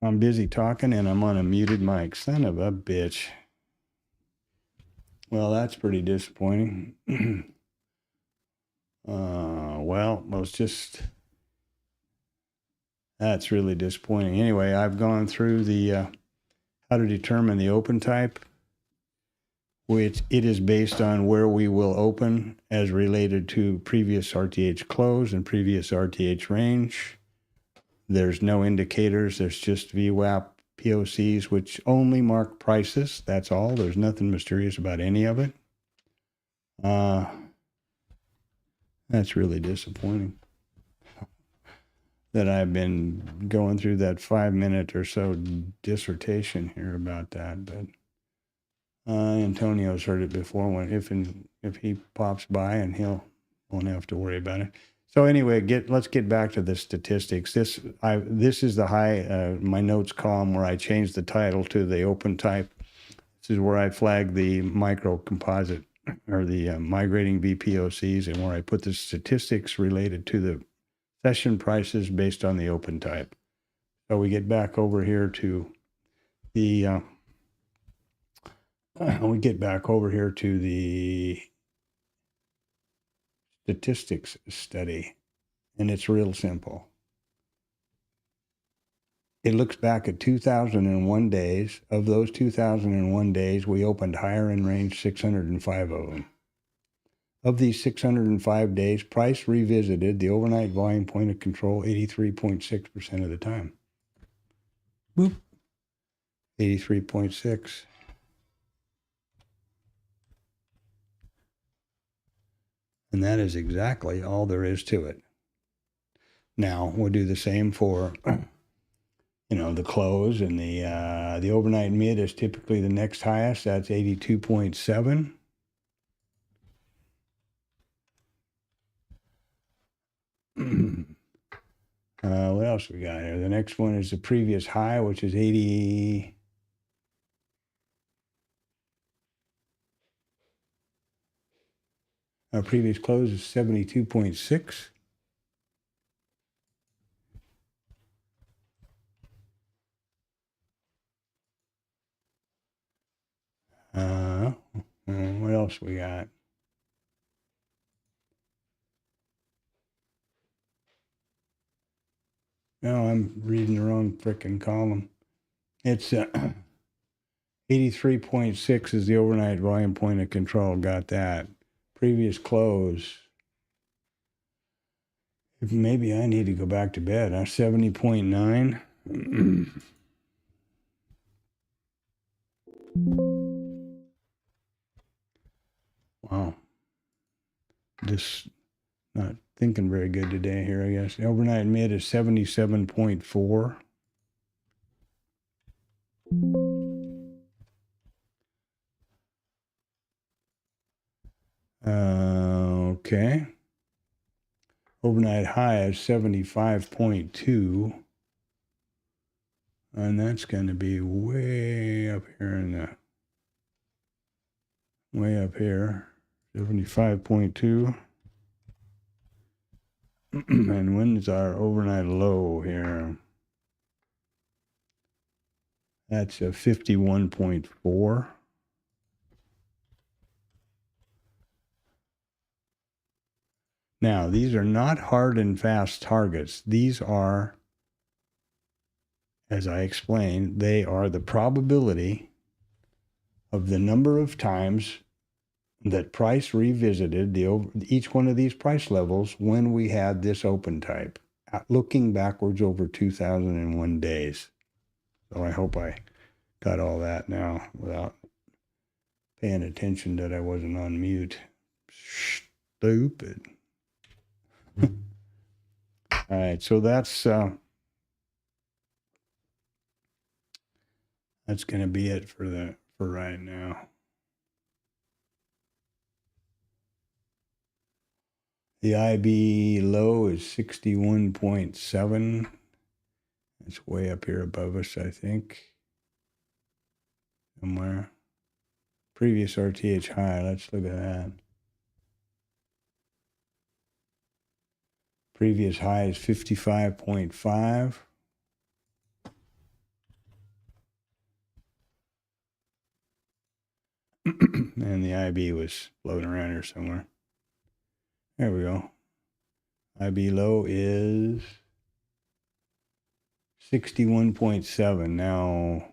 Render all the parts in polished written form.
I'm busy talking and I'm on a muted mic. Son of a bitch. Well, that's pretty disappointing. Well, it's just, that's really disappointing. Anyway, I've gone through the how to determine the open type, which it is based on where we will open as related to previous RTH close and previous RTH range. There's no indicators. There's just VWAP POCs, which only mark prices. That's all. There's nothing mysterious about any of it. That's really disappointing that I've been going through that 5-minute or so dissertation here about that. But Antonio's heard it before. If he pops by, and won't have to worry about it. So anyway, let's get back to the statistics. This is the high my notes column where I changed the title to the open type. This is where I flag the micro composite or the migrating VPOCs, and where I put the statistics related to the session prices based on the open type. So we get back over here to the statistics study, and it's real simple. It looks back at 2001 days. Of those 2001 days, we opened higher in range 605 of them. Of these 605 days, price revisited the overnight volume point of control 83.6% of the time. Boop. 83.6. And that is exactly all there is to it. Now, we'll do the same for the close, and the overnight mid is typically the next highest. That's 82.7. What else we got here? The next one is the previous high, which is 80. Our previous close is 72.6. What else we got? No, I'm reading the wrong frickin' column. It's 83.6 is the overnight volume point of control. Got that. Previous close. Maybe I need to go back to bed. 70.9. Wow. Just not thinking very good today here, I guess. The overnight mid is 77.4. Okay. Overnight high is 75.2. And that's going to be way up here way up here. 75.2. And when's our overnight low here? That's a 51.4. Now, these are not hard and fast targets. These are, as I explained, they are the probability of the number of times that price revisited each one of these price levels when we had this open type, looking backwards over 2001 days. So I hope I got all that now without paying attention that I wasn't on mute. Stupid. All right, so that's going to be it for right now. The IB low is 61.7. It's way up here above us, I think. Somewhere. Previous RTH high, let's look at that. Previous high is 55.5. IB was floating around here somewhere. There we go. IB low is 61.7. Now,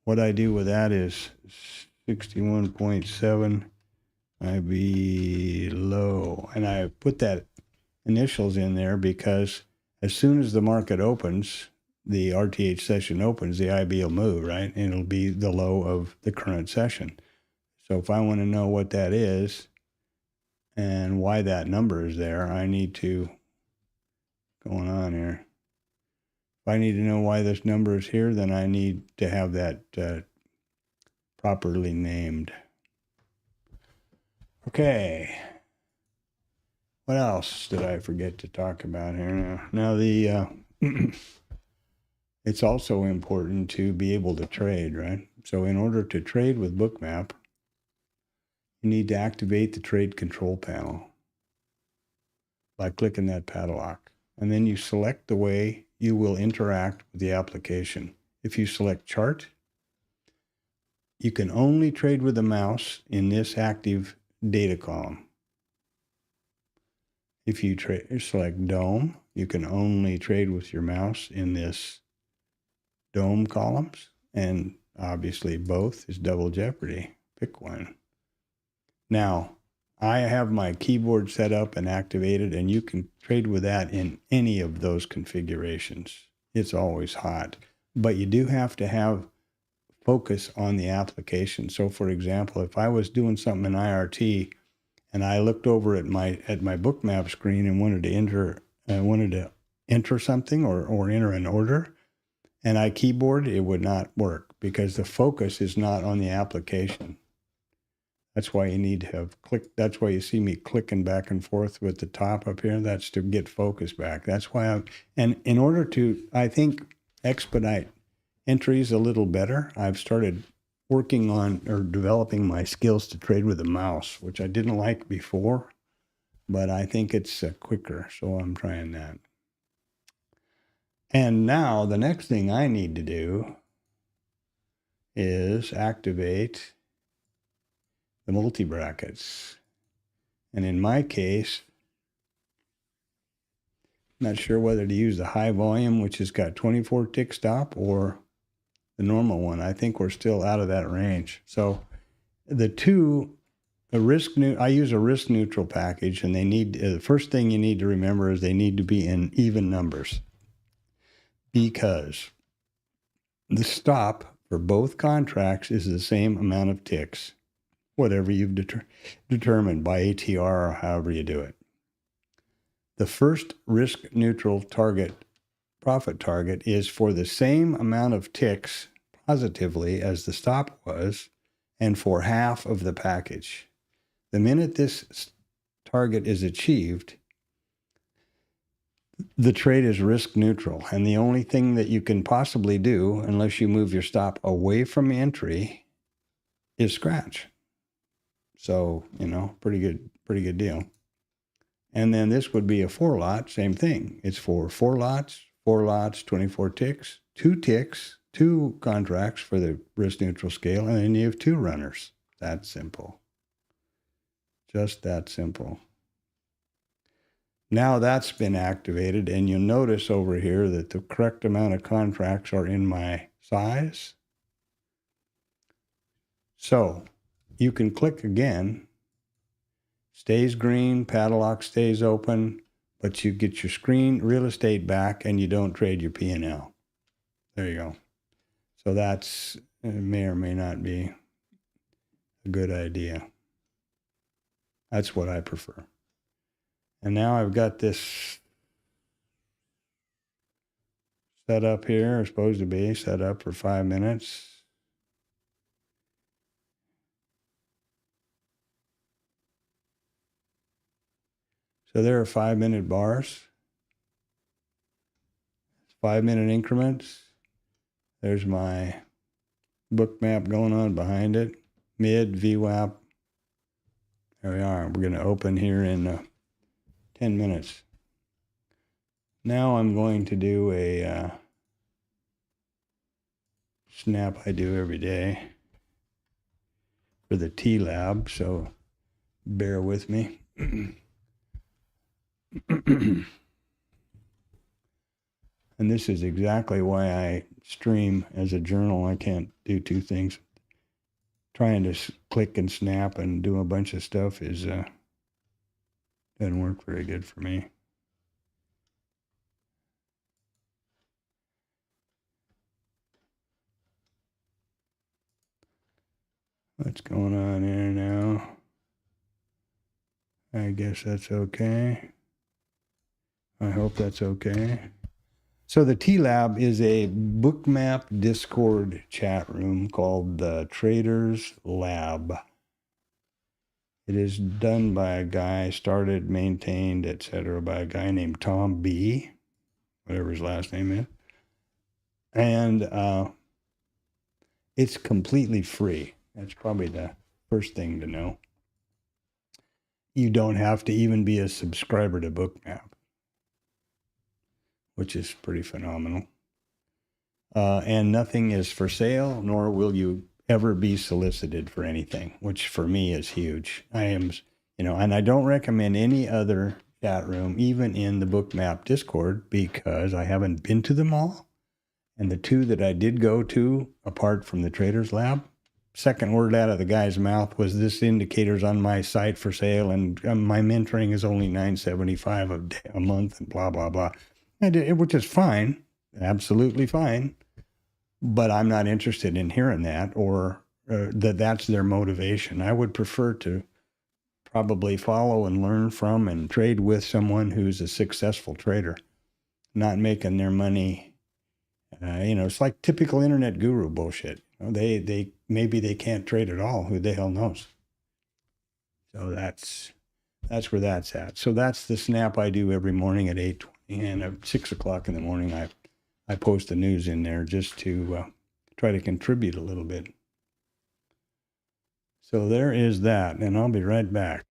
what I do with that is 61.7 IB low. And I put that initials in there because as soon as the market opens, the RTH session opens, the IB will move, right? And it'll be the low of the current session. So if I want to know what that is and why that number is there, I need to, going on here. If I need to know why this number is here, then I need to have that properly named. Okay. What else did I forget to talk about here? Now the it's also important to be able to trade, right? So in order to trade with Bookmap, you need to activate the trade control panel by clicking that padlock. And then you select the way you will interact with the application. If you select chart, you can only trade with the mouse in this active data column. If you select dome, you can only trade with your mouse in this dome columns. And obviously both is double jeopardy. Pick one. Now, I have my keyboard set up and activated, and you can trade with that in any of those configurations. It's always hot. But you do have to have focus on the application. So for example, if I was doing something in IRT and I looked over at my Bookmap screen and wanted to enter something or enter an order, and I keyboard, it would not work because the focus is not on the application. That's why you need to have that's why you see me clicking back and forth with the top up here. That's to get focus back. That's why and in order to, I think, expedite entries a little better, I've started working on or developing my skills to trade with a mouse, which I didn't like before, but I think it's quicker. So I'm trying that. And now the next thing I need to do is activate the multi-brackets. And in my case, I'm not sure whether to use the high volume, which has got 24 tick stop, or the normal one. I think we're still out of that range. So the two, I use a risk neutral package, and they need, the first thing you need to remember is they need to be in even numbers, because the stop for both contracts is the same amount of ticks, whatever you've determined by ATR or however you do it. The first risk neutral profit target is for the same amount of ticks positively as the stop was, and for half of the package. The minute this target is achieved, the trade is risk neutral, and the only thing that you can possibly do, unless you move your stop away from entry, is scratch. So, pretty good deal. And then this would be a 4 lot, same thing. It's for 4 lots, 24 ticks, 2 ticks, 2 contracts for the risk neutral scale, and then you have 2 runners. That simple. Just that simple. Now that's been activated, and you'll notice over here that the correct amount of contracts are in my size. So you can click again, stays green, padlock stays open, but you get your screen real estate back and you don't trade your P&L. There you go. So that's may or may not be a good idea. That's what I prefer. And now I've got this set up here, or supposed to be set up for 5 minutes. So there are 5-minute bars, 5-minute increments. There's my Bookmap going on behind it, mid, VWAP. There we are. We're going to open here in 10 minutes. Now I'm going to do a snap I do every day. for the TLab, so bear with me. And this is exactly why I stream as a journal. I can't do two things. Trying to click and snap and do a bunch of stuff is doesn't work very good for me. What's going on here now? I guess that's okay. I hope that's okay. So the TLab is a bookmap Discord chat room called the Traders Lab. It is done by a guy, started, maintained, etc., by a guy named Tom B., whatever his last name is. And it's completely free. That's probably the first thing to know. You don't have to even be a subscriber to Bookmap, which is pretty phenomenal. And nothing is for sale, nor will you ever be solicited for anything, which for me is huge. I am, and I don't recommend any other chat room, even in the Bookmap Discord, because I haven't been to them all. And the two that I did go to, apart from the Traders Lab, second word out of the guy's mouth was, this indicator's on my site for sale, and my mentoring is only $9.75 a month, and blah, blah, blah. Which is fine, absolutely fine. But I'm not interested in hearing that, or that's their motivation. I would prefer to probably follow and learn from and trade with someone who's a successful trader, not making their money. It's like typical internet guru bullshit. They maybe they can't trade at all. Who the hell knows? So that's where that's at. So that's the snap I do every morning at 8:20, and at 6 o'clock in the morning I post the news in there just to try to contribute a little bit. So there is that, and I'll be right back.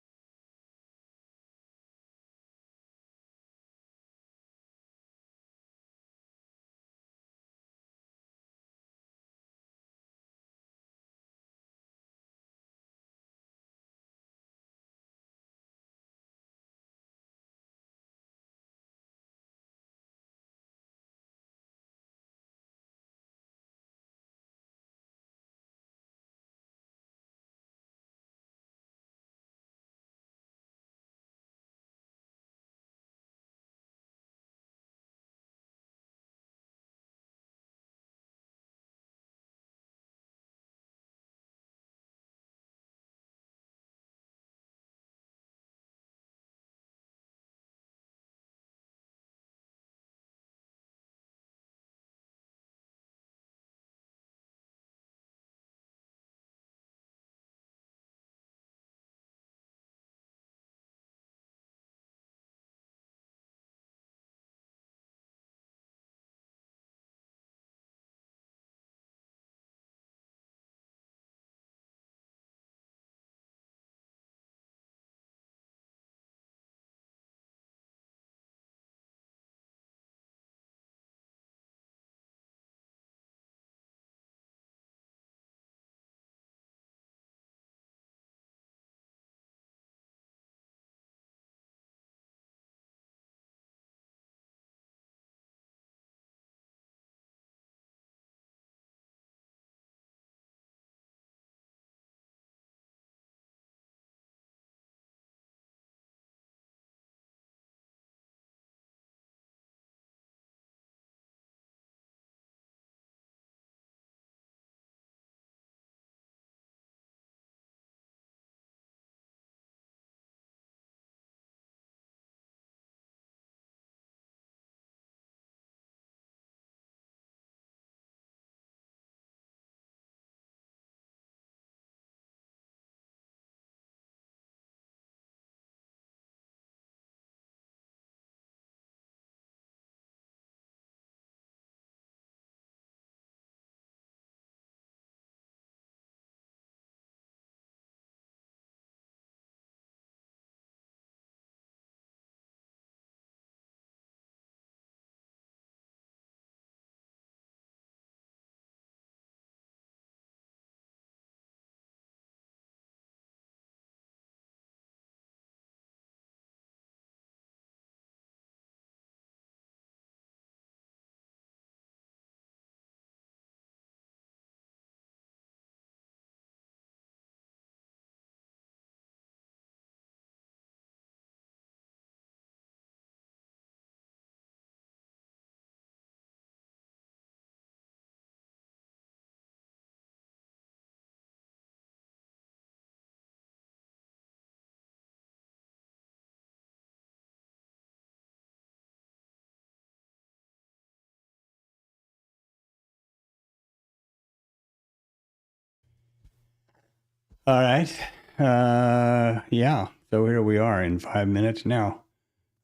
All right. Yeah. So here we are in 5 minutes now.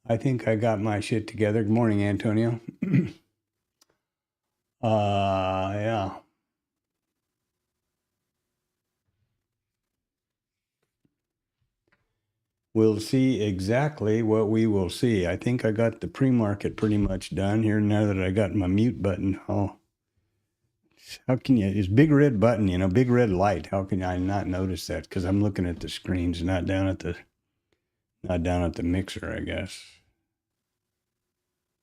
I think I got my shit together. Good morning, Antonio. Yeah. We'll see exactly what we will see. I think I got the pre-market pretty much done here now that I got my mute button. Oh, how can you, it's big red button, big red light. How can I not notice that? Because I'm looking at the screens, not down at the mixer, I guess.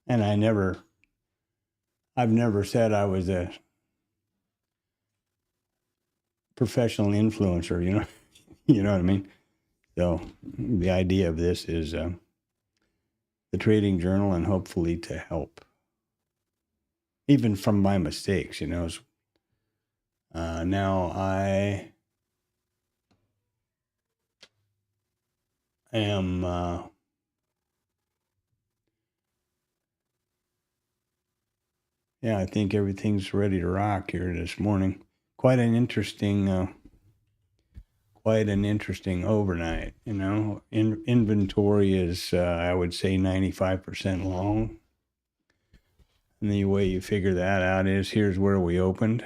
And I've never said I was a professional influencer, you know what I mean? So the idea of this is the trading journal and hopefully to help, even from my mistakes, Now I am, I think everything's ready to rock here this morning. Quite an interesting overnight, Inventory is, I would say, 95% long. And the way you figure that out is here's where we opened.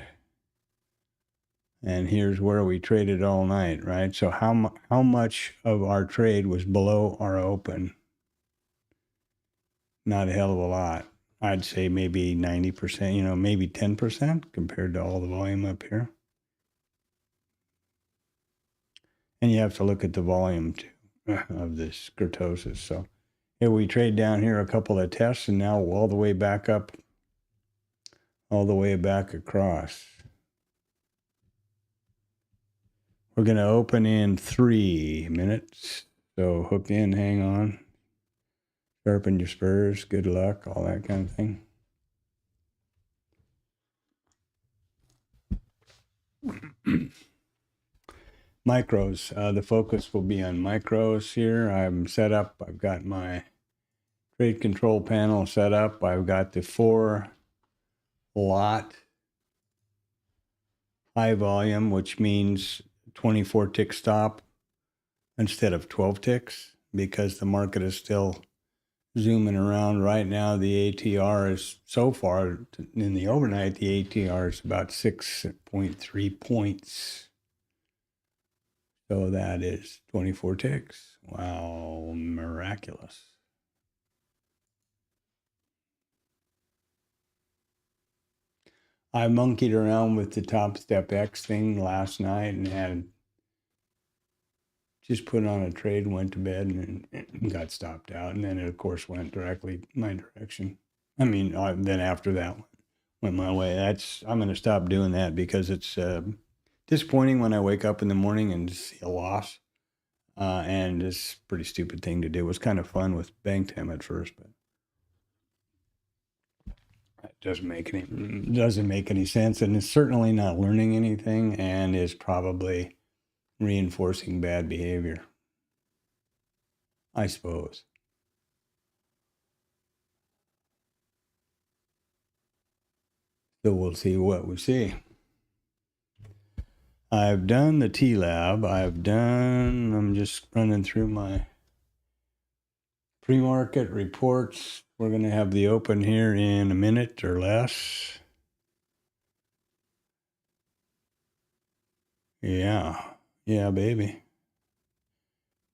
And here's where we traded all night, right? So how much of our trade was below our open? Not a hell of a lot. I'd say maybe 90%, maybe 10% compared to all the volume up here. And you have to look at the volume too of this kurtosis. So here we trade down here a couple of tests and now all the way back up, all the way back across. We're going to open in 3 minutes. So hook in, hang on. Sharpen your spurs, good luck, all that kind of thing. Micros, the focus will be on micros here. I'm set up, I've got my trade control panel set up. I've got the 4 lot high volume, which means 24 tick stop instead of 12 ticks because the market is still zooming around. Right now, the ATR is, so far in the overnight, the ATR is about 6.3 points. So that is 24 ticks. Wow, miraculous. I monkeyed around with the TopStep X thing last night and had just put on a trade, went to bed, and got stopped out. And then it, of course, went directly my direction. I mean, then after that went my way. I'm going to stop doing that because it's disappointing when I wake up in the morning and see a loss. And it's a pretty stupid thing to do. It was kind of fun with bank time at first, but it doesn't make any sense, and it's certainly not learning anything, and is probably reinforcing bad behavior, I suppose. So we'll see what we see. I've done the TLab. I'm just running through my pre-market reports. We're going to have the open here in a minute or less. Yeah, baby.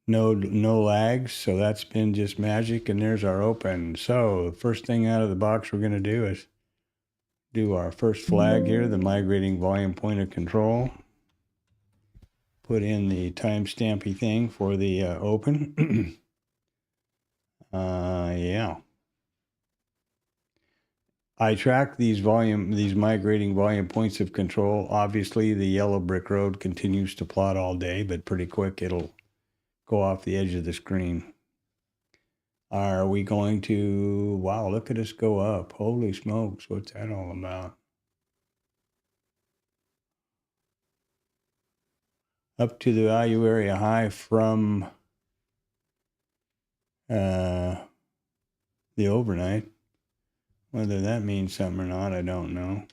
No lags, so that's been just magic, and there's our open. So the first thing out of the box we're going to do is do our first flag here, the migrating volume point of control. Put in the timestampy thing for the open. Yeah. I track these migrating volume points of control. Obviously, the yellow brick road continues to plot all day, but pretty quick it'll go off the edge of the screen. Are we going to, wow, look at us go up. Holy smokes, what's that all about? Up to the value area high from the overnight. Whether that means something or not, I don't know.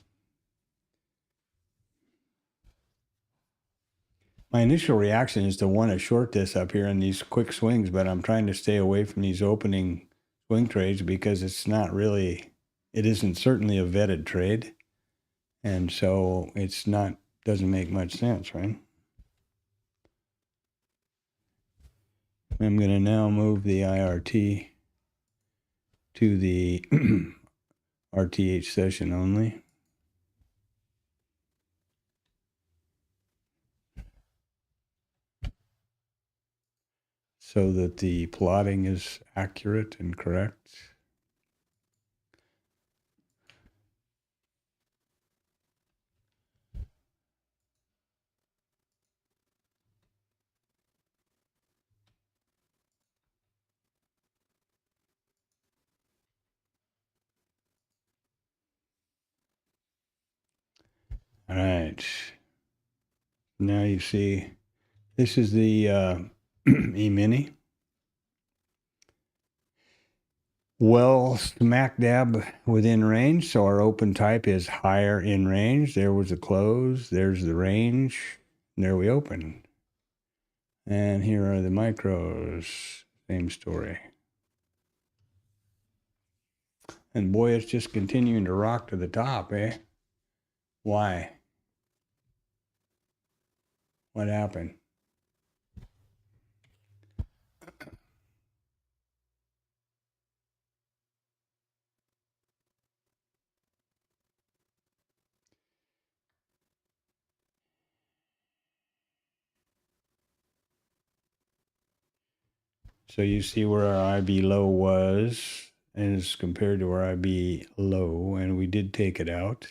My initial reaction is to want to short this up here in these quick swings, but I'm trying to stay away from these opening swing trades because it's not really, it isn't certainly a vetted trade. And so it's not, doesn't make much sense, right? I'm going to now move the IRT to the RTH session only. So that the plotting is accurate and correct. All right. Now you see, this is the E-mini. Well, smack dab within range. So our open type is higher in range. There was a close. There's the range. And there we open. And here are the micros. Same story. And boy, it's just continuing to rock to the top, eh? Why? What happened? So you see where our IB low was as compared to our IB low, and we did take it out.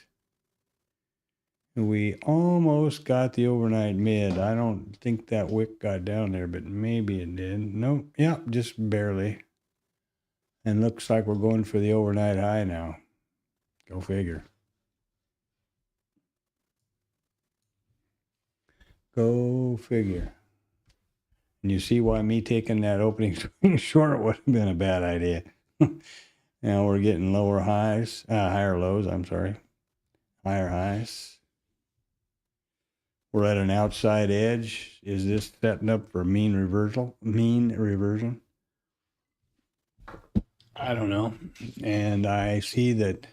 We almost got the overnight mid. I don't think that wick got down there, but maybe it did. Nope. Yeah, just barely. And looks like we're going for the overnight high now. Go figure. Go figure. And you see why me taking that opening swing short would have been a bad idea. Now we're getting lower highs, higher lows, I'm sorry. Higher highs. We're at an outside edge. Is this setting up for mean reversal? Mean reversion? I don't know. And I see that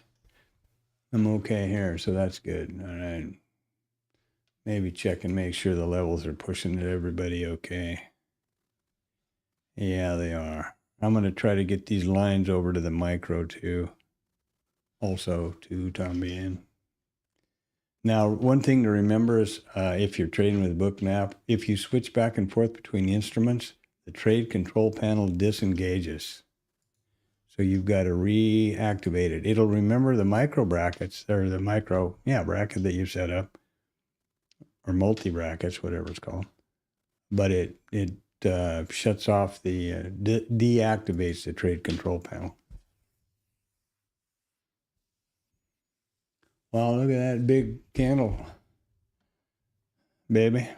I'm okay here, so that's good. All right. Maybe check and make sure the levels are pushing it. Everybody okay? Yeah, they are. I'm going to try to get these lines over to the micro too. Also to Tombian. Now, one thing to remember is if you're trading with Bookmap, if you switch back and forth between instruments, the trade control panel disengages. So you've got to reactivate it. It'll remember the micro brackets, or the micro, bracket that you set up, or multi brackets, whatever it's called. But it shuts off the, deactivates the trade control panel. Wow, look at that big candle, baby.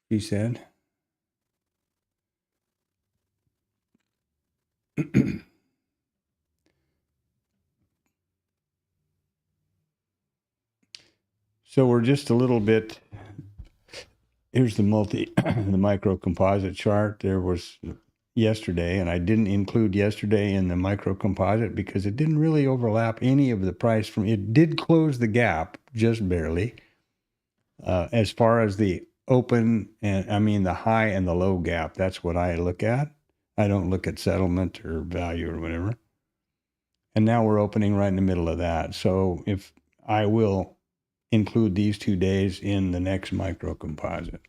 He said. So we're just a little bit, here's the the micro composite chart. There was yesterday, and I didn't include yesterday in the micro composite because it didn't really overlap any of the price from, it did close the gap just barely. As far as the open, and I mean the high and the low gap, that's what I look at. I don't look at settlement or value or whatever. And now we're opening right in the middle of that. So if I will include these 2 days in the next micro composite.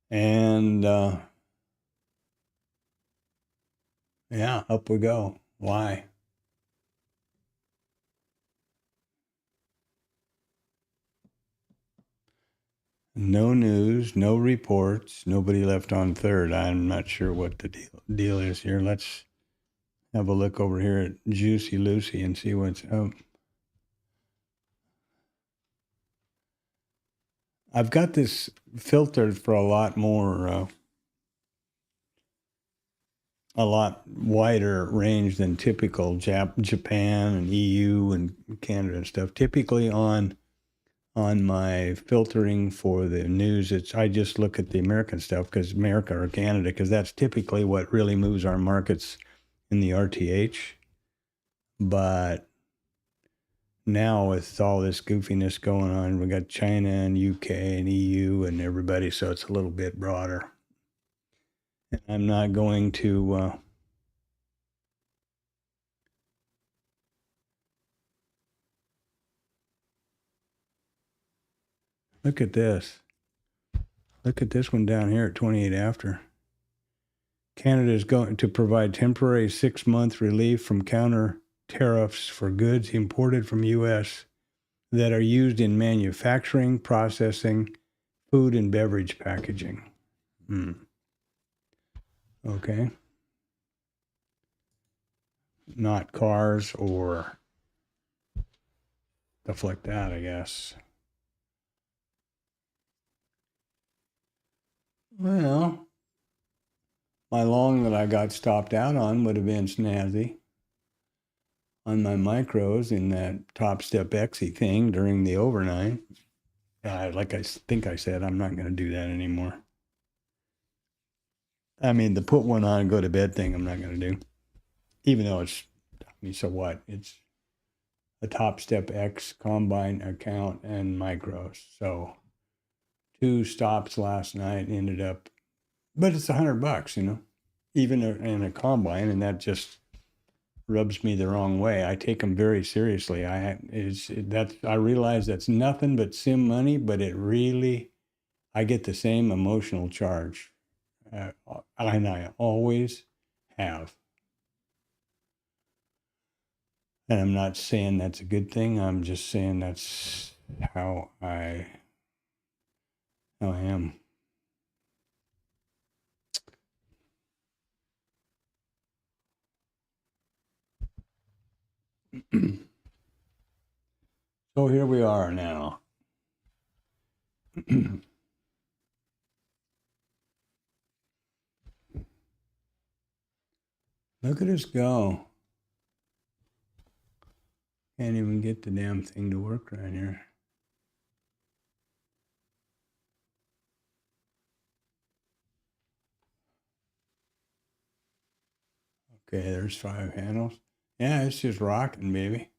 And yeah, up we go. Why? No news, no reports, nobody left on third. I'm not sure what the deal is here. Let's have a look over here at Juicy Lucy and see what's up. I've got this filtered for a lot more, a lot wider range than typical Japan and EU and Canada and stuff. Typically on my filtering for the news, I just look at the American stuff because America or Canada, because that's typically what really moves our markets in the RTH. But now with all this goofiness going on, we got China and UK and EU and everybody, so it's a little bit broader. And I'm not going to look at this. Look at this one down here at 28 after. Canada is going to provide temporary 6-month relief from counter tariffs for goods imported from U.S. that are used in manufacturing, processing, food and beverage packaging. Okay. Not cars or stuff like that, I guess. Well, my long that I got stopped out on would have been snazzy on my micros in that TopStep XY thing during the overnight. Like I think I said, I'm not going to do that anymore. I mean, the put one on and go to bed thing, I'm not going to do. Even though it's, I mean, so what? It's a TopStep X combine account and micros. So 2 stops last night ended up, but it's $100, you know, even in a combine, and that just rubs me the wrong way. I take them very seriously. I realize that's nothing but sim money, but it really, I get the same emotional charge, and I always have. And I'm not saying that's a good thing. I'm just saying that's how I am. So here we are now. Look at us go. Can't even get the damn thing to work right here. Okay, there's 5 handles. Yeah, it's just rocking, baby.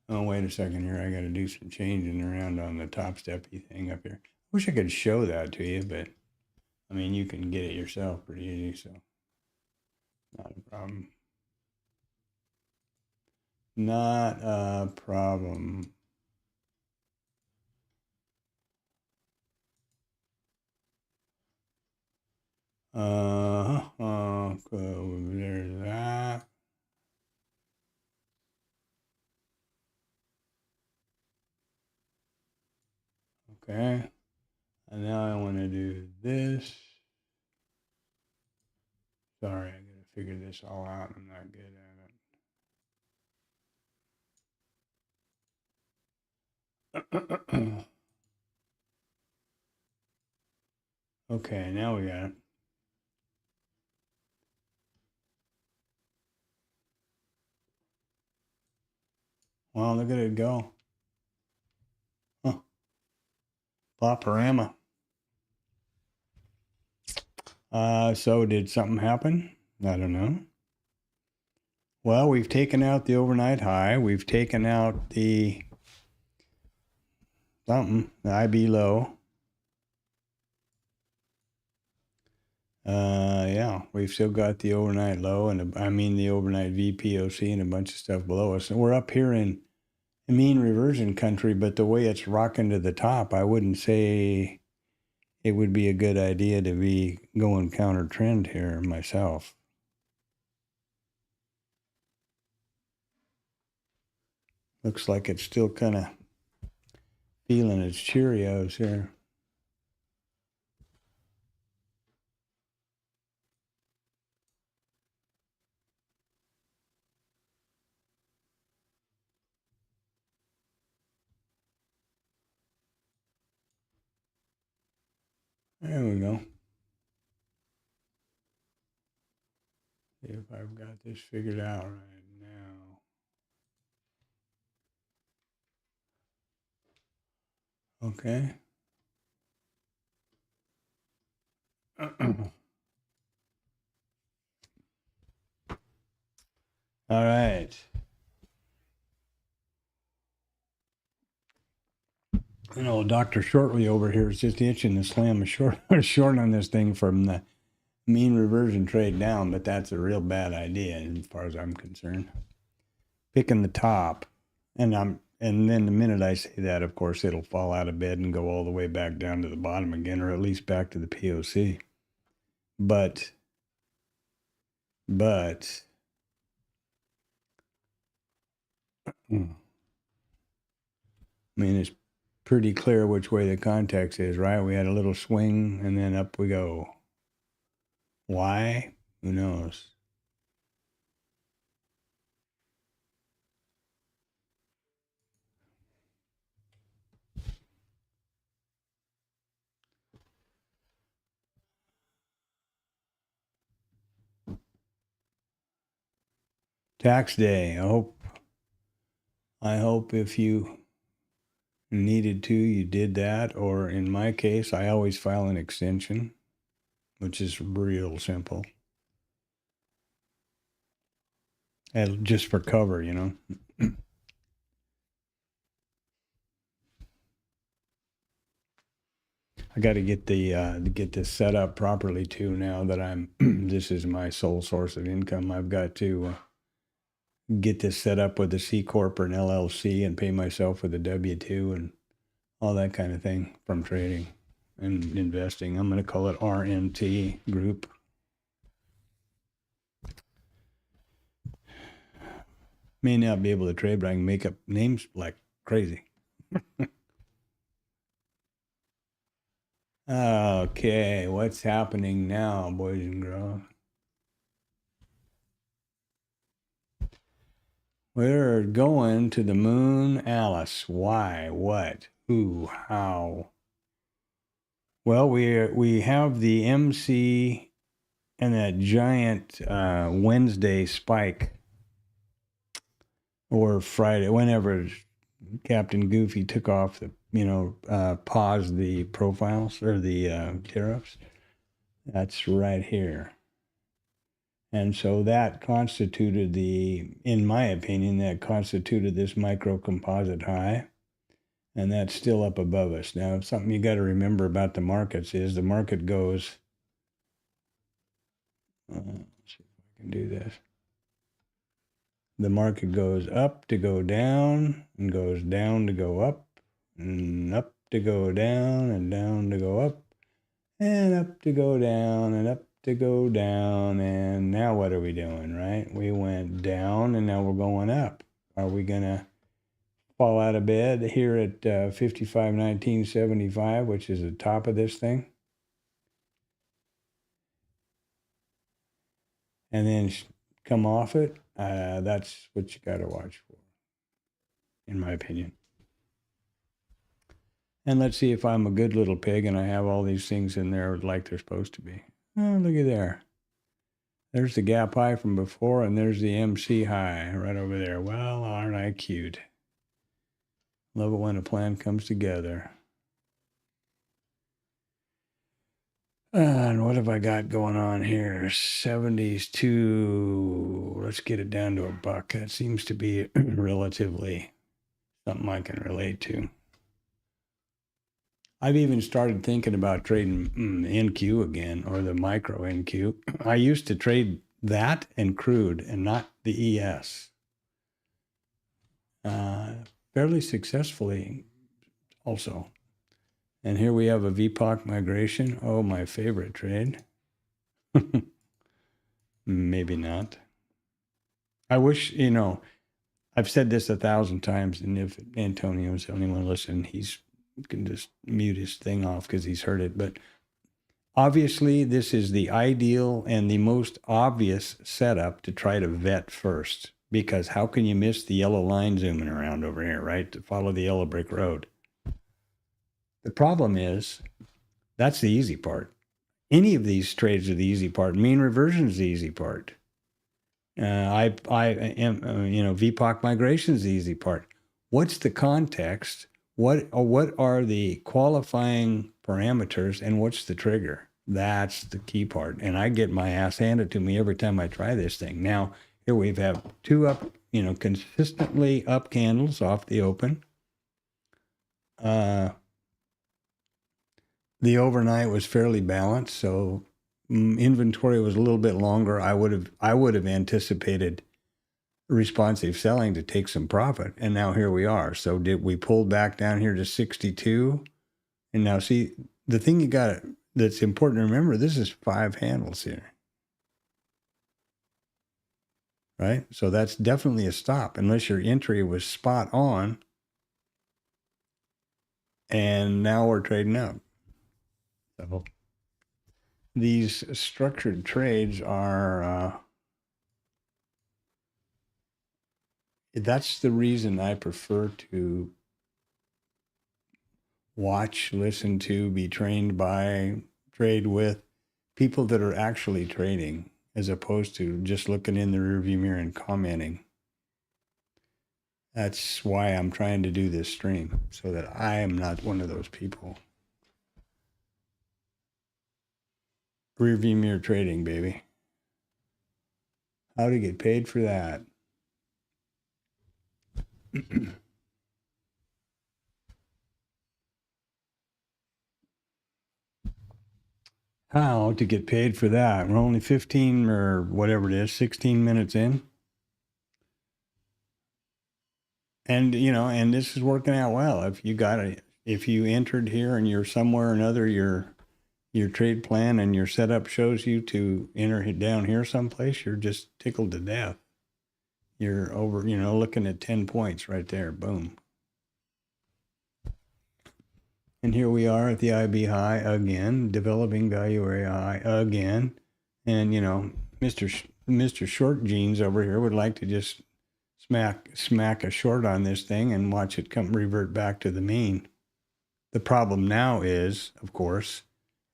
Oh, wait a second here. I got to do some changing around on the TopStep-y thing up here. Wish I could show that to you, but I mean, you can get it yourself pretty easy, so not a problem. Not a problem. There's that. Okay. And now I want to do this. Sorry, I got to figure this all out. I'm not good at it. Okay, now we got it. Wow, look at it go. Huh. Paparama. So did something happen? I don't know. Well, we've taken out the overnight high. We've taken out the IB low. Yeah, we've still got the overnight low and the overnight VPOC and a bunch of stuff below us. And we're up here in mean reversion country, but the way it's rocking to the top, I wouldn't say it would be a good idea to be going counter trend here myself. Looks like it's still kind of feeling its Cheerios here. There we go. See if I've got this figured out right now. Okay. All right. You know, Dr. Shortley over here is just itching to slam a short on this thing from the mean reversion trade down, but that's a real bad idea as far as I'm concerned. Picking the top, and then the minute I say that, of course, it'll fall out of bed and go all the way back down to the bottom again, or at least back to the POC. But I mean, it's pretty clear which way the context is, right? We had a little swing, and then up we go. Why? Who knows? Tax day. I hope if you needed to, you did that. Or in my case, I always file an extension, which is real simple. And just for cover, you know. I got to get this set up properly too. Now that I'm, this is my sole source of income. I've got to get this set up with a C corp or an LLC and pay myself with a W-2 and all that kind of thing from trading and investing. I'm going to call it RNT Group. May not be able to trade, but I can make up names like crazy. Okay, what's happening now, boys and girls? We're going to the moon, Alice. Why? What? Who? How? Well, we have the MC and that giant Wednesday spike, or Friday, whenever Captain Goofy took off the, paused the profiles or the tariffs. That's right here. And so that constituted in my opinion, that constituted this micro composite high. And that's still up above us. Now, something you got to remember about the markets is the market goes, let's see if I can do this. The market goes up to go down and goes down to go up and up to go down and down to go up and up to go down and up to go down. And now what are we doing, right? We went down and now we're going up. Are we going to fall out of bed here at 55.1975, which is the top of this thing? And then come off it? That's what you got to watch for, in my opinion. And let's see if I'm a good little pig and I have all these things in there like they're supposed to be. Oh, look at there. There's the gap high from before, and there's the MC high right over there. Well, aren't I cute? Love it when a plan comes together. And what have I got going on here? 70s to, let's get it down to $1. That seems to be relatively something I can relate to. I've even started thinking about trading NQ again, or the micro NQ. I used to trade that and crude and not the ES. Fairly successfully also. And here we have a VPOC migration. Oh, my favorite trade. Maybe not. I wish, I've said this 1,000 times, and if Antonio's the only one listening, he can just mute his thing off because he's heard it. But obviously, this is the ideal and the most obvious setup to try to vet first, because how can you miss the yellow line zooming around over here, right? To follow the yellow brick road. The problem is That's the easy part. Any of these trades are the easy part. Mean reversion is the easy part. VPOC migration is the easy part. What's the context? What are the qualifying parameters, and what's the trigger? That's the key part. And I get my ass handed to me every time I try this thing. Now, here we have two up, consistently up candles off the open. The overnight was fairly balanced, so inventory was a little bit longer. I would have anticipated responsive selling to take some profit, and now here we are. So did we pull back down here to 62? And now see, the thing that's important to remember, this is 5 handles here, right? So that's definitely a stop unless your entry was spot on. And now we're trading up. So these structured trades are, that's the reason I prefer to watch, listen to, be trained by, trade with people that are actually trading, as opposed to just looking in the rearview mirror and commenting. That's why I'm trying to do this stream, so that I am not one of those people. Rearview mirror trading, baby. How to get paid for that? How to get paid for that? We're only 15 or whatever it is, 16 minutes in. And, and this is working out well. If you entered here and you're somewhere or another, your trade plan and your setup shows you to enter down here someplace, you're just tickled to death. You're over, looking at 10 points right there. Boom. And here we are at the IB high again, developing value area high again. And, Mr. Short Jeans over here would like to just smack a short on this thing and watch it revert back to the mean. The problem now is, of course,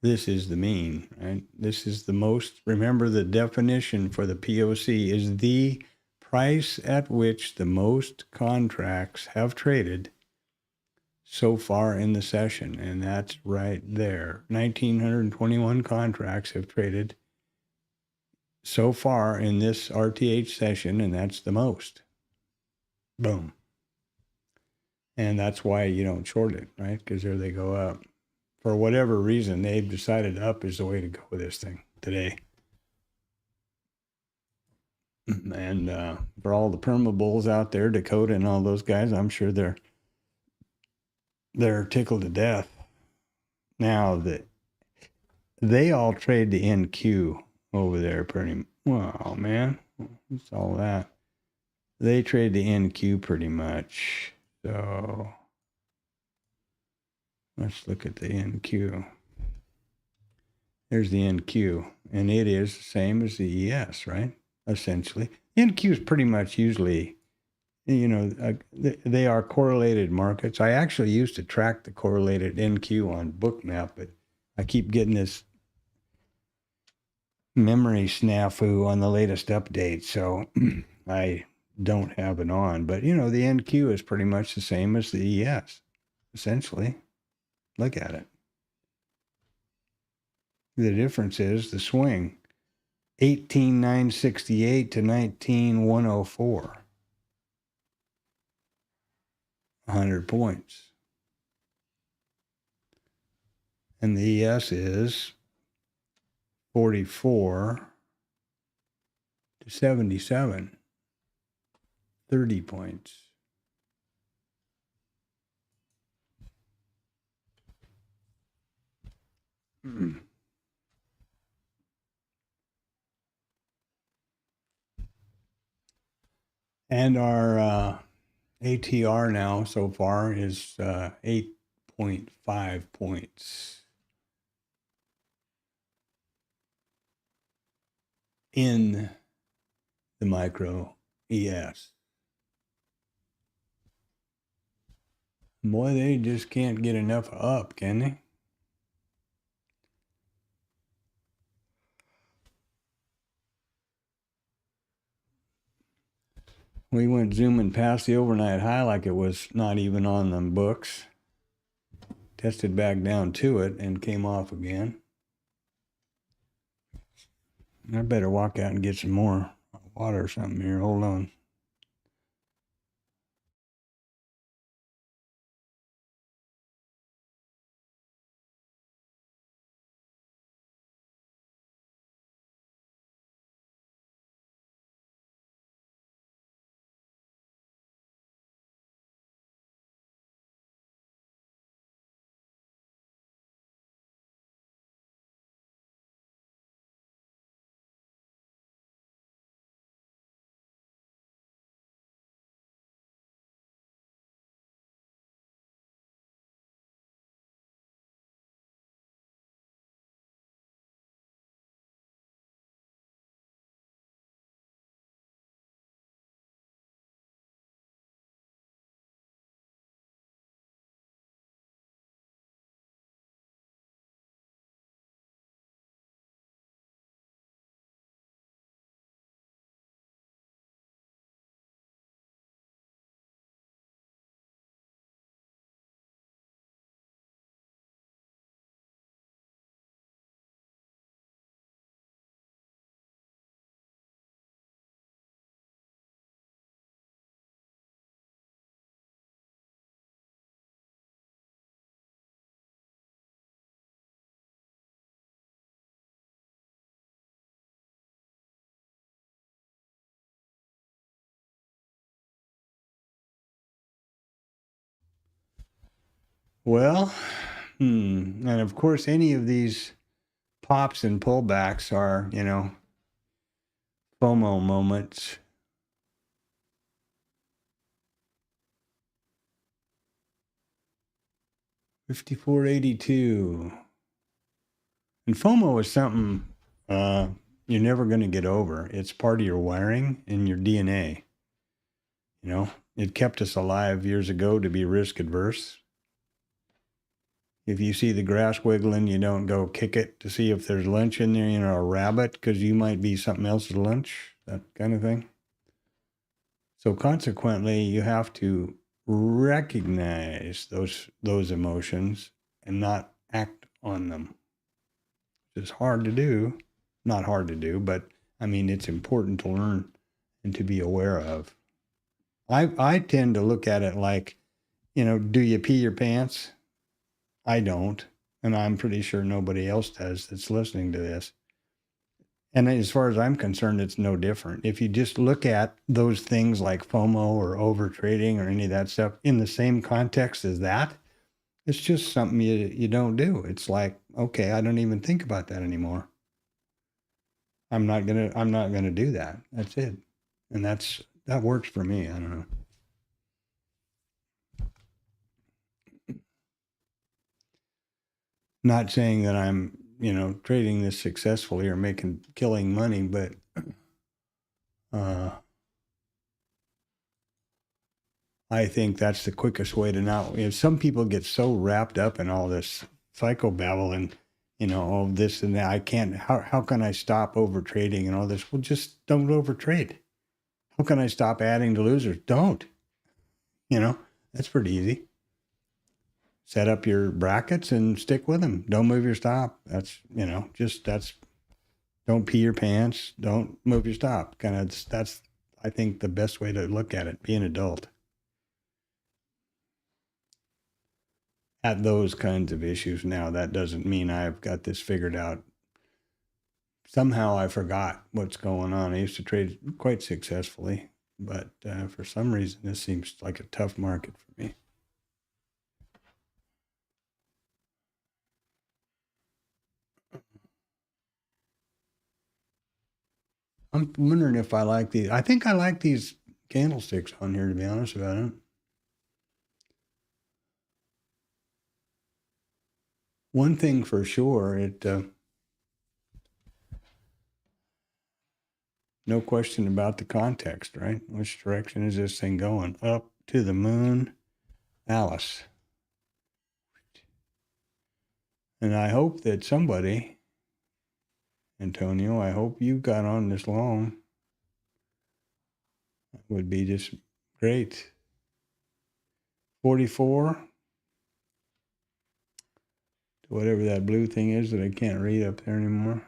this is the mean, right? This is the most, remember the definition for the POC is the price at which the most contracts have traded so far in the session. And that's right there. 1,921 contracts have traded so far in this RTH session, and that's the most. Boom. And that's why you don't short it, right? Because there they go up. For whatever reason, they've decided up is the way to go with this thing today. And for all the perma bulls out there, Dakota and all those guys, I'm sure they're tickled to death. Now that they all trade the NQ over there pretty well, man. It's all that. They trade the NQ pretty much. So let's look at the NQ. There's the NQ, and it is the same as the ES, right? Essentially. The NQ is pretty much usually, they are correlated markets. I actually used to track the correlated NQ on Bookmap, but I keep getting this memory snafu on the latest update, so I don't have it on. But, the NQ is pretty much the same as the ES, essentially. Look at it. The difference is the swing, 18,968 to 19,104. 100 points. And the ES is 44 to 77. 30 points. And our ATR now so far is 8.5 points in the micro ES. Boy, they just can't get enough up, can they? We went zooming past the overnight high like it was not even on the books. Tested back down to it and came off again. I better walk out and get some more water or something here. Hold on. Well, and of course, any of these pops and pullbacks are, FOMO moments. $54.82. And FOMO is something you're never going to get over. It's part of your wiring and your DNA. It kept us alive years ago to be risk adverse. If you see the grass wiggling, you don't go kick it to see if there's lunch in there, a rabbit, because you might be something else's lunch, that kind of thing. So consequently, you have to recognize those emotions and not act on them. It's hard to do. Not hard to do, but it's important to learn and to be aware of. I tend to look at it like, do you pee your pants? I don't, and I'm pretty sure nobody else does that's listening to this. And as far as I'm concerned, it's no different. If you just look at those things like FOMO or over trading or any of that stuff in the same context as that, it's just something you don't do. It's like, okay, I don't even think about that anymore. I'm not gonna do that. That's it. And that works for me. I don't know. Not saying that I'm, trading this successfully or killing money, but I think that's the quickest way to not. Some people get so wrapped up in all this psychobabble and all this and that. I can't. How can I stop over trading and all this? Well, just don't over trade. How can I stop adding to losers? Don't. That's pretty easy. Set up your brackets and stick with them. Don't move your stop. That's, don't pee your pants. Don't move your stop. That's, I think, the best way to look at it. Be an adult at those kinds of issues. Now, that doesn't mean I've got this figured out. Somehow I forgot what's going on. I used to trade quite successfully, but for some reason, this seems like a tough market for me. I'm wondering if I like these. I think I like these candlesticks on here, to be honest about it. One thing for sure, no question about the context, right? Which direction is this thing going? Up to the moon, Alice. And I hope that somebody, Antonio, I hope you got on this long. That would be just great. 44. Whatever that blue thing is that I can't read up there anymore.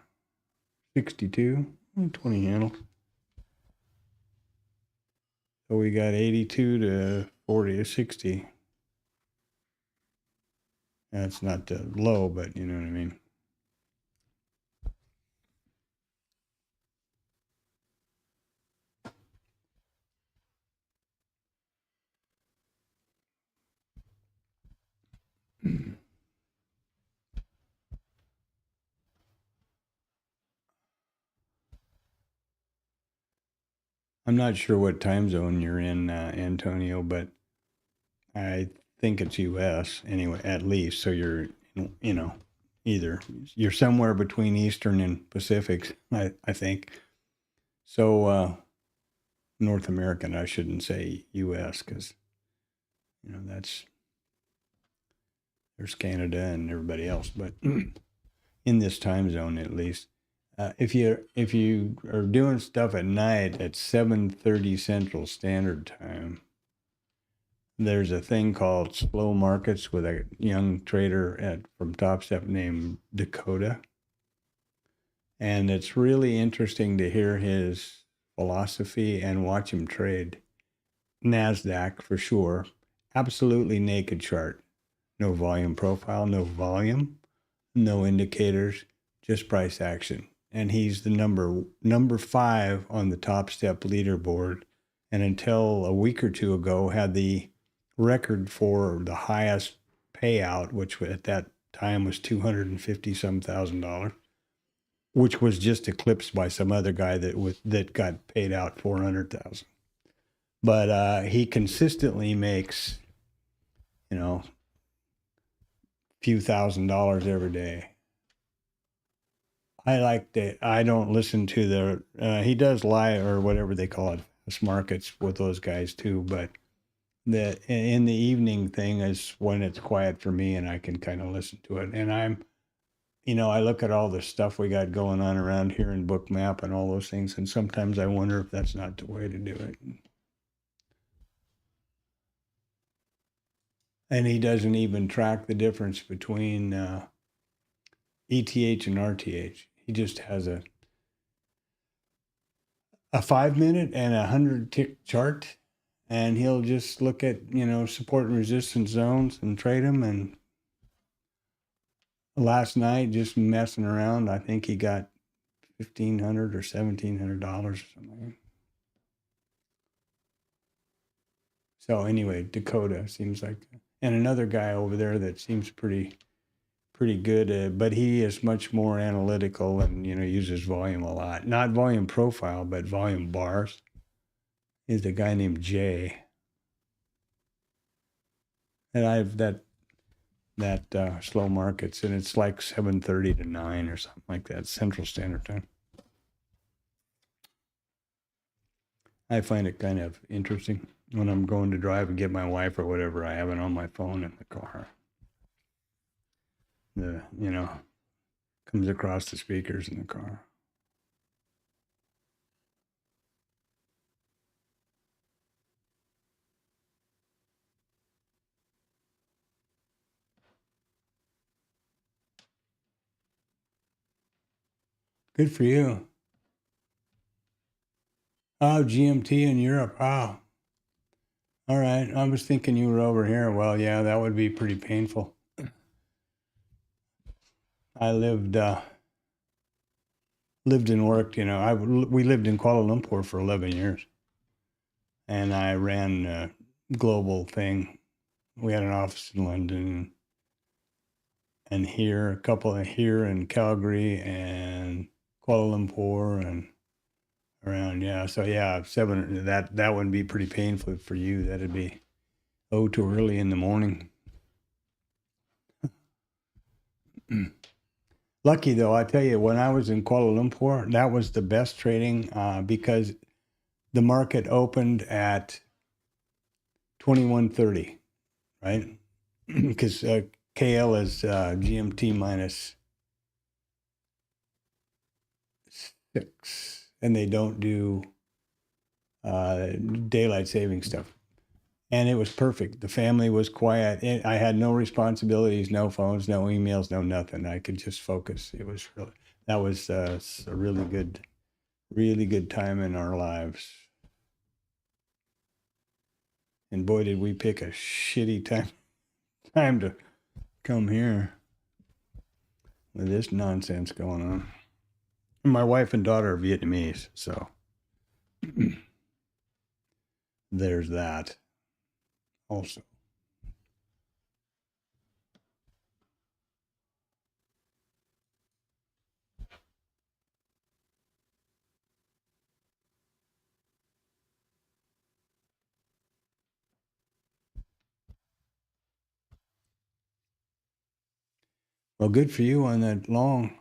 62. 20 handle. So we got 82 to 40 to 60. That's not low, but you know what I mean. I'm not sure what time zone you're in, Antonio, but I think it's U.S. anyway, at least. So you're, you know, either you're somewhere between Eastern and Pacific, I think. So North American, I shouldn't say U.S. because, you know, there's Canada and everybody else, but in this time zone at least. If you are doing stuff at night at 7:30 Central Standard Time, there's a thing called slow markets with a young trader from TopStep named Dakota, and it's really interesting to hear his philosophy and watch him trade. NASDAQ for sure, absolutely naked chart, no volume profile, no volume, no indicators, just price action. And he's the number 5 on the TopStep leaderboard, and until a week or two ago had the record for the highest payout, which at that time was $250 some thousand, which was just eclipsed by some other guy that got paid out $400,000. But he consistently makes, you know, few $1,000s every day. I like that. I don't listen to he does live or whatever they call it, fast markets with those guys too. But in the evening thing is when it's quiet for me and I can kind of listen to it. And I look at all the stuff we got going on around here in Bookmap and all those things. And sometimes I wonder if that's not the way to do it. And he doesn't even track the difference between ETH and RTH. He just has a 5-minute and 100-tick chart, and he'll just look at, support and resistance zones and trade them. And last night, just messing around, I think he got $1,500 or $1,700 or something. So anyway, Dakota seems like, and another guy over there that seems pretty good, but he is much more analytical and, uses volume a lot. Not volume profile, but volume bars. Is a guy named Jay. And I have that slow markets, and it's like 7:30 to 9 or something like that, Central Standard Time. I find it kind of interesting when I'm going to drive and get my wife or whatever. I have it on my phone in the car. Comes across the speakers in the car. Good for you. Oh, GMT in Europe. Oh, all right. I was thinking you were over here. Well, yeah, that would be pretty painful. I lived and worked, we lived in Kuala Lumpur for 11 years. And I ran a global thing. We had an office in London and here, a couple here in Calgary and Kuala Lumpur and around, yeah. So yeah, 7, that would be pretty painful for you. That'd be too early in the morning. Lucky though, I tell you, when I was in Kuala Lumpur, that was the best trading because the market opened at 21:30, right? Because KL is GMT minus 6, and they don't do daylight saving stuff. And it was perfect. The family was quiet. I had no responsibilities, no phones, no emails, no nothing. I could just focus. It was really, that was a really good time in our lives. And boy, did we pick a shitty time to come here with this nonsense going on. And my wife and daughter are Vietnamese, so there's that also. Well, good for you on that long.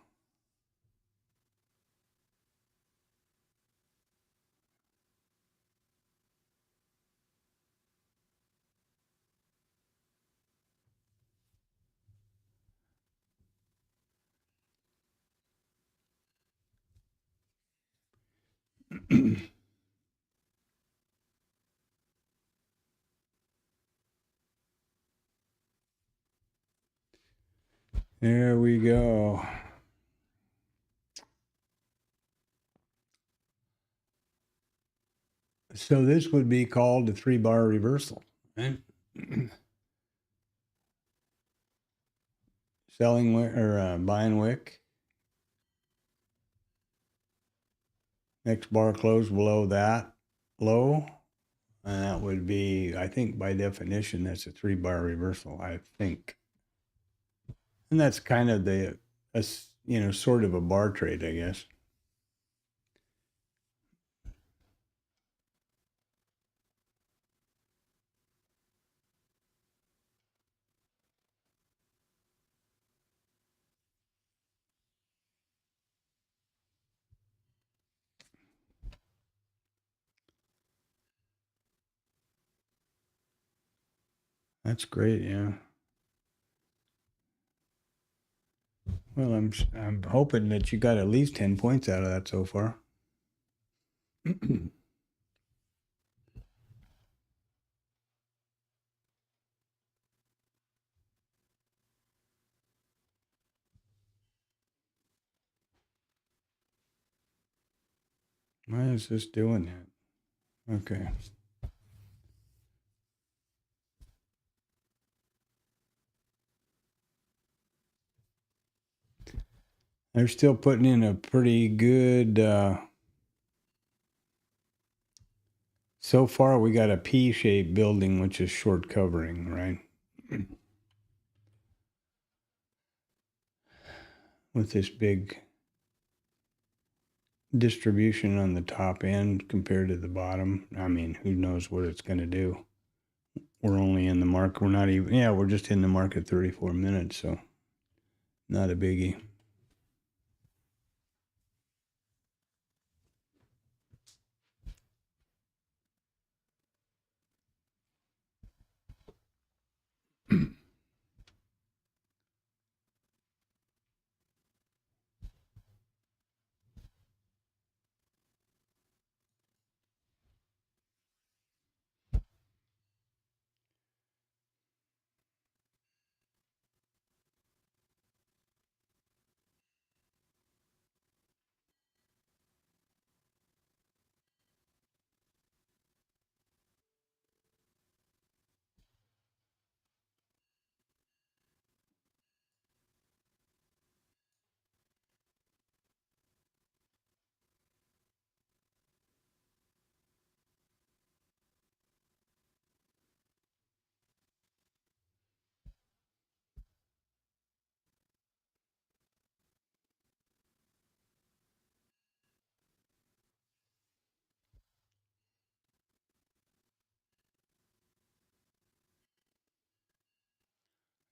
There we go. So this would be called a 3-bar reversal, right? Selling wick or buying wick. Next bar closed below that low. And that would be, I think by definition, that's a 3-bar reversal, I think. And that's kind of sort of a bar trade, I guess. That's great, yeah. Well, I'm hoping that you got at least 10 points out of that so far. Why is this doing that? Okay. They're still putting in a pretty good, so far we got a P-shaped building, which is short covering, right? With this big distribution on the top end compared to the bottom. I mean, who knows what it's going to do. We're only in the market. We're just in the market 34 minutes, so not a biggie.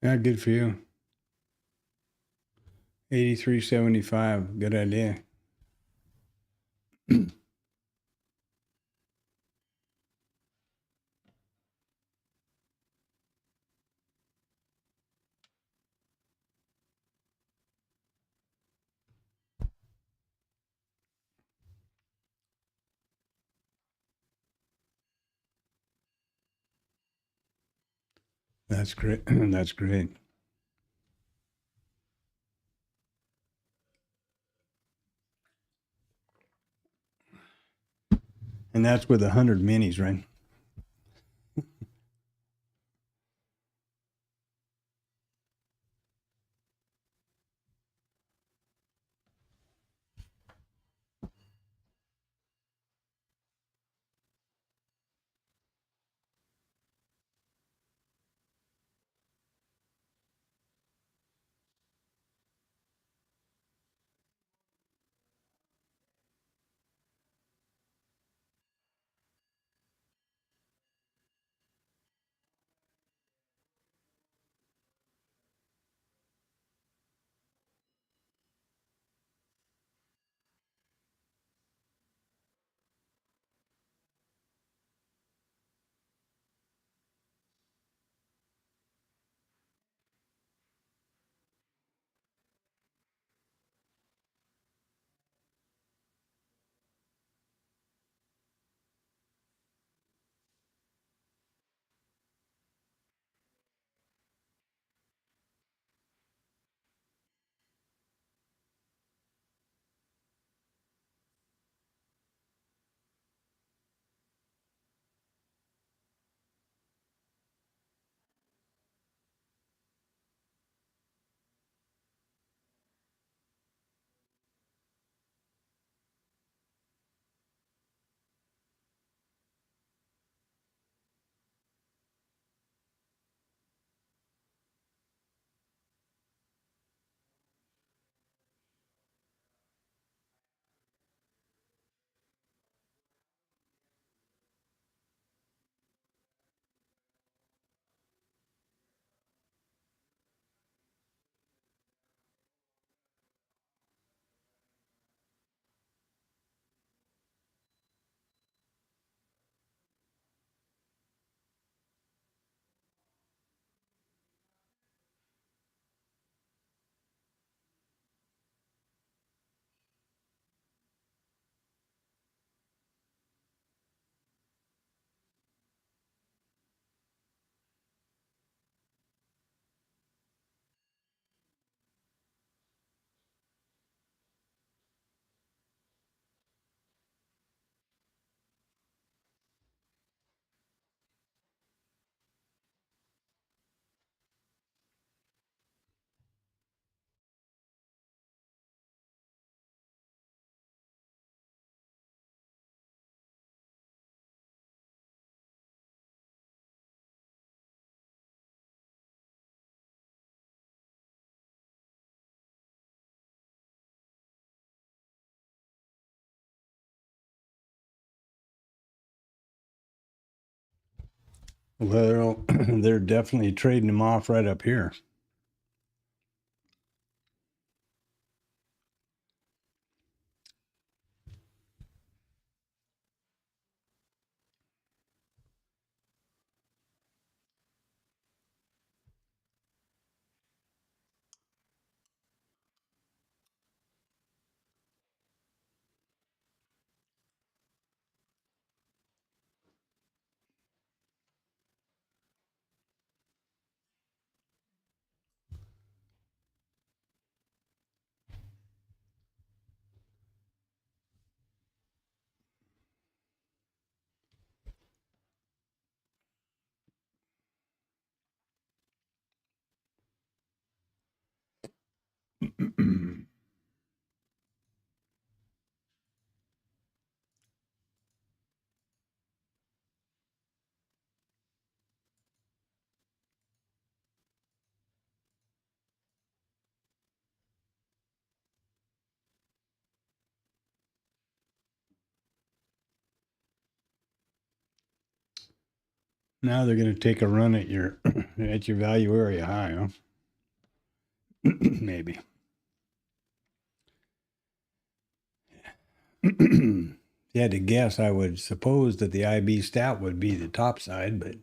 Yeah, good for you. 83.75. Good idea. That's great. That's great. And that's with 100 minis, right? Well, they're definitely trading them off right up here. Now they're going to take a run at your at your value area high, huh? Maybe. If you had to guess, I would suppose that the IB stat would be the top side, but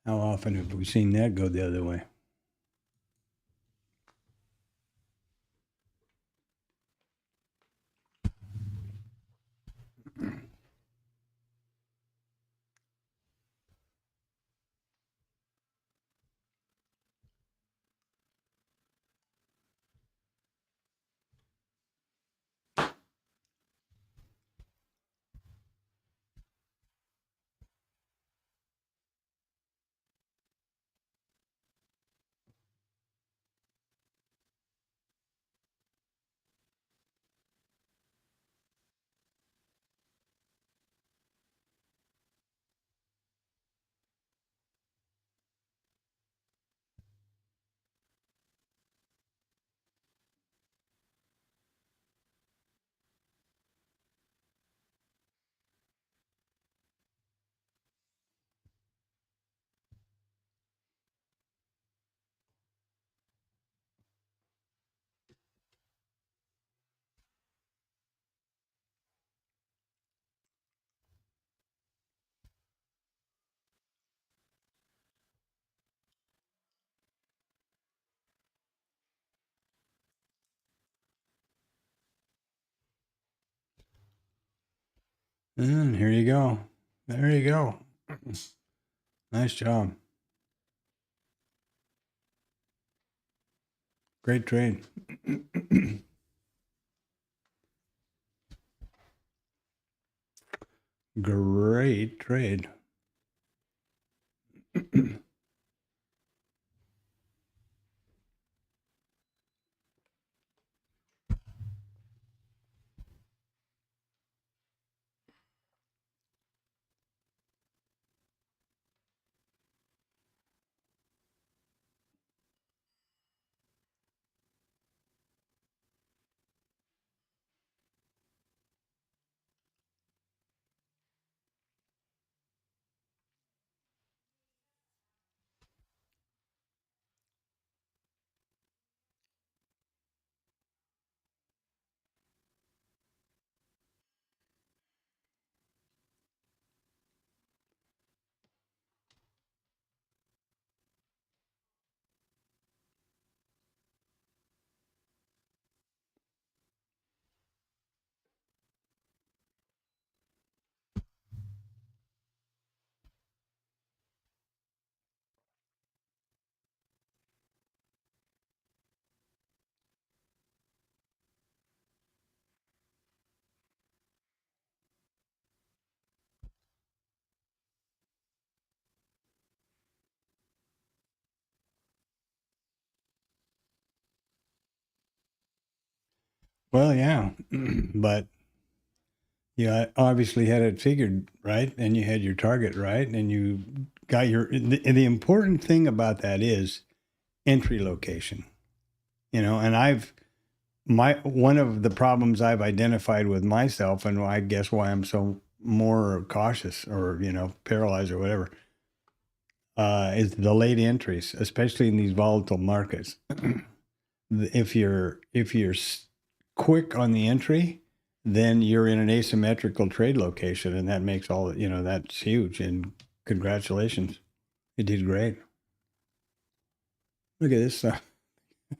how often have we seen that go the other way? And here you go. There you go. Nice job. Great trade. Great trade. Well, yeah, but you obviously had it figured right, and you had your target right, and you got your. The important thing about that is entry location. You know, and one of the problems I've identified with myself, and I guess why I'm so more cautious or paralyzed or whatever, is the late entries, especially in these volatile markets. If you're quick on the entry, then you're in an asymmetrical trade location, and that makes that's huge. And congratulations, you did great. Look at this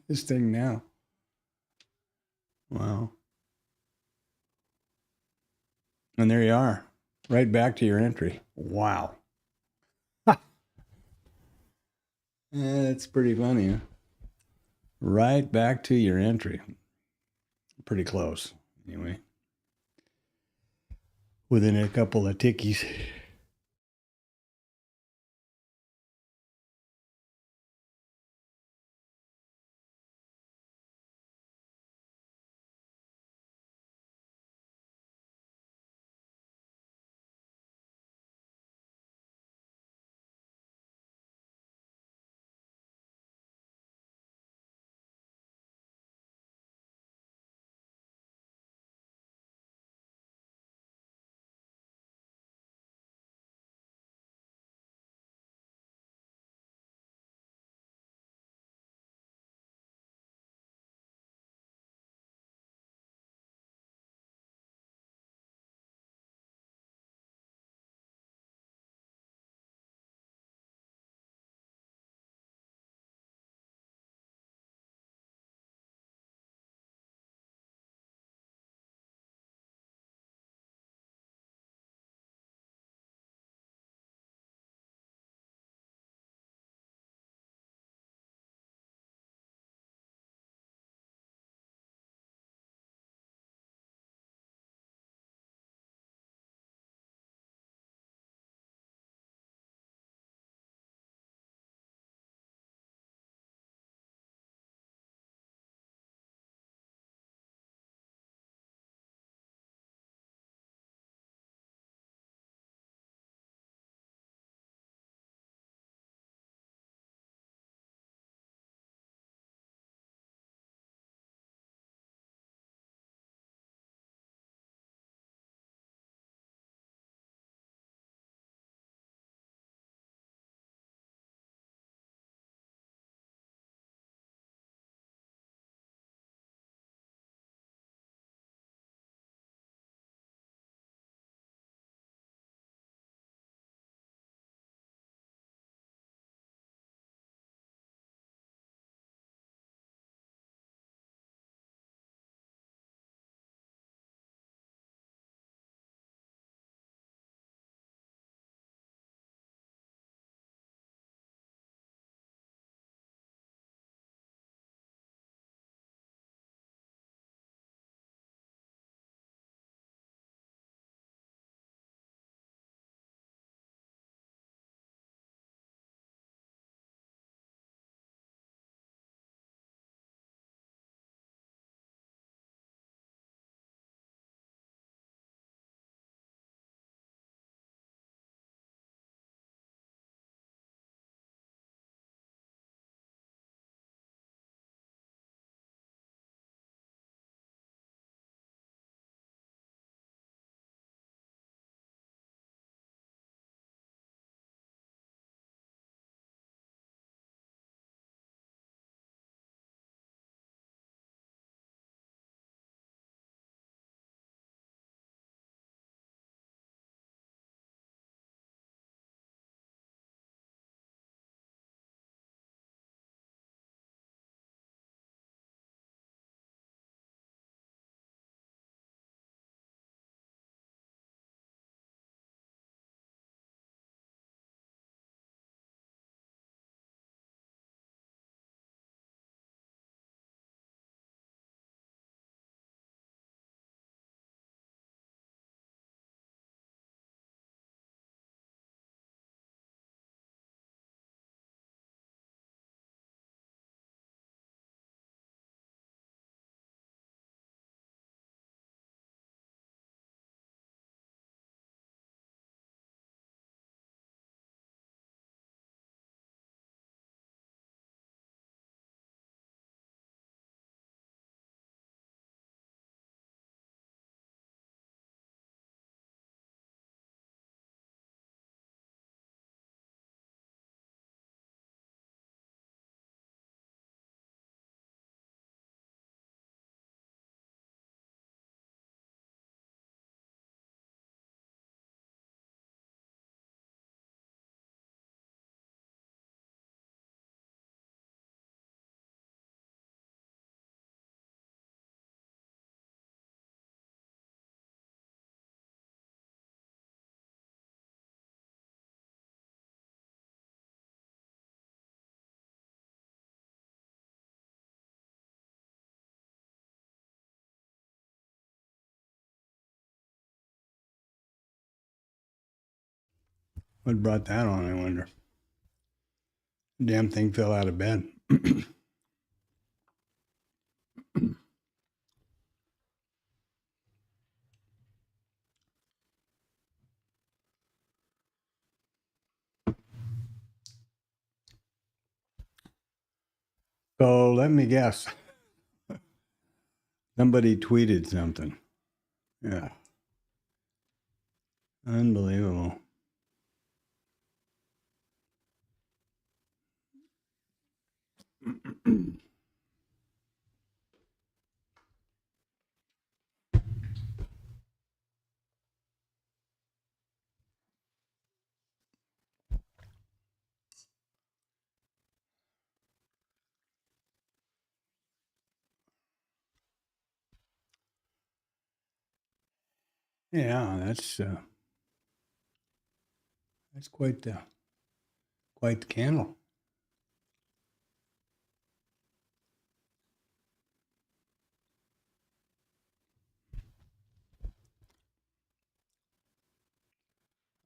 this thing now. Wow. And there you are, right back to your entry. Wow. That's pretty funny, huh? Right back to your entry. Pretty close, anyway. Within a couple of tickies. What brought that on, I wonder? Damn thing fell out of bed. So let me guess. Somebody tweeted something. Yeah. Unbelievable. Yeah, that's quite the candle.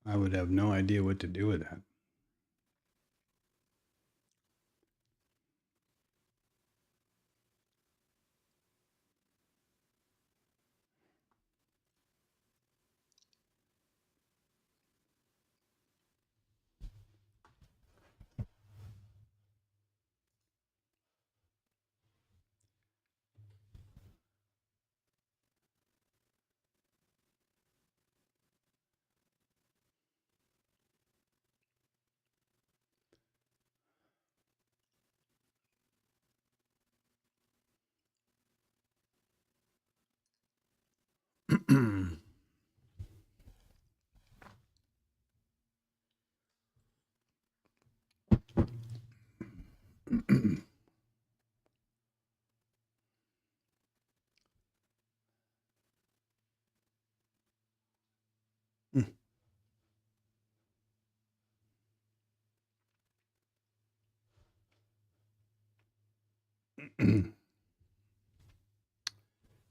I would have no idea what to do with that.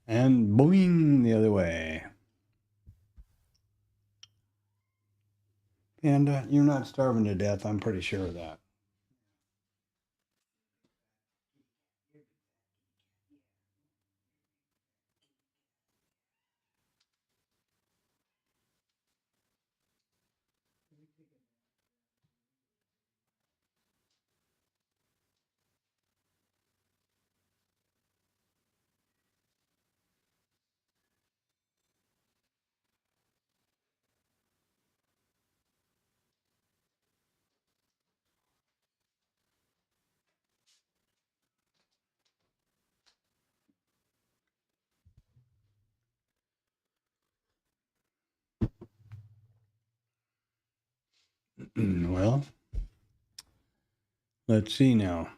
And boing the other way. And you're not starving to death. I'm pretty sure of that. Well, let's see now.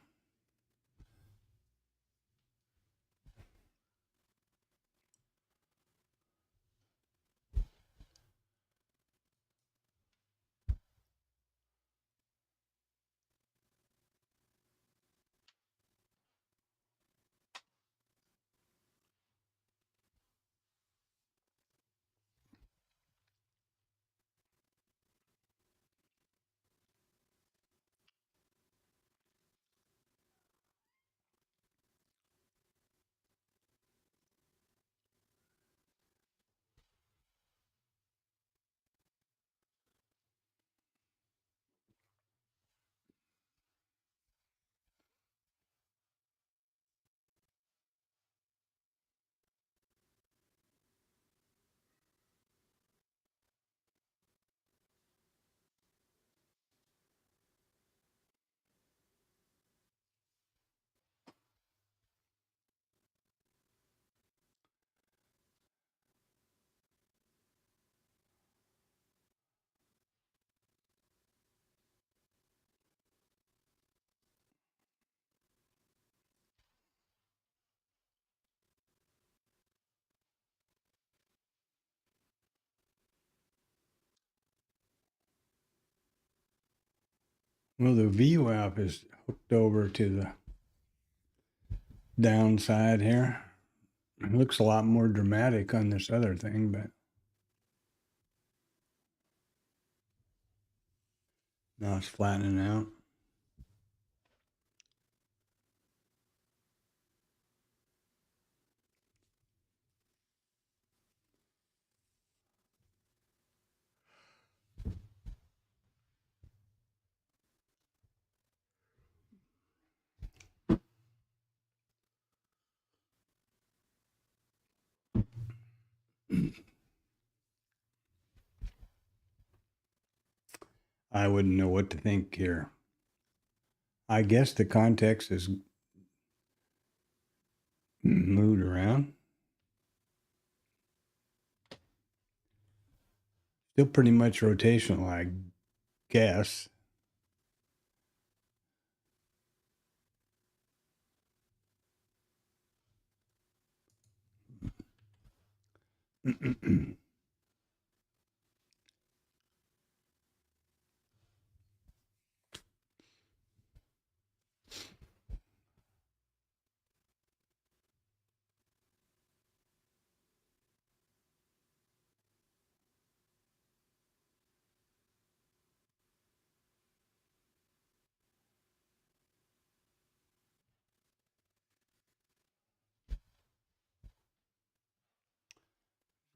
Well, the VWAP is hooked over to the downside here. It looks a lot more dramatic on this other thing, but Now it's flattening out. I wouldn't know what to think here. I guess the context is moved around. Still pretty much rotational, I guess.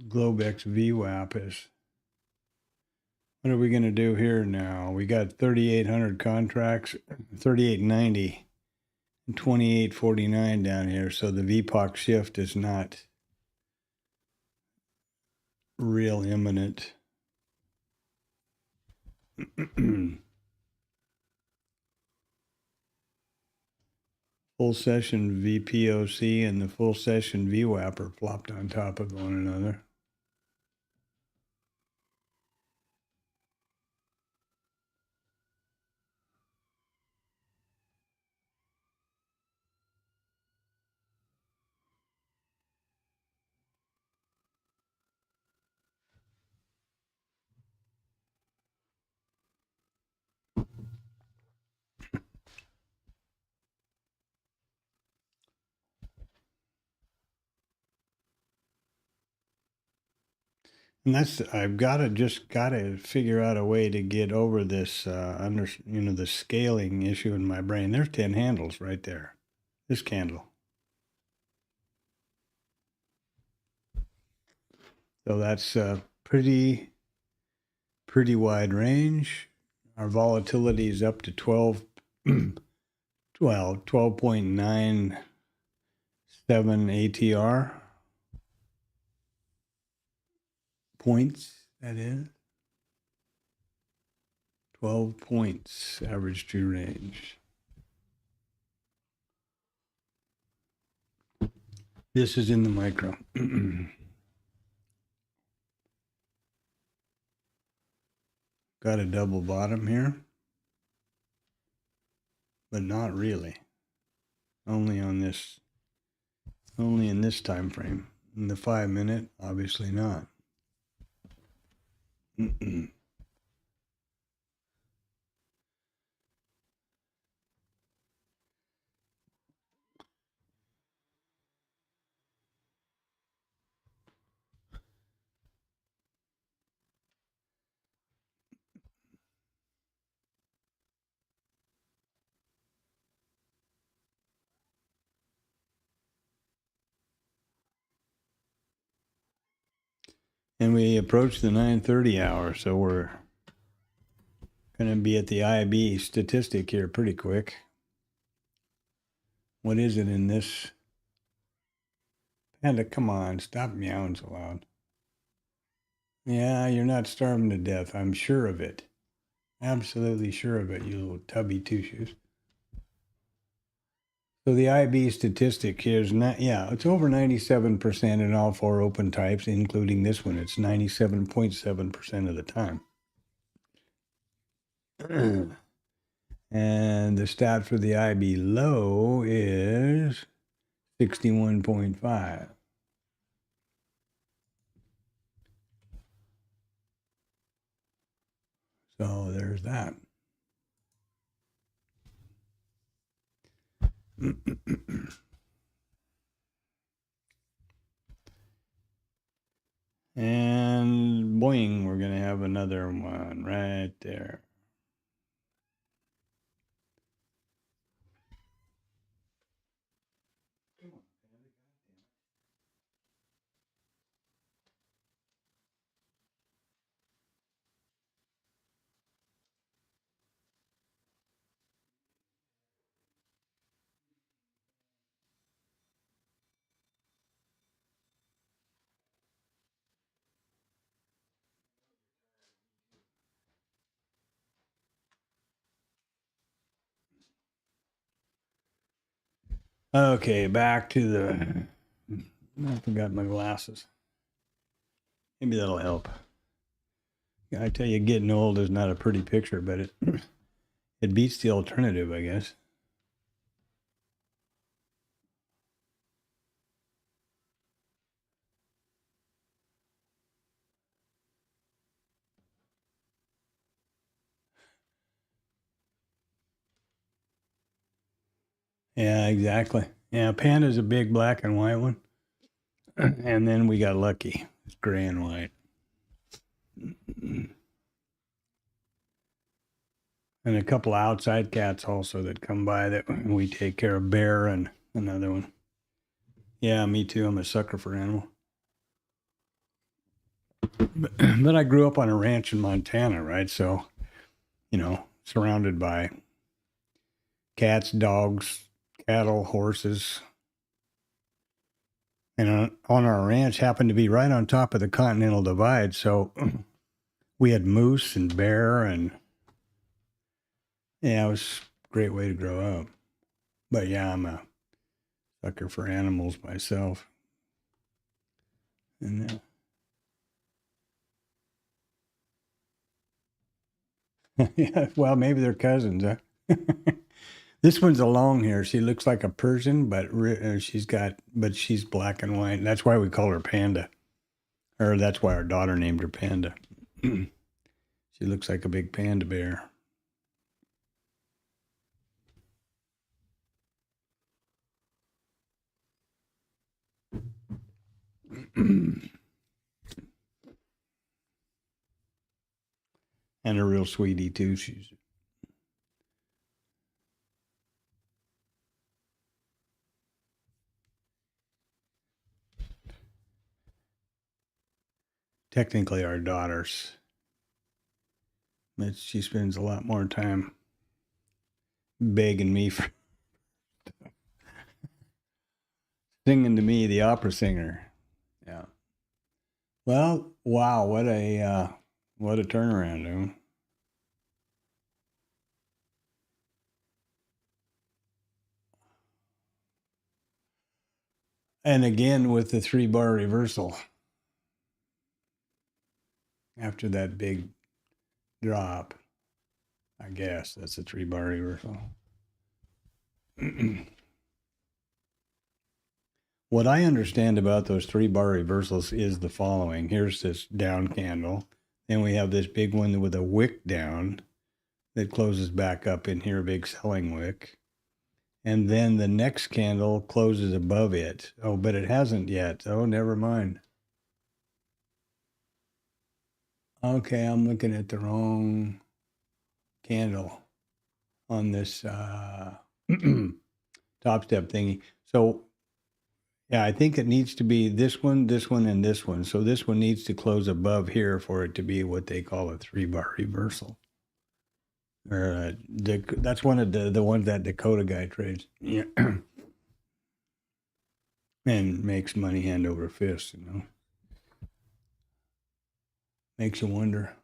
Globex VWAP is, what are we going to do here now? We got 3,800 contracts, 3,890 and 2,849 down here. So the VPOC shift is not real imminent. Full session VPOC and the full session VWAP are plopped on top of one another. And that's, I've got to figure out a way to get over this, the scaling issue in my brain. There's 10 handles right there. This candle. So that's pretty wide range. Our volatility is up to 12.97 ATR. Points, that is. 12 points, average true range. This is in the micro. Got a double bottom here, but not really. Only in this time frame. In the 5 minute, obviously not. And we approach the 9:30 hour, so we're going to be at the IB statistic here pretty quick. What is it in this? Panda, come on, stop meowing so loud. Yeah, you're not starving to death. I'm sure of it. Absolutely sure of it, you little tubby two shoes. So the IB statistic here is not, yeah, it's over 97% in all four open types, including this one. It's 97.7% of the time. And the stat for the IB low is 61.5. So there's that. And boing, we're going to have another one right there. Okay, back to the. I forgot my glasses. Maybe that'll help. I tell you, getting old is not a pretty picture, but it beats the alternative, I guess. Yeah, exactly. Yeah, Panda's a big black and white one. And then we got Lucky. It's gray and white. And a couple outside cats also that come by that we take care of. Bear and another one. Yeah, me too. I'm a sucker for animal. But I grew up on a ranch in Montana, right? So, surrounded by cats, dogs, cattle, horses. And on our ranch happened to be right on top of the Continental Divide. So we had moose and bear, and yeah, it was a great way to grow up. But yeah, I'm a sucker for animals myself. And yeah, well, maybe they're cousins, huh? This one's a long hair. She looks like a Persian, but she's black and white. That's why we call her Panda, or that's why our daughter named her Panda. She looks like a big panda bear. And a real sweetie too. She's technically our daughter's, but she spends a lot more time begging me for singing to me, the opera singer. Yeah. Well, wow, what a turnaround, huh? And again with the 3-bar reversal after that big drop. I guess that's a 3-bar reversal. What I understand about those 3-bar reversals is the following. Here's this down candle. Then we have this big one with a wick down that closes back up in here, a big selling wick. And then the next candle closes above it. Oh, but it hasn't yet. Oh, never mind. Okay, I'm looking at the wrong candle on this TopStep thingy. So, yeah, I think it needs to be this one, and this one. So this one needs to close above here for it to be what they call a 3-bar reversal. Or that's one of the ones that Dakota guy trades. Yeah. And makes money hand over fist, Makes you wonder.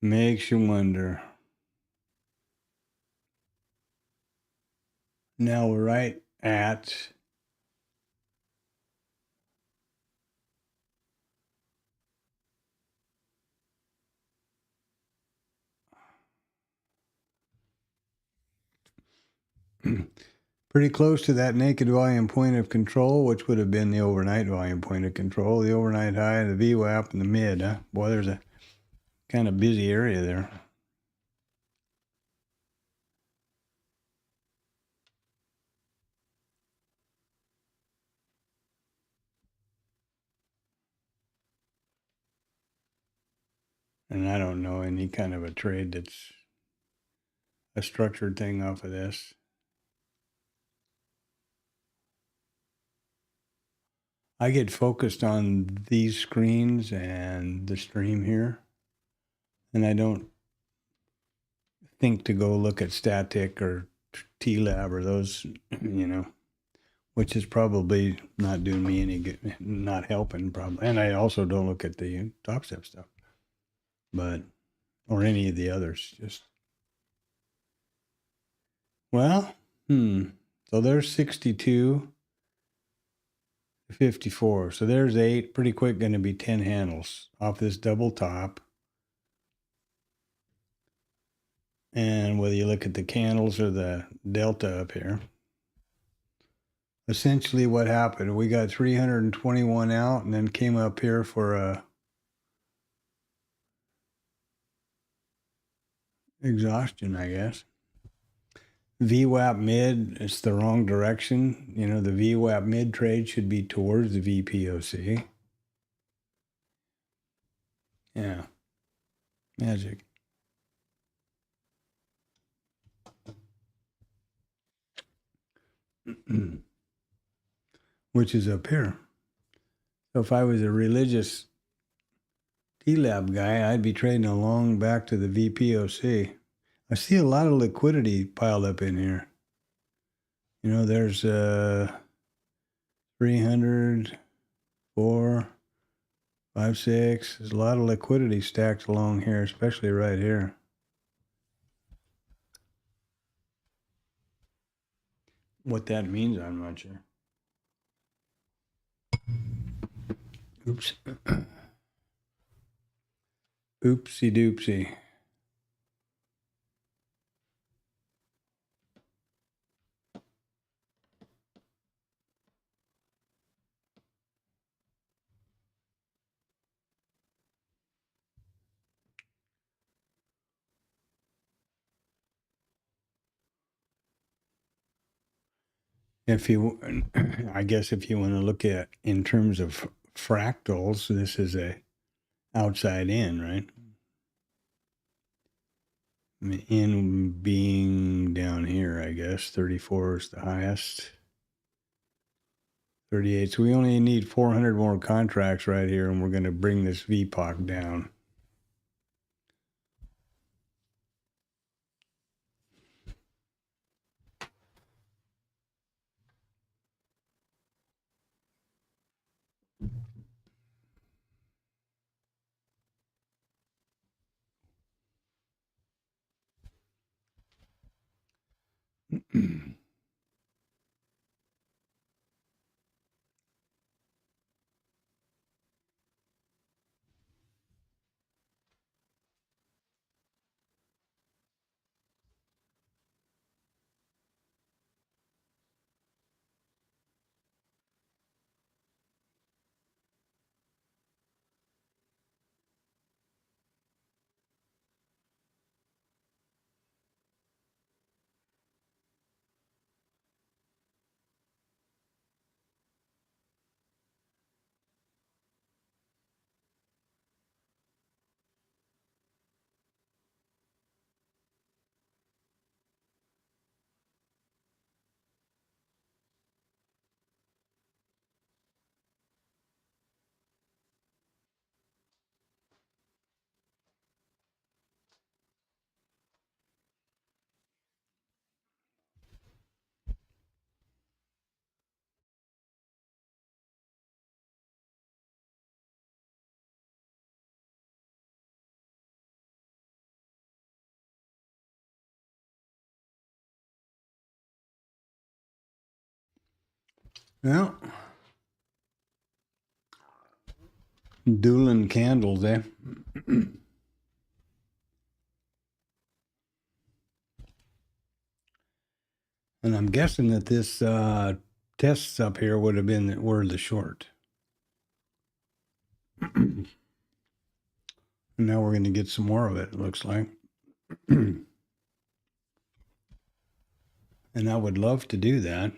Makes you wonder. Now we're right at pretty close to that naked volume point of control, which would have been the overnight volume point of control, the overnight high, the VWAP, and the mid. Huh? Boy, there's a kind of busy area there. And I don't know any kind of a trade that's a structured thing off of this. I get focused on these screens and the stream here, and I don't think to go look at static or TLab or those, you know, which is probably not doing me any good, not helping probably. And I also don't look at the TopStep stuff, but, or any of the others, just, well, so there's 62, 54. So there's 8, pretty quick going to be 10 handles off this double top. And whether you look at the candles or the delta up here, essentially what happened, we got 321 out and then came up here for a exhaustion, I guess. VWAP mid, it's the wrong direction. You know, the VWAP mid trade should be towards the VPOC. Yeah, magic. Which is up here. So if I was a religious TLab guy, I'd be trading along back to the VPOC. I see a lot of liquidity piled up in here. You know, there's 300, 4, 5, 6. There's a lot of liquidity stacked along here, especially right here. What that means, I'm not sure. Oops. Oopsie doopsie. If you, I guess if you want to look at in terms of fractals, this is a outside in, right? I mean, in being down here, I guess 34 is the highest. 38. So we only need 400 more contracts right here, and we're going to bring this VPOC down. Well, dueling candles, eh? And I'm guessing that this tests up here would have been were the short. And now we're going to get some more of it, it looks like. And I would love to do that.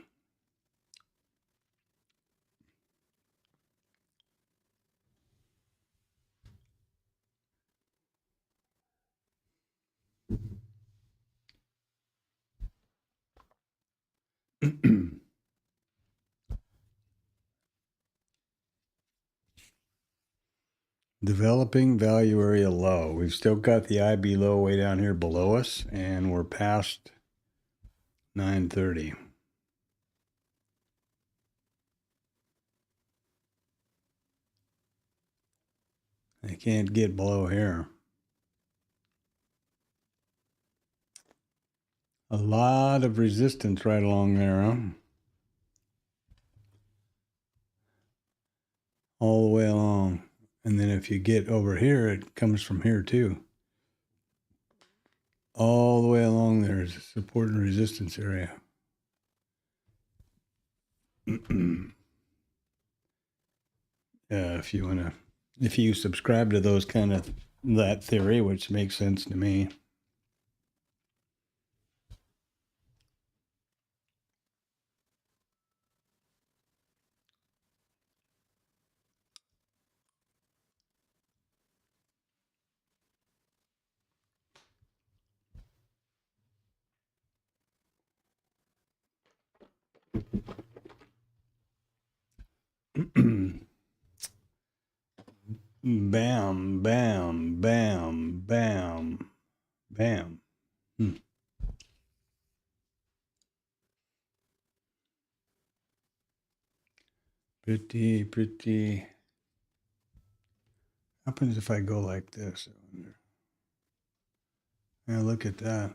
Developing value area low. We've still got the IB low way down here below us, and we're past 930. I can't get below here. A lot of resistance right along there, huh? All the way along. And then if you get over here, it comes from here too. All the way along there is a support and resistance area. If you subscribe to those that theory, which makes sense to me. Bam, bam, bam, bam, bam. Pretty. Happens if I go like this? I wonder. Yeah, look at that.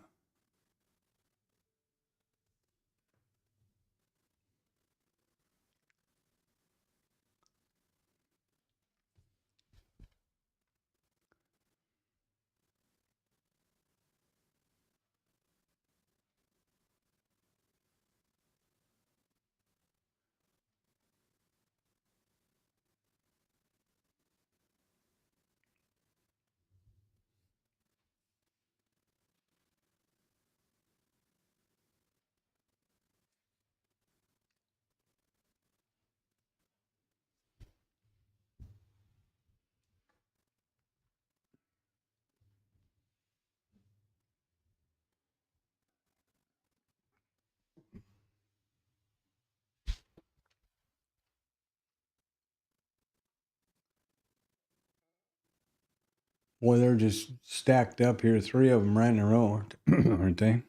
Boy, they're just stacked up here. 3 of them right in a row, aren't they?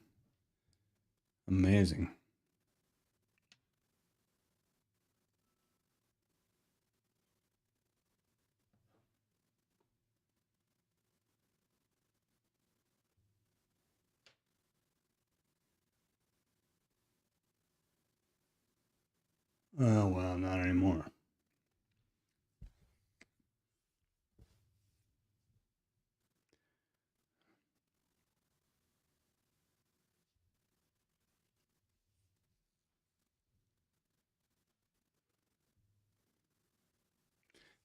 Amazing. Oh, well, not anymore.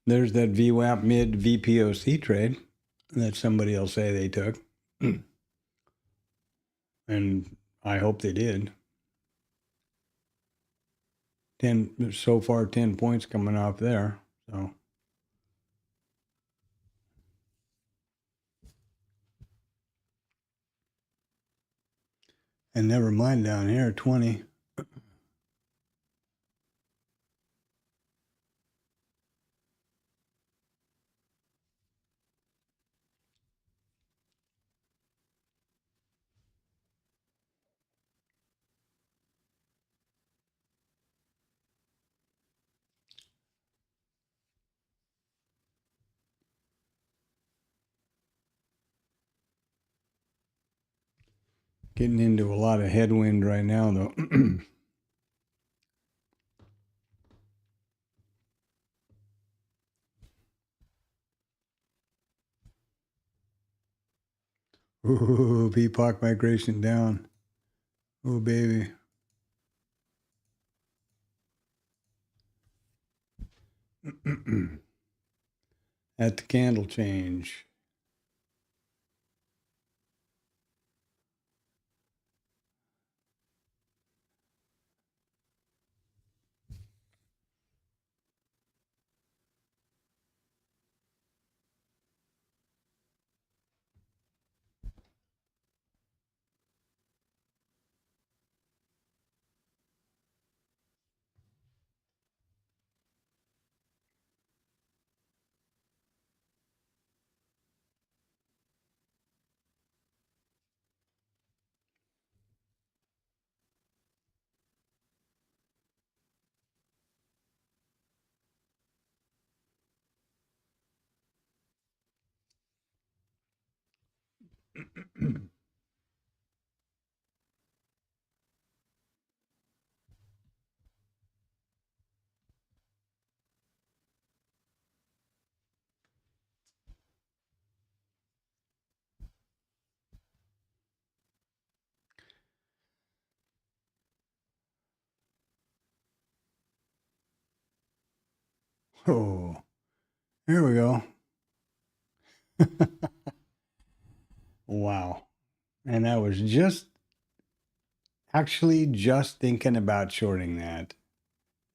There's that VWAP mid VPOC trade that somebody will say they took. And I hope they did. 10 so far, 10 points coming off there. So. And never mind down here, 20. Getting into a lot of headwind right now, though. Ooh, VPOC migration down. Oh, baby. At the candle change. Oh, here we go. Wow. And I was actually just thinking about shorting that.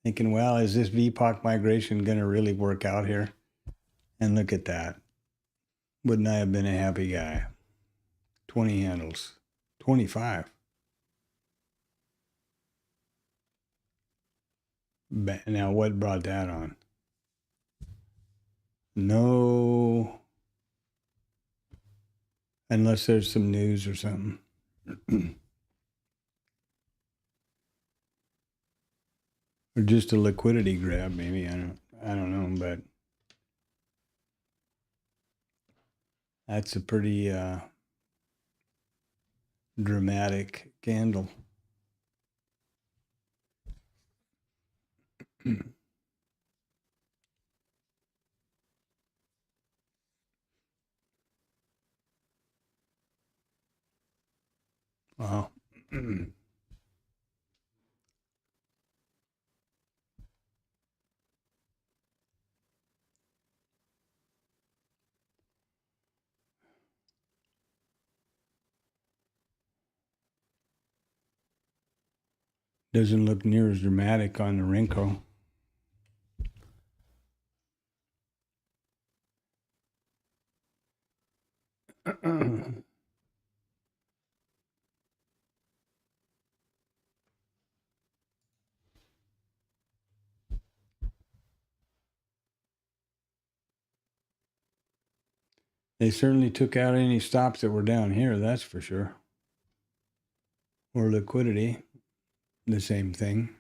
Thinking, well, is this VPOC migration going to really work out here? And look at that. Wouldn't I have been a happy guy? 20 handles. 25. Now, what brought that on? No. Unless there's some news or something. Or just a liquidity grab, maybe. I don't know, but that's a pretty dramatic candle. Wow. Doesn't look near as dramatic on the Renko. They certainly took out any stops that were down here, that's for sure. Or liquidity, the same thing.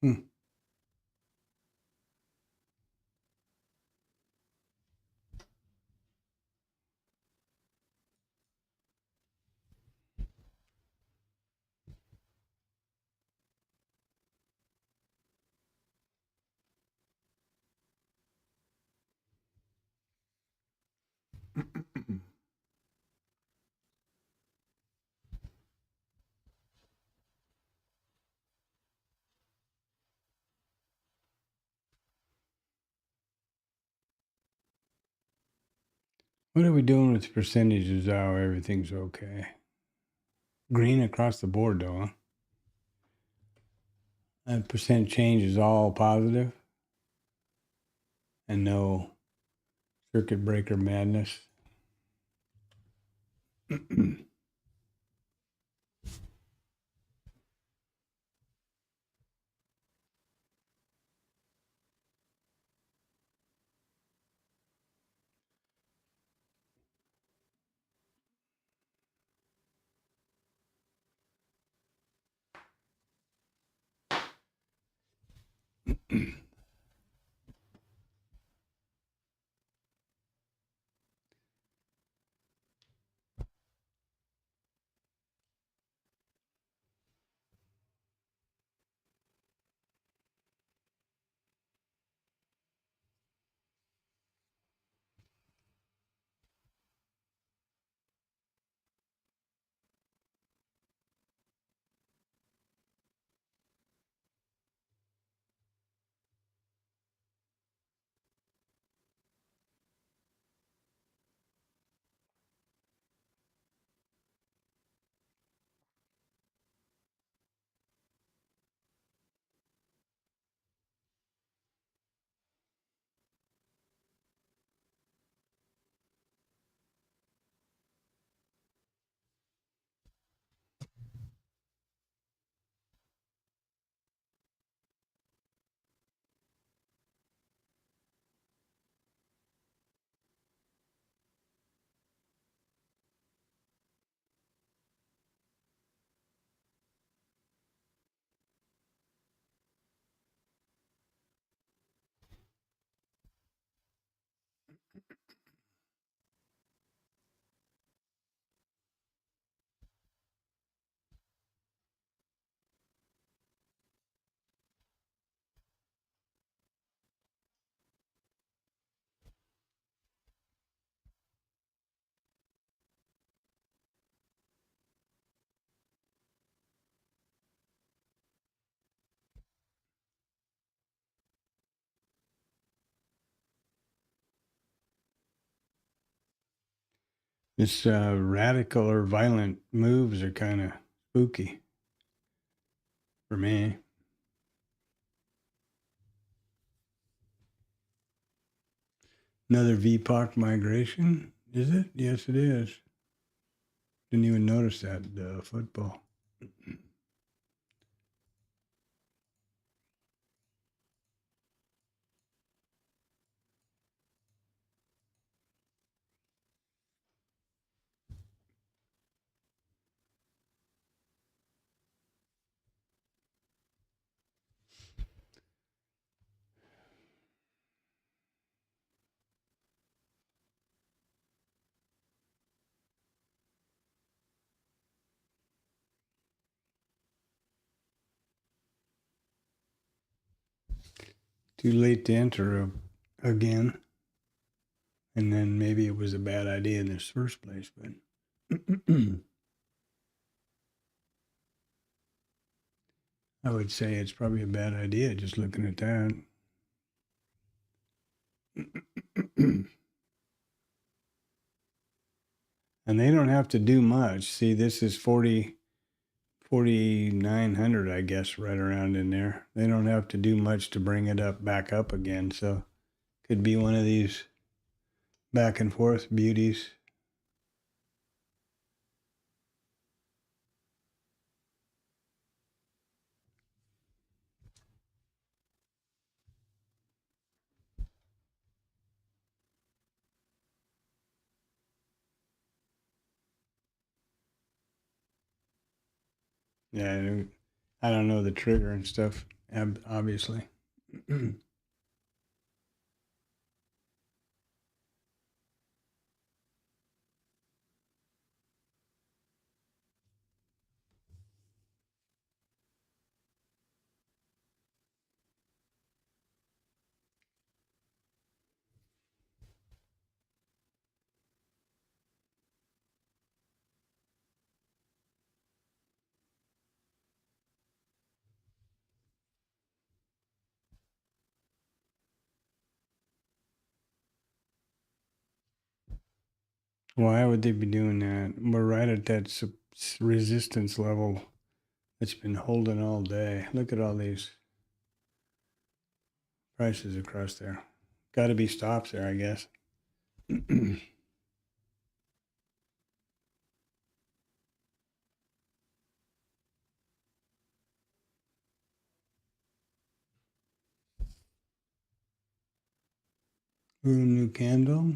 Hmm. What are we doing with percentages? How everything's okay. Green across the board, though, huh? That percent change is all positive and no circuit breaker madness. This radical or violent moves are kind of spooky for me. Another VPOC migration, is it? Yes, it is. Didn't even notice that football. Too late to enter again. And then maybe it was a bad idea in the first place, but I would say it's probably a bad idea just looking at that. And they don't have to do much. See, this is 4,900, I guess, right around in there. They don't have to do much to bring it up back up again. So could be one of these back and forth beauties. Yeah, I don't know the trigger and stuff, obviously. Why would they be doing that? We're right at that resistance level that's been holding all day. Look at all these prices across there. Got to be stops there, I guess. Ooh, new candle.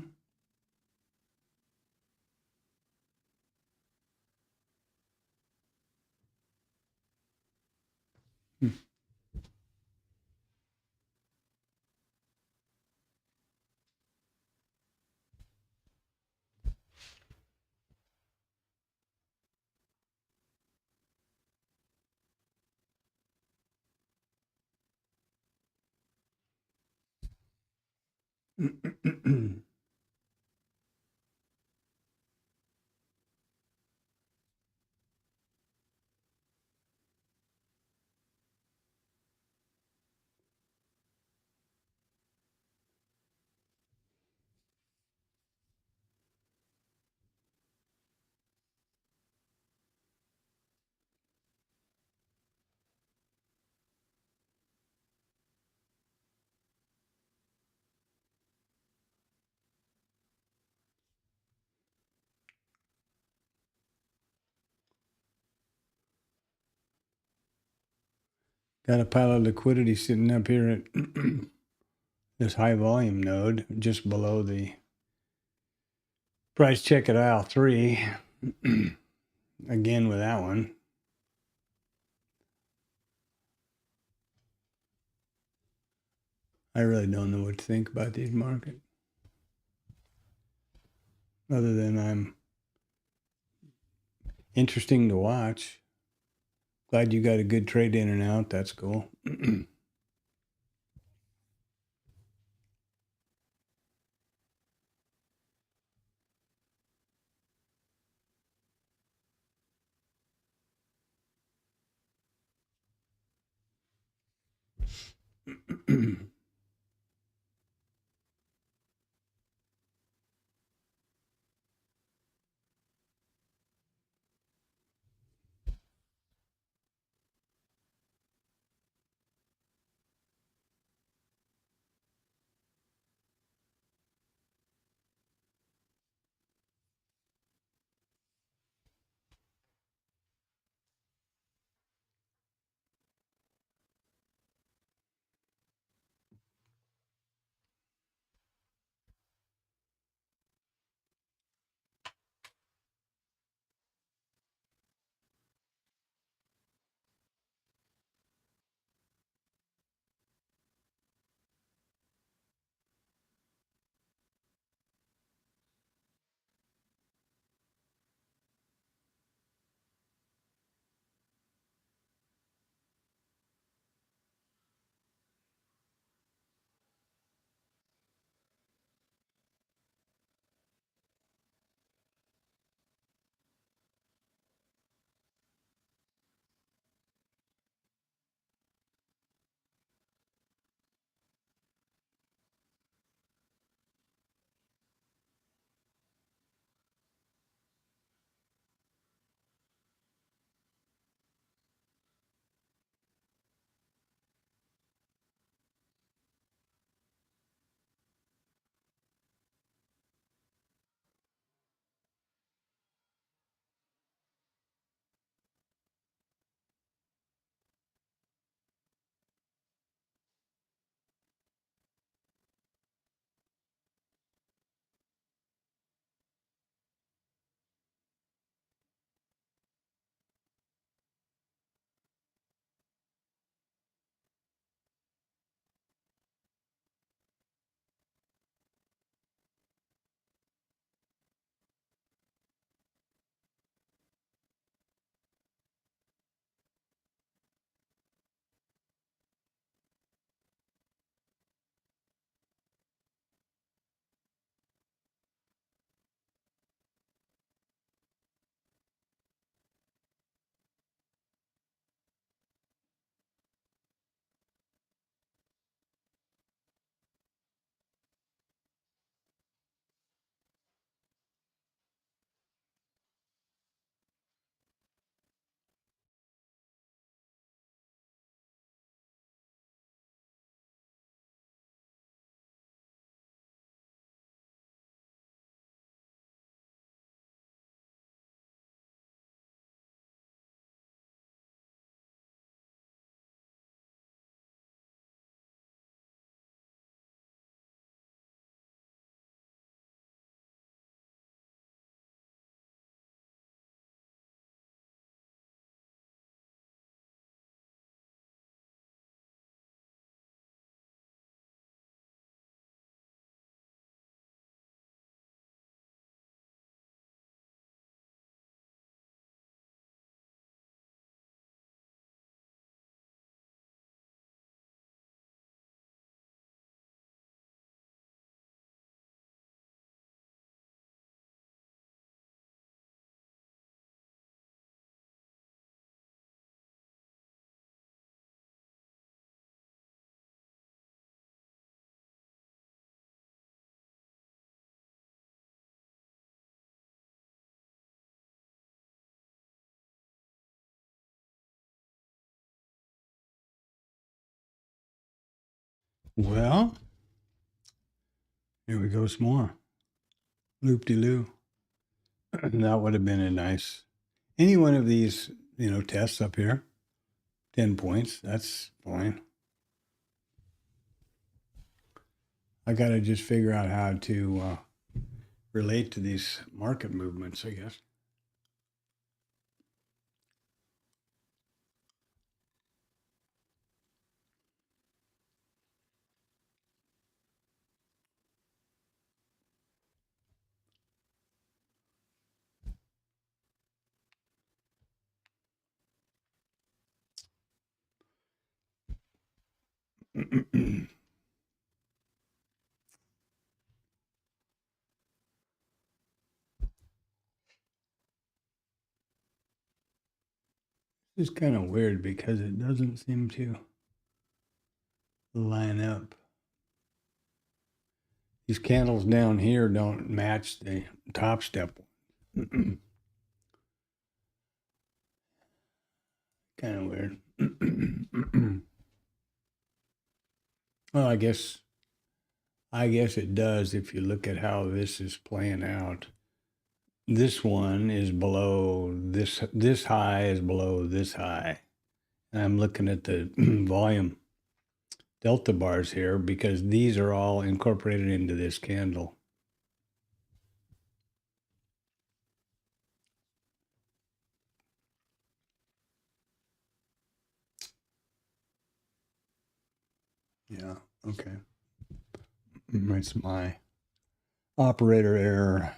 Got a pile of liquidity sitting up here at this high volume node just below the price check at aisle 3. Again with that one. I really don't know what to think about these markets. Other than I'm interesting to watch. Glad you got a good trade in and out. That's cool. Well, here we go some more. Loop-de-loo. That would have been a nice, any one of these, tests up here, 10 points, that's fine. I got to just figure out how to relate to these market movements, I guess. It's kind of weird because it doesn't seem to line up. These candles down here don't match the TopStep. Kind of weird. Well, I guess it does if you look at how this is playing out. This one is below this high is below this high. And I'm looking at the volume delta bars here because these are all incorporated into this candle. Yeah, okay. It's my operator error.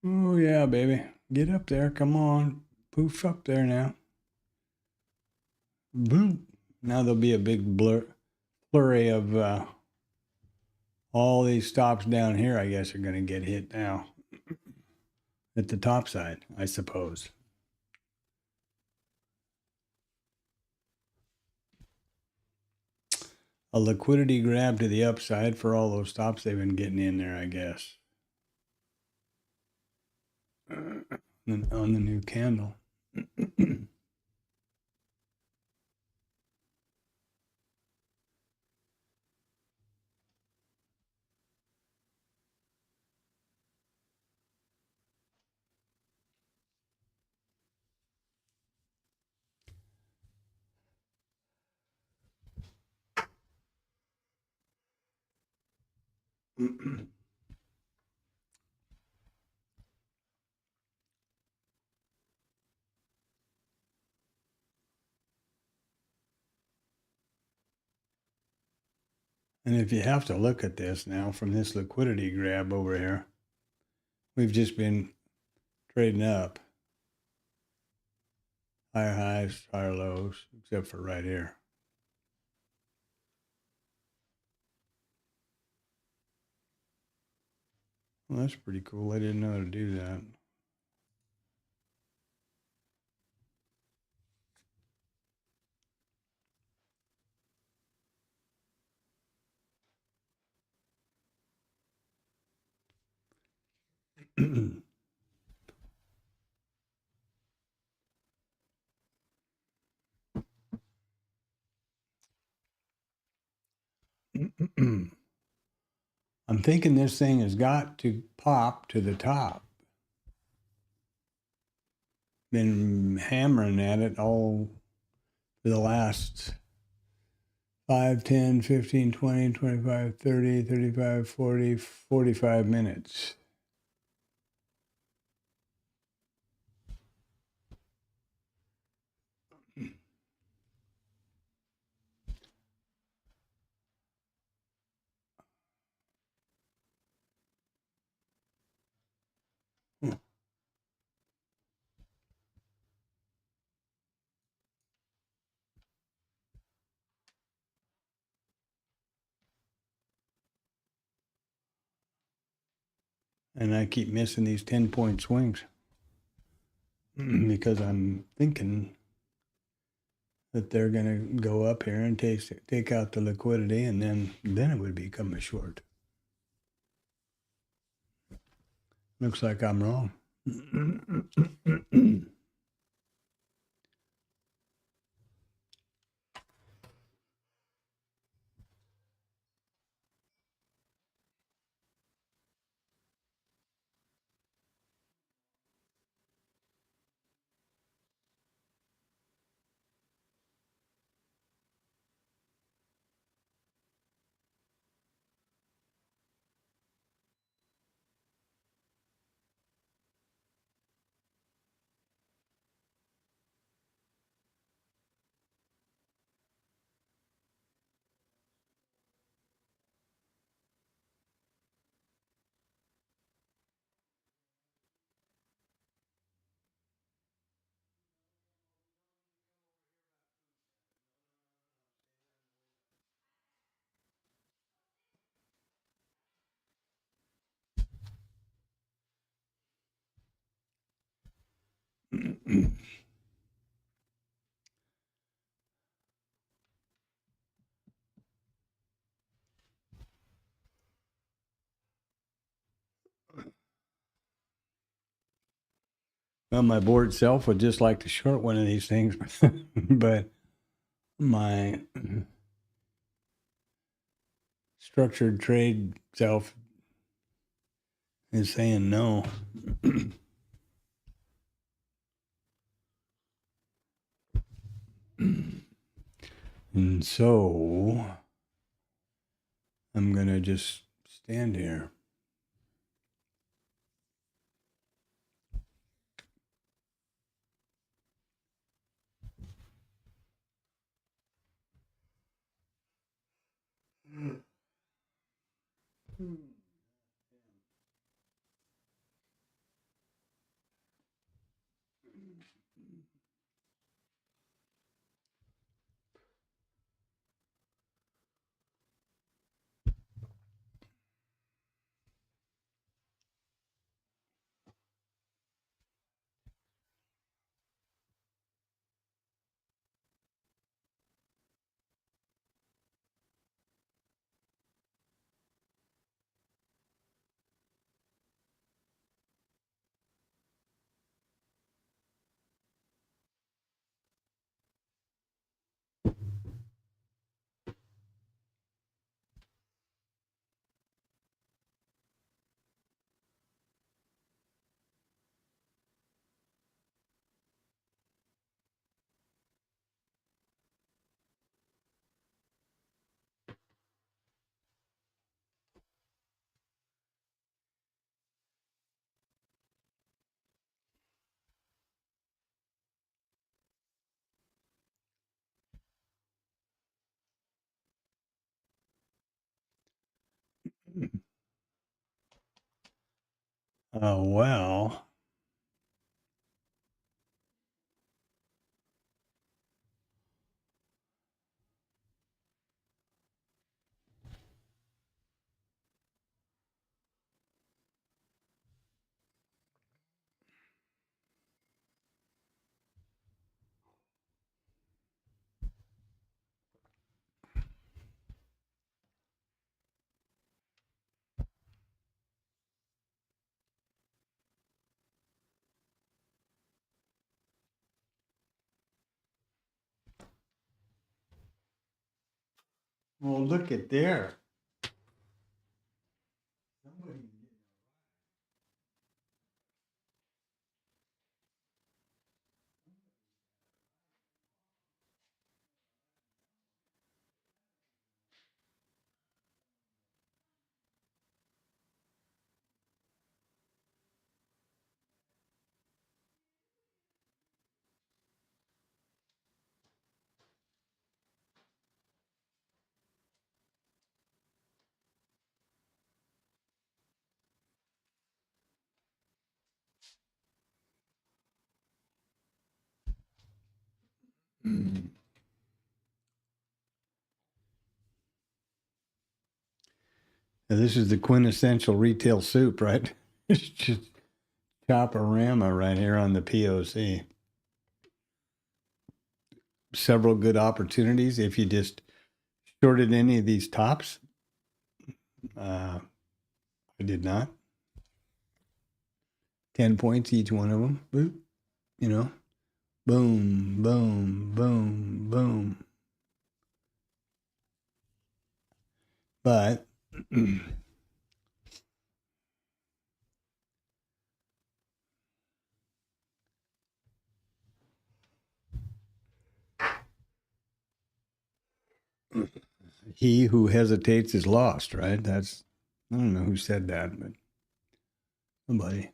Oh yeah, baby. Get up there. Come on. Poof up there now. Boom. Now there'll be a big flurry of all these stops down here, I guess, are going to get hit now. At the top side, I suppose. A liquidity grab to the upside for all those stops they've been getting in there, I guess. On the new candle. And if you have to look at this now from this liquidity grab over here, we've just been trading up. higher highs, higher lows, except for right here. Well, that's pretty cool. I didn't know how to do that. I'm thinking this thing has got to pop to the top. Been hammering at it all for the last 5, 10, 15, 20, 25, 30, 35, 40, 45 minutes. And I keep missing these 10-point swings because I'm thinking that they're going to go up here and take out the liquidity, and then it would become a short. Looks like I'm wrong. Well, my board self would just like to short one of these things, but my structured trade self is saying no. And so I'm going to just stand here. Well, Well, look at there. Now, this is the quintessential retail soup, right? It's just chop-a-rama right here on the POC. Several good opportunities if you just shorted any of these tops. I did not. 10 points each one of them. Boop. You know, boom, boom, boom, boom. But he who hesitates is lost, right? That's, I don't know who said that, but somebody.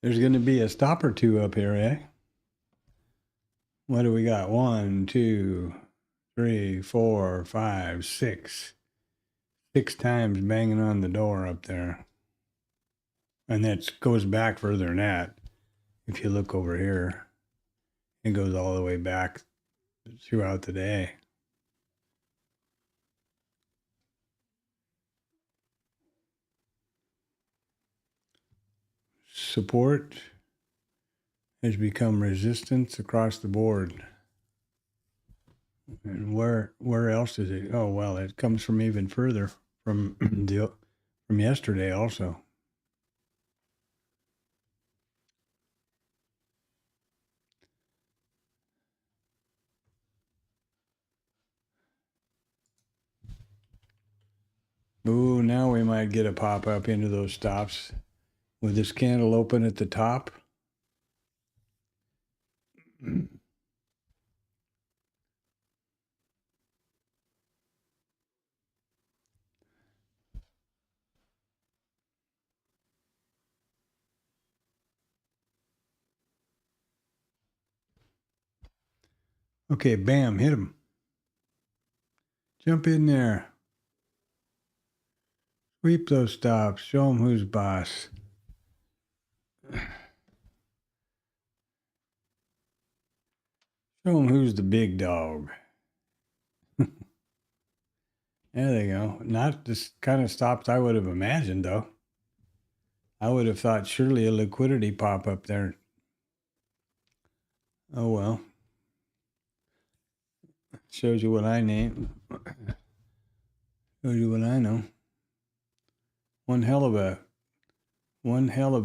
There's going to be a stop or two up here, eh? What do we got? 1, 2, 3, 4, 5, 6. 6 times banging on the door up there. And that goes back further than that. If you look over here, it goes all the way back throughout the day. Support has become resistance across the board. And where else is it? Oh, well, it comes from even further from from yesterday also. Ooh, now we might get a pop up into those stops with this candle open at the top. Okay, bam, hit him. Jump in there. Sweep those stops. Show them who's boss. Show them who's the big dog. There they go. Not this kind of stops I would have imagined, though. I would have thought surely a liquidity pop up there. Oh, well. Shows you what I name. Shows you what I know. One hell of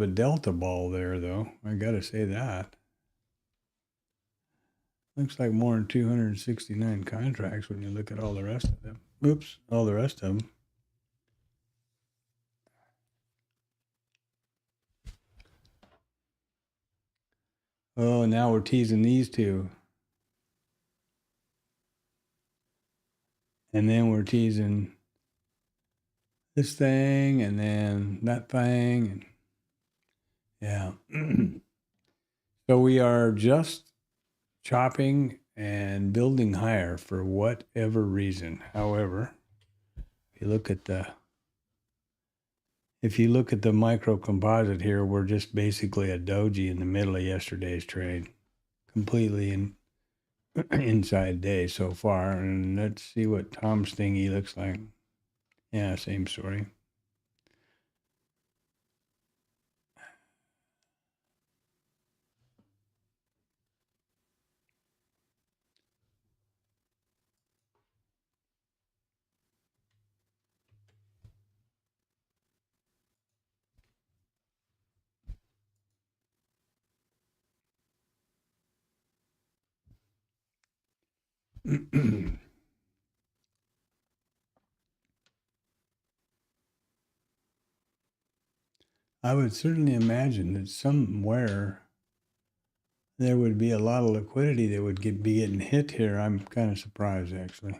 a delta ball there, though. I got to say that. Looks like more than 269 contracts when you look at all the rest of them. Oops, all the rest of them. Oh, now we're teasing these two. And then we're teasing this thing and then that thing. And yeah. So we are just chopping and building higher for whatever reason. However, if you look at the micro composite here, we're just basically a doji in the middle of yesterday's trade, completely inside day so far. And let's see what Tom's thingy looks like. Yeah, same story. I would certainly imagine that somewhere there would be a lot of liquidity that would be getting hit here. I'm kind of surprised, actually.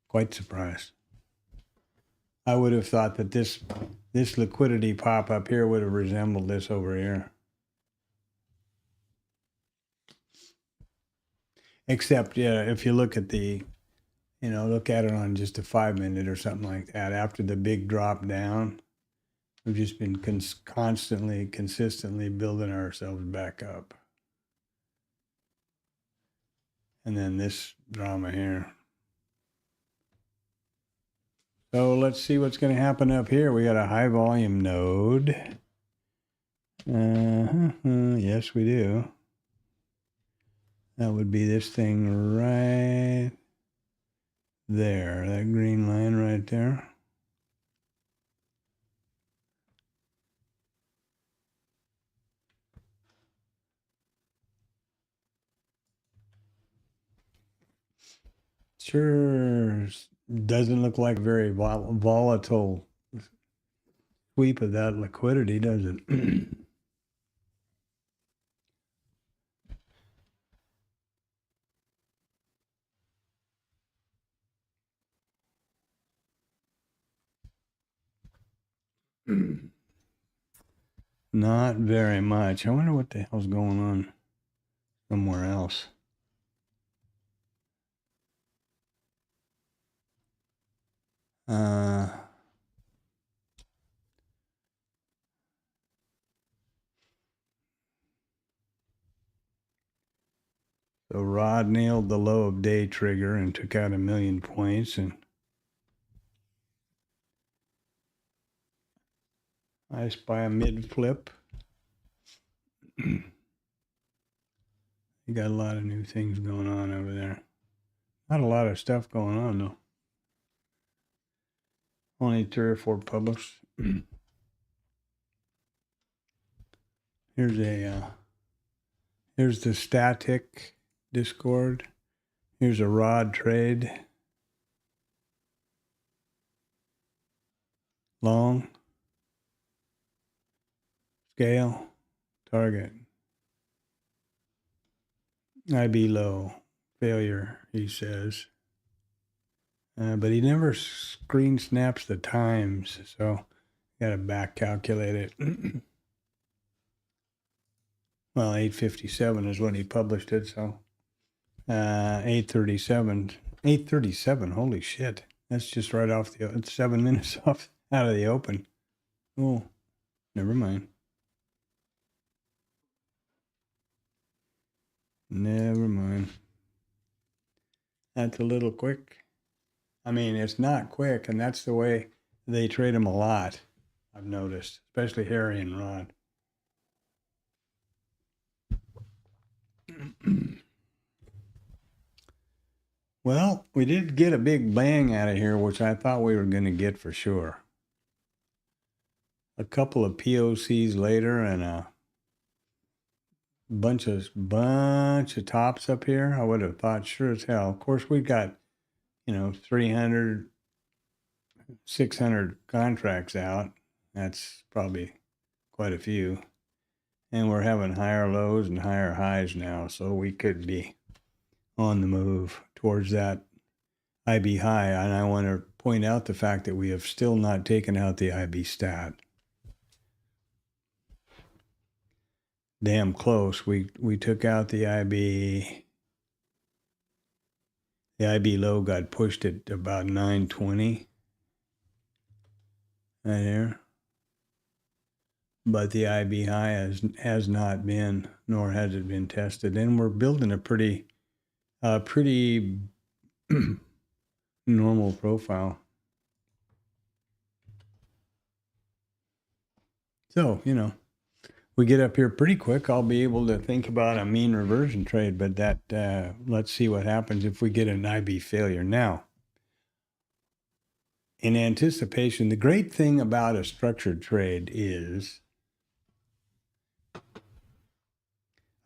Quite surprised. I would have thought that this liquidity pop up here would have resembled this over here. Except, yeah, if you look at look at it on just a 5-minute or something like that, after the big drop down, we've just been consistently building ourselves back up. And then this drama here. So let's see what's going to happen up here. We got a high volume node. Yes, we do. That would be this thing right there, that green line right there. Sure doesn't look like very volatile sweep of that liquidity, does it? Not very much. I wonder what the hell's going on somewhere else. So Rod nailed the low of day trigger and took out 1,000,000 points, and I spy a mid flip. You got a lot of new things going on over there. Not a lot of stuff going on though. Only 3 or 4 published. Here's the static Discord. Here's a Rod trade. Long. Scale. Target. IB low. Failure, he says. But he never screen snaps the times, so got to back calculate it. Well, 8:57 is when he published it, so 8:37. Holy shit! That's just right off it's 7 minutes off out of the open. Oh, never mind. Never mind. That's a little quick. I mean, it's not quick, and that's the way they trade them a lot, I've noticed, especially Harry and Rod. Well, we did get a big bang out of here, which I thought we were going to get for sure. A couple of POCs later and a bunch of tops up here. I would have thought sure as hell. Of course, we've got, 300, 600 contracts out. That's probably quite a few. And we're having higher lows and higher highs now, so we could be on the move towards that IB high. And I want to point out the fact that we have still not taken out the IB stat. Damn close. We took out the IB. The IB low got pushed at about 920. Right here. But the IB high has not been, nor has it been tested. And we're building a pretty normal profile. So, we get up here pretty quick, I'll be able to think about a mean reversion trade, but that, let's see what happens if we get an IB failure. Now, in anticipation, the great thing about a structured trade is,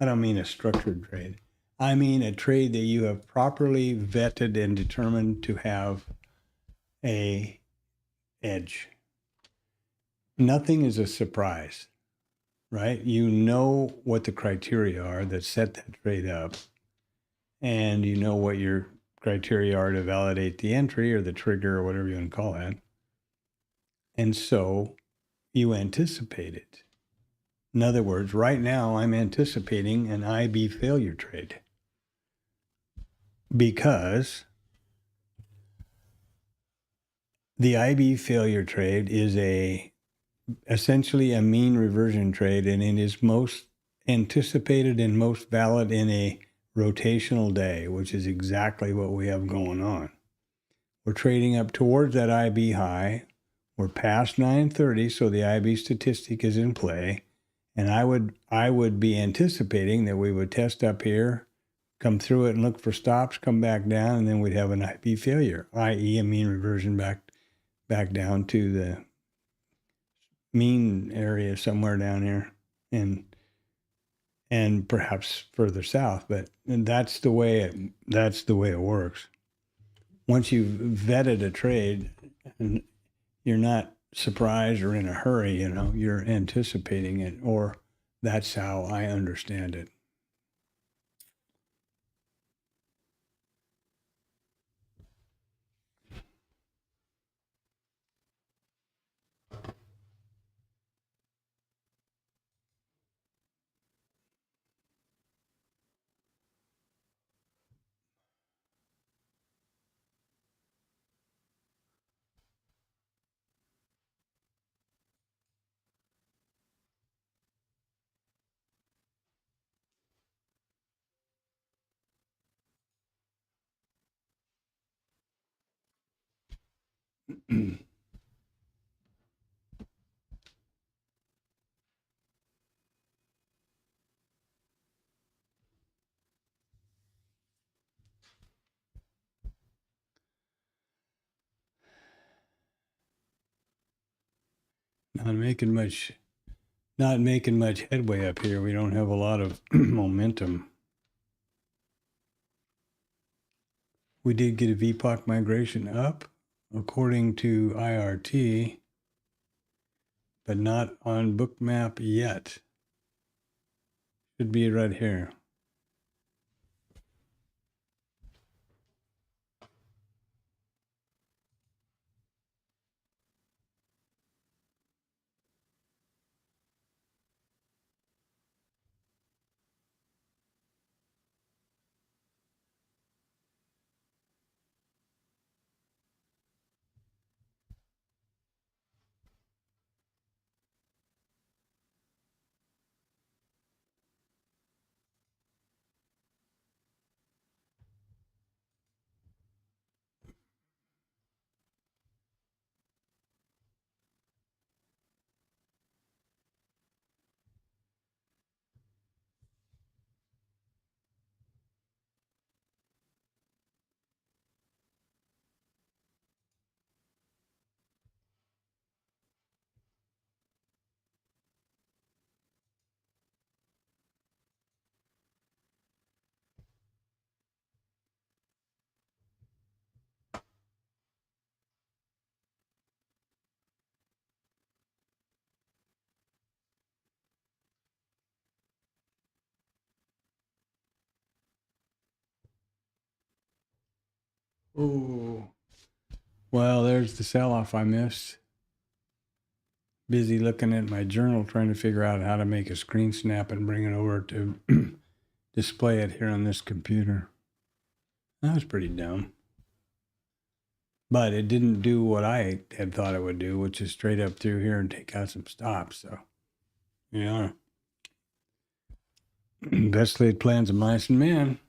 I don't mean a structured trade. I mean a trade that you have properly vetted and determined to have a edge. Nothing is a surprise, right? You know what the criteria are that set that trade up, and you know what your criteria are to validate the entry or the trigger or whatever you want to call that. And so you anticipate it. In other words, right now I'm anticipating an IB failure trade because the IB failure trade is essentially a mean reversion trade, and it is most anticipated and most valid in a rotational day, which is exactly what we have going on. We're trading up towards that IB high. We're past 930, so the IB statistic is in play. And I would be anticipating that we would test up here, come through it and look for stops, come back down, and then we'd have an IB failure, i.e. a mean reversion back down to the mean area somewhere down here and perhaps further south. But that's the way it works. Once you've vetted a trade, and you're not surprised or in a hurry, you're anticipating it, or that's how I understand it. Not making much headway up here. We don't have a lot of momentum. We did get a VPOC migration up according to IRT, but not on Bookmap yet. Should be right here. Oh, well, there's the sell-off I missed. Busy looking at my journal trying to figure out how to make a screen snap and bring it over to display it here on this computer. That was pretty dumb. But it didn't do what I had thought it would do, which is straight up through here and take out some stops. So, yeah. Best laid plans of mice and men.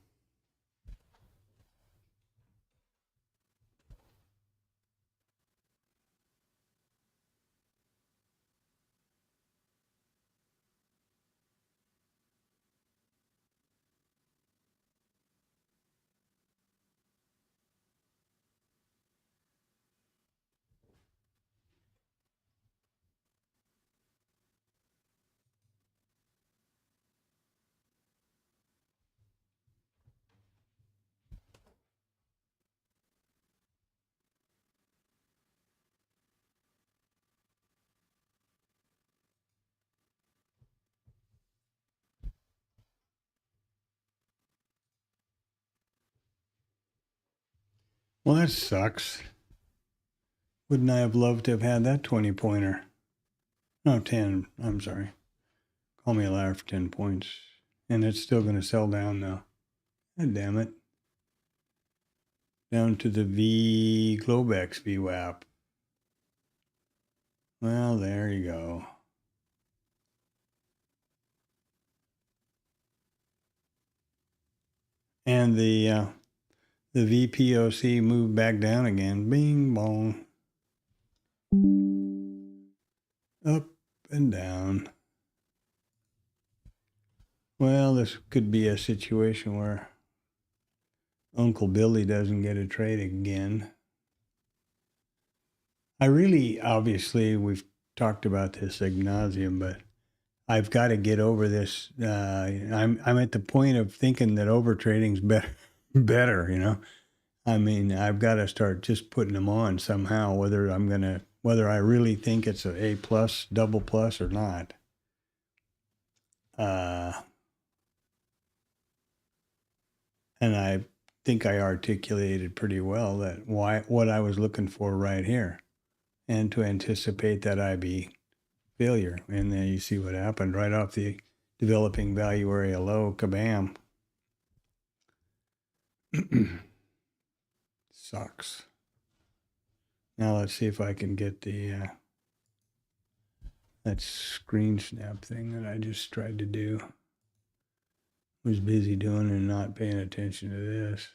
Well, that sucks. Wouldn't I have loved to have had that 20-pointer? No, 10. I'm sorry. Call me a liar for 10 points. And it's still going to sell down now. God damn it. Down to the Globex VWAP. Well, there you go. And the VPOC moved back down again. Bing, bong. Up and down. Well, this could be a situation where Uncle Billy doesn't get a trade again. I really, obviously, we've talked about this ad nauseum, but I've got to get over this. I'm at the point of thinking that overtrading's better, you know. I mean, I've got to start just putting them on somehow, whether I really think it's an A plus, double plus, or not. And I think I articulated pretty well that what I was looking for right here, and to anticipate that IB failure. And then you see what happened right off the developing value area low, kabam. Sucks. Now let's see if I can get the that screen snap thing that I just tried to do. Was busy doing and not paying attention to this.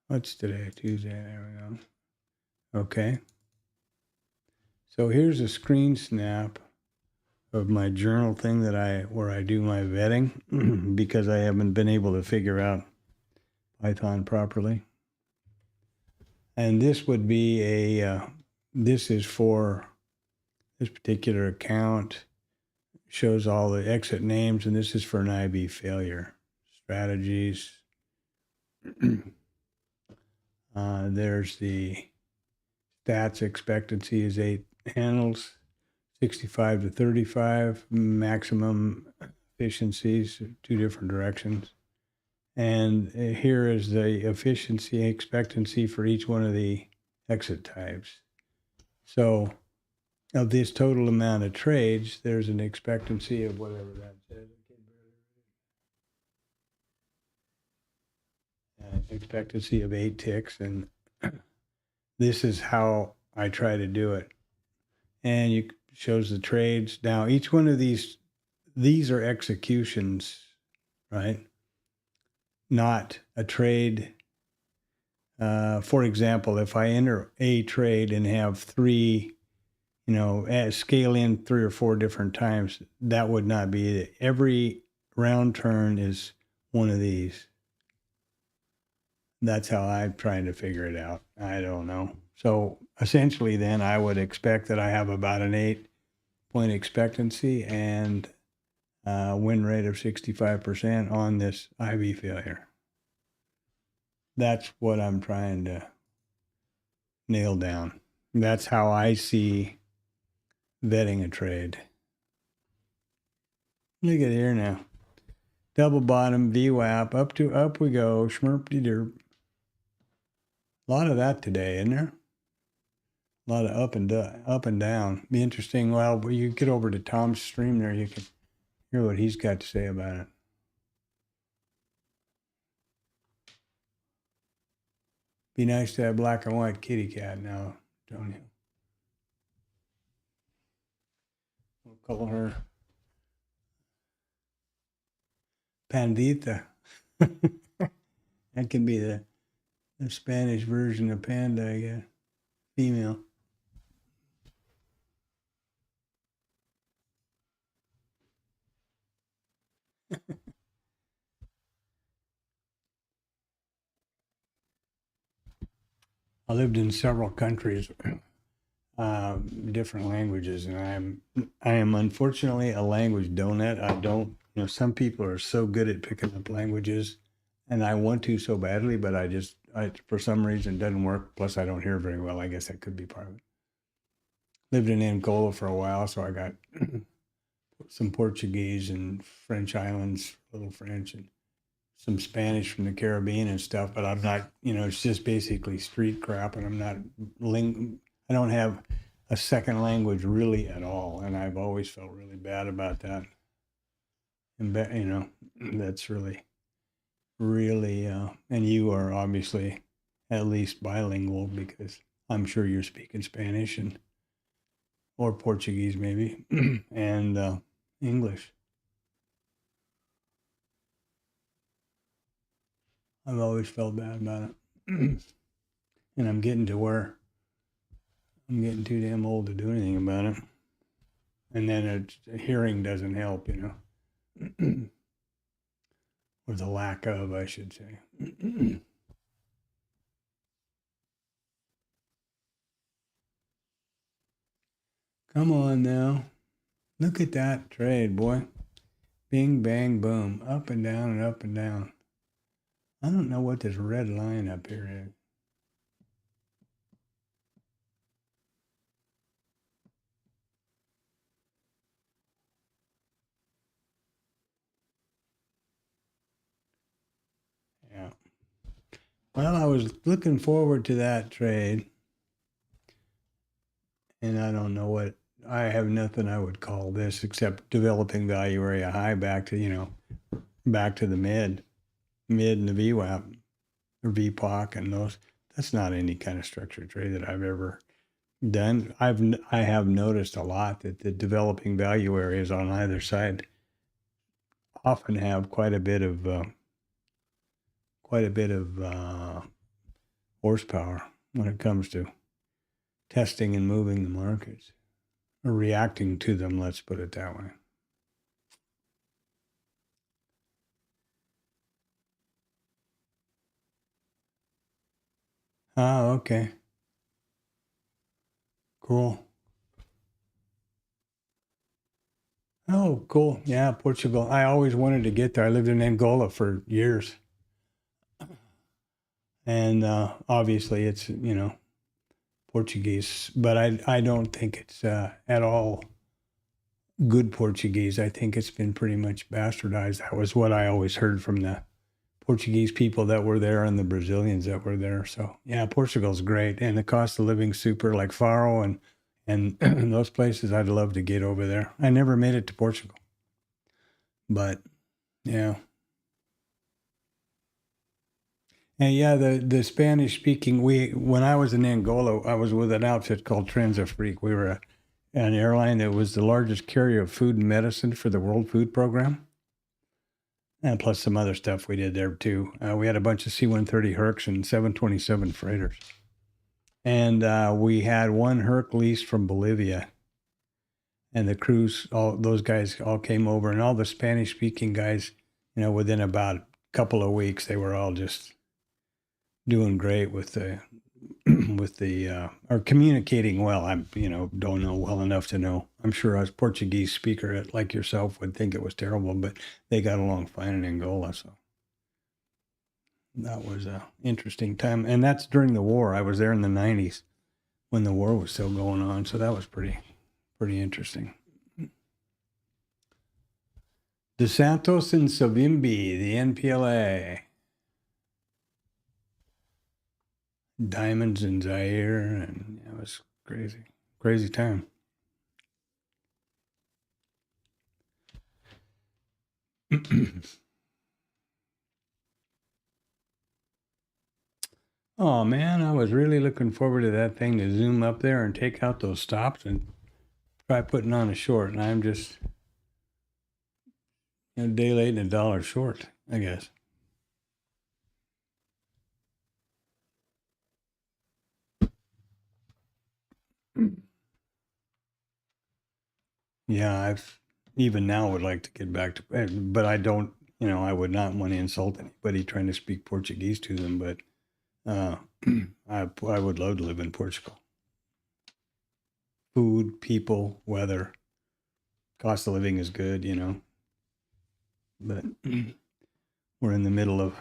What's today? Tuesday. There we go. Okay. So here's a screen snap of my journal thing where I do my vetting because I haven't been able to figure out Python properly. And this would be this is for this particular account, shows all the exit names, and this is for an IB failure. Strategies. There's the stats expectancy is 8 handles, 65 to 35, maximum efficiencies, 2 different directions. And here is the efficiency expectancy for each one of the exit types. So of this total amount of trades, there's an expectancy of whatever that says. Expectancy of 8 ticks, and this is how I try to do it. And it shows the trades. Now, each one of these are executions, right? Not a trade. For example, if I enter a trade and have 3, scale in 3 or 4 different times, that would not be it. Every round turn is one of these. That's how I'm trying to figure it out. I don't know. So essentially then I would expect that I have about an 8-point expectancy and win rate of 65% on this IV failure. That's what I'm trying to nailed down. That's how I see vetting a trade. Look at here now. Double bottom, VWAP, up we go, schmerp-de-derp. A lot of that today, isn't there? A lot of up and down. Be interesting. Well, when you get over to Tom's stream there, you can hear what he's got to say about it. Be nice to have black and white kitty cat now, don't you? We'll call her Pandita. That can be the Spanish version of panda, I guess. Female. I lived in several countries, different languages, and I am unfortunately a language donut. I don't, some people are so good at picking up languages, and I want to so badly, but I for some reason it doesn't work. Plus, I don't hear very well. I guess that could be part of it. Lived in Angola for a while, so I got some Portuguese and French islands, a little French, and some Spanish from the Caribbean and stuff, but I'm not, it's just basically street crap, and I'm not, I don't have a second language really at all, and I've always felt really bad about that. And, that's really, and you are obviously at least bilingual, because I'm sure you're speaking Spanish or Portuguese maybe, and English. I've always felt bad about it. And I'm getting to where I'm getting too damn old to do anything about it. And then hearing doesn't help, or the lack of, I should say. Come on now. Look at that trade, boy. Bing, bang, boom. Up and down and up and down. I don't know what this red line up here is. Yeah. Well, I was looking forward to that trade. And I don't know what, I have nothing I would call this except developing value area high back to, back to the mid and the VWAP or VPOC and those. That's not any kind of structured trade that I've ever done. I have noticed a lot that the developing value areas on either side often have quite a bit of horsepower when it comes to testing and moving the markets, or reacting to them, let's put it that way. Oh, okay. Cool. Oh, cool. Yeah, Portugal. I always wanted to get there. I lived in Angola for years. And obviously it's, Portuguese, but I don't think it's at all good Portuguese. I think it's been pretty much bastardized. That was what I always heard from the Portuguese people that were there and the Brazilians that were there. So yeah, Portugal's great, and the cost of living super, like Faro and those places. I'd love to get over there. I never made it to Portugal, but yeah. And yeah, the Spanish speaking, when I was in Angola, I was with an outfit called Transafrique. We were an airline that was the largest carrier of food and medicine for the World Food Program. And plus some other stuff we did there too. We had a bunch of C-130 Hercs and 727 freighters. And we had one Herc leased from Bolivia. And the crews, all those guys all came over, and all the Spanish speaking guys, within about a couple of weeks, they were all just doing great with the or communicating well. I don't know well enough to know. I'm sure a Portuguese speaker like yourself would think it was terrible, but they got along fine in Angola. So that was an interesting time, and that's during the war. I was there in the 90s, when the war was still going on. So that was pretty interesting. DeSantos and Savimbi, the NPLA. Diamonds in Zaire, and it was crazy time. Oh man, I was really looking forward to that thing to zoom up there and take out those stops and try putting on a short, and I'm just a day late and $1 short, I guess. Yeah, I've even now would like to get back to, but I don't, I would not want to insult anybody trying to speak Portuguese to them, but I would love to live in Portugal. Food, people, weather, cost of living is good, but we're in the middle of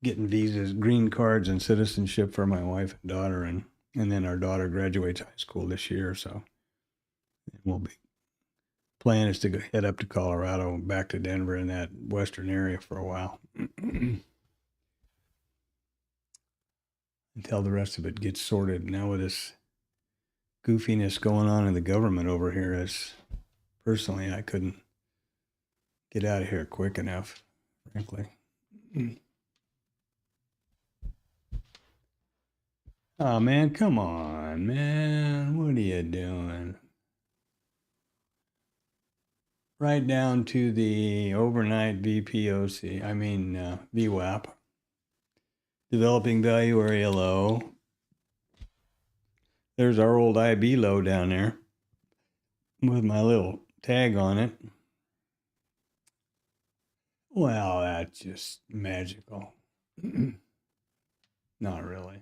getting visas, green cards, and citizenship for my wife and daughter, and then our daughter graduates high school this year, so we'll be. Plan is to go head up to Colorado, back to Denver in that western area for a while until the rest of it gets sorted. Now with this goofiness going on in the government over here, personally, I couldn't get out of here quick enough, frankly. Oh man, come on, man. What are you doing? Right down to the overnight VPOC, VWAP. Developing value area low. There's our old IB low down there with my little tag on it. Well, that's just magical. Not really.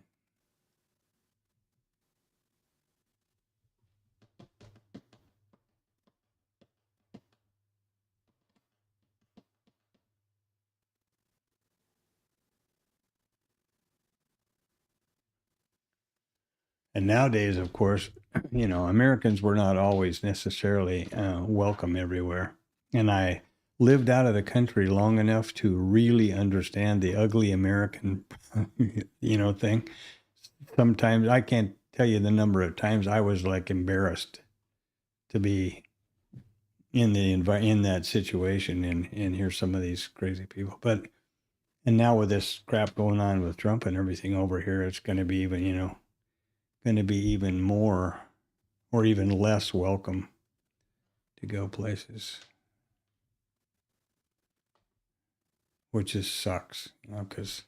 And nowadays, of course, Americans were not always necessarily welcome everywhere. And I lived out of the country long enough to really understand the ugly American, thing. Sometimes I can't tell you the number of times I was like embarrassed to be in that situation and hear some of these crazy people. And now with this crap going on with Trump and everything over here, it's going to be even more or even less welcome to go places, which just sucks, because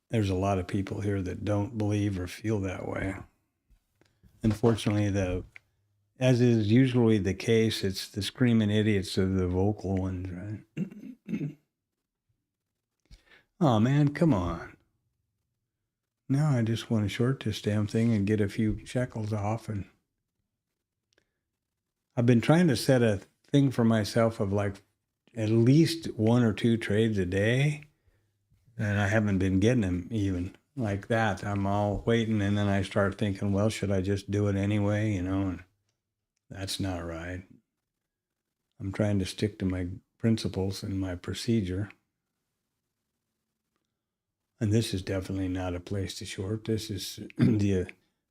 there's a lot of people here that don't believe or feel that way. Unfortunately, as is usually the case, it's the screaming idiots are the vocal ones, right? Oh man, come on. Now I just want to short this damn thing and get a few shekels off. And I've been trying to set a thing for myself of like at least 1 or 2 trades a day. And I haven't been getting them even like that. I'm all waiting. And then I start thinking, well, should I just do it anyway? And that's not right. I'm trying to stick to my principles and my procedure. And this is definitely not a place to short. This is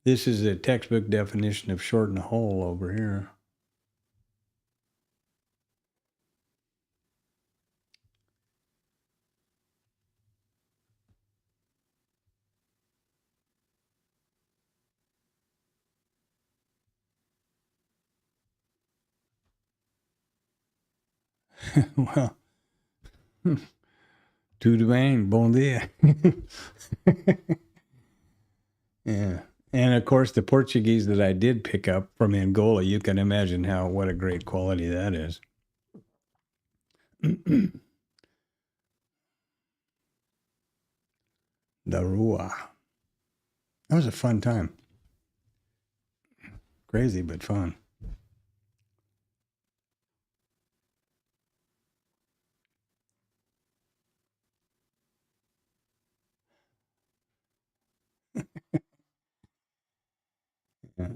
a textbook definition of shorting a hole over here. Well, tudo bem, bom dia. Yeah. And of course, the Portuguese that I did pick up from Angola, you can imagine what a great quality that is. The Rua. That was a fun time. Crazy, but fun. Yeah.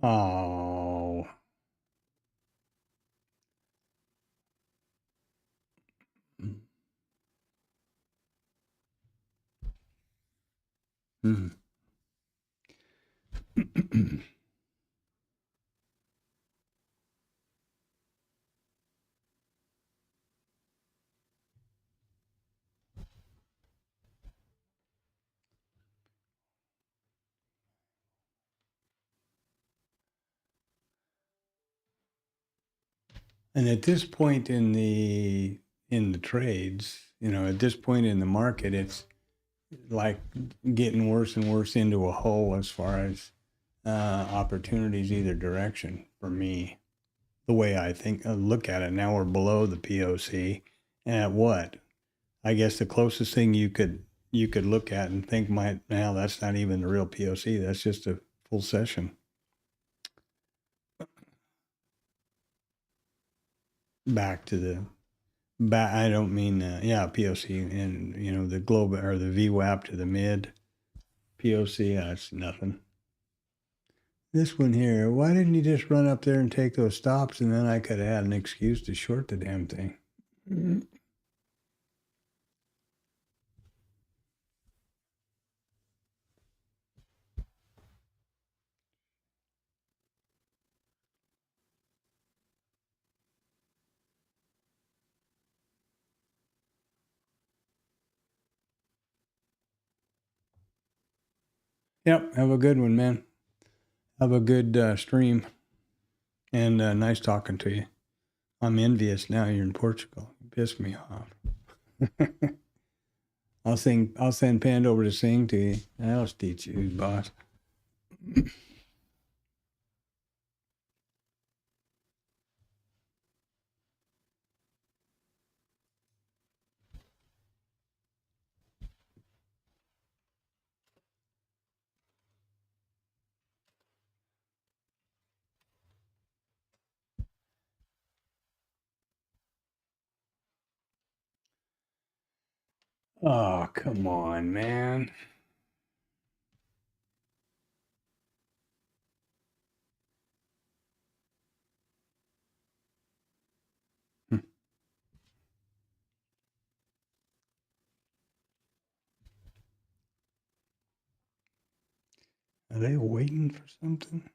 Oh. Mm. And at this point in the trades, at this point in the market, it's like getting worse and worse into a hole as far as opportunities either direction for me. The way I think look at it now, we're below the POC, and at what? I guess the closest thing you could look at and think might now that's not even the real POC. That's just a full session. Back to the back. I don't mean POC and the global or the VWAP to the mid POC. That's nothing. This one here, why didn't you just run up there and take those stops, and then I could have had an excuse to short the damn thing. Yep. Have a good one, man. Have a good stream. And nice talking to you. I'm envious now you're in Portugal. You pissed me off. I'll send Pand over to sing to you. I'll teach you, boss. Oh, come on, man. Are they waiting for something?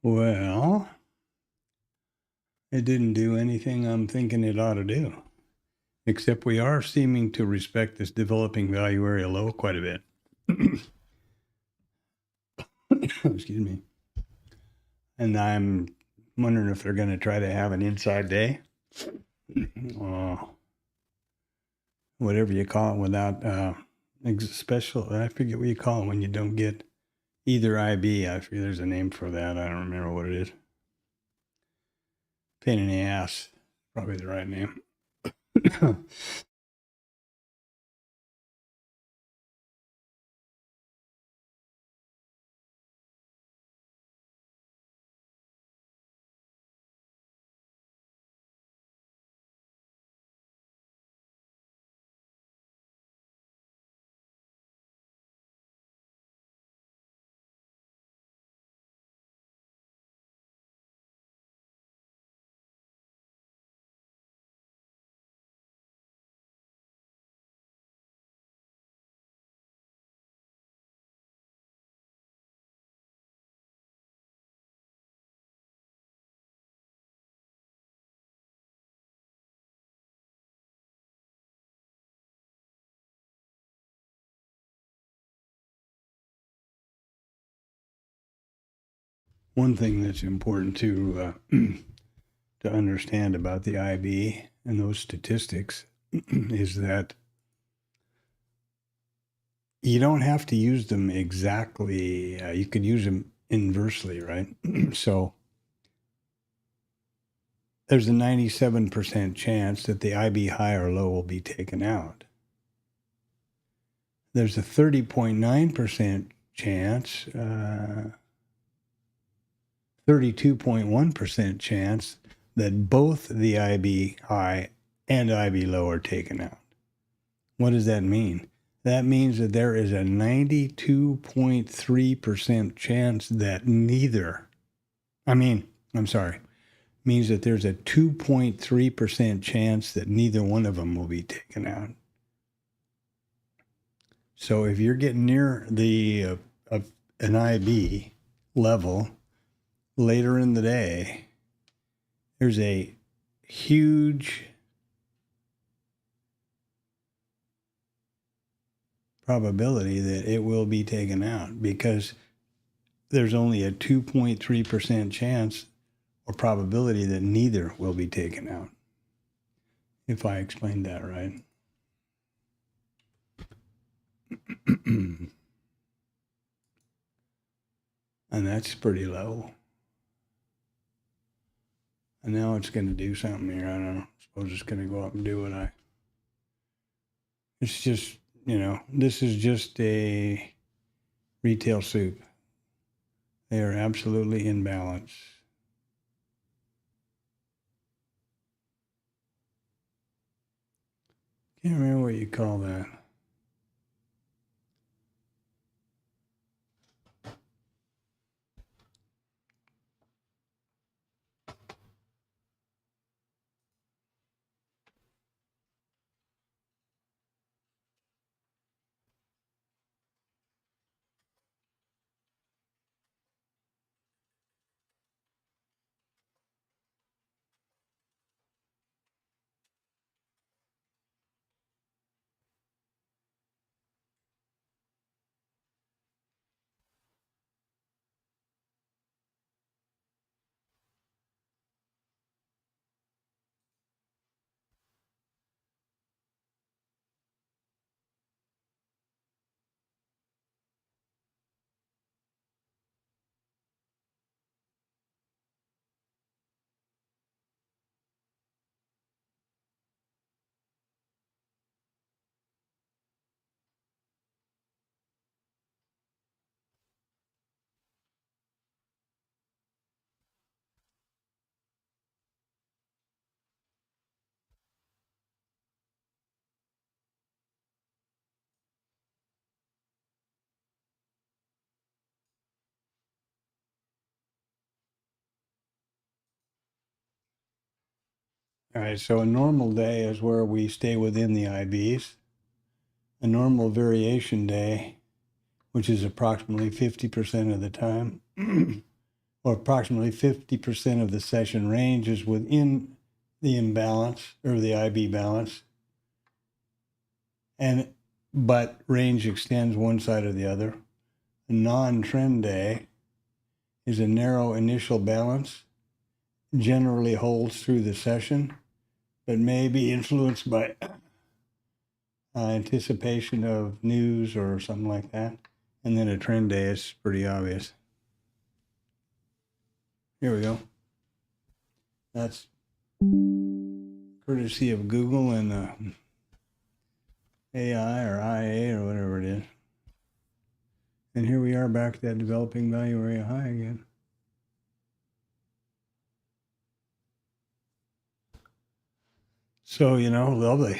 Well, it didn't do anything I'm thinking it ought to do, except we are seeming to respect this developing value area low quite a bit. Excuse me. And I'm wondering if they're going to try to have an inside day. Whatever you call it without special, I forget what you call it when you don't get either IB. I forget there's a name for that. I don't remember what it is. Pain in the ass, probably the right name. One thing that's important to understand about the IB and those statistics is that you don't have to use them exactly. You could use them inversely, right? So there's a 97% chance that the IB high or low will be taken out. There's a 30.9% chance, 32.1% chance that both the IB high and IB low are taken out. What does that mean? That means that there is a 92.3% chance that neither, means that there's a 2.3% chance that neither one of them will be taken out. So if you're getting near the an IB level later in the day, there's a huge probability that it will be taken out because there's only a 2.3% chance or probability that neither will be taken out. If I explained that right. And that's pretty low. And now it's going to do something here. I don't know. I suppose it's going to go up and do what it's just, this is just a retail soup. They are absolutely in balance. Can't remember what you call that. All right, so a normal day is where we stay within the IBs. A normal variation day, which is approximately 50% of the time, or approximately 50% of the session range is within the imbalance or the IB balance, but range extends one side or the other. A non-trend day is a narrow initial balance, generally holds through the session, but may be influenced by anticipation of news or something like that. And then a trend day is pretty obvious. Here we go. That's courtesy of Google and AI or IA or whatever it is. And here we are back at that developing value area high again. So, lovely.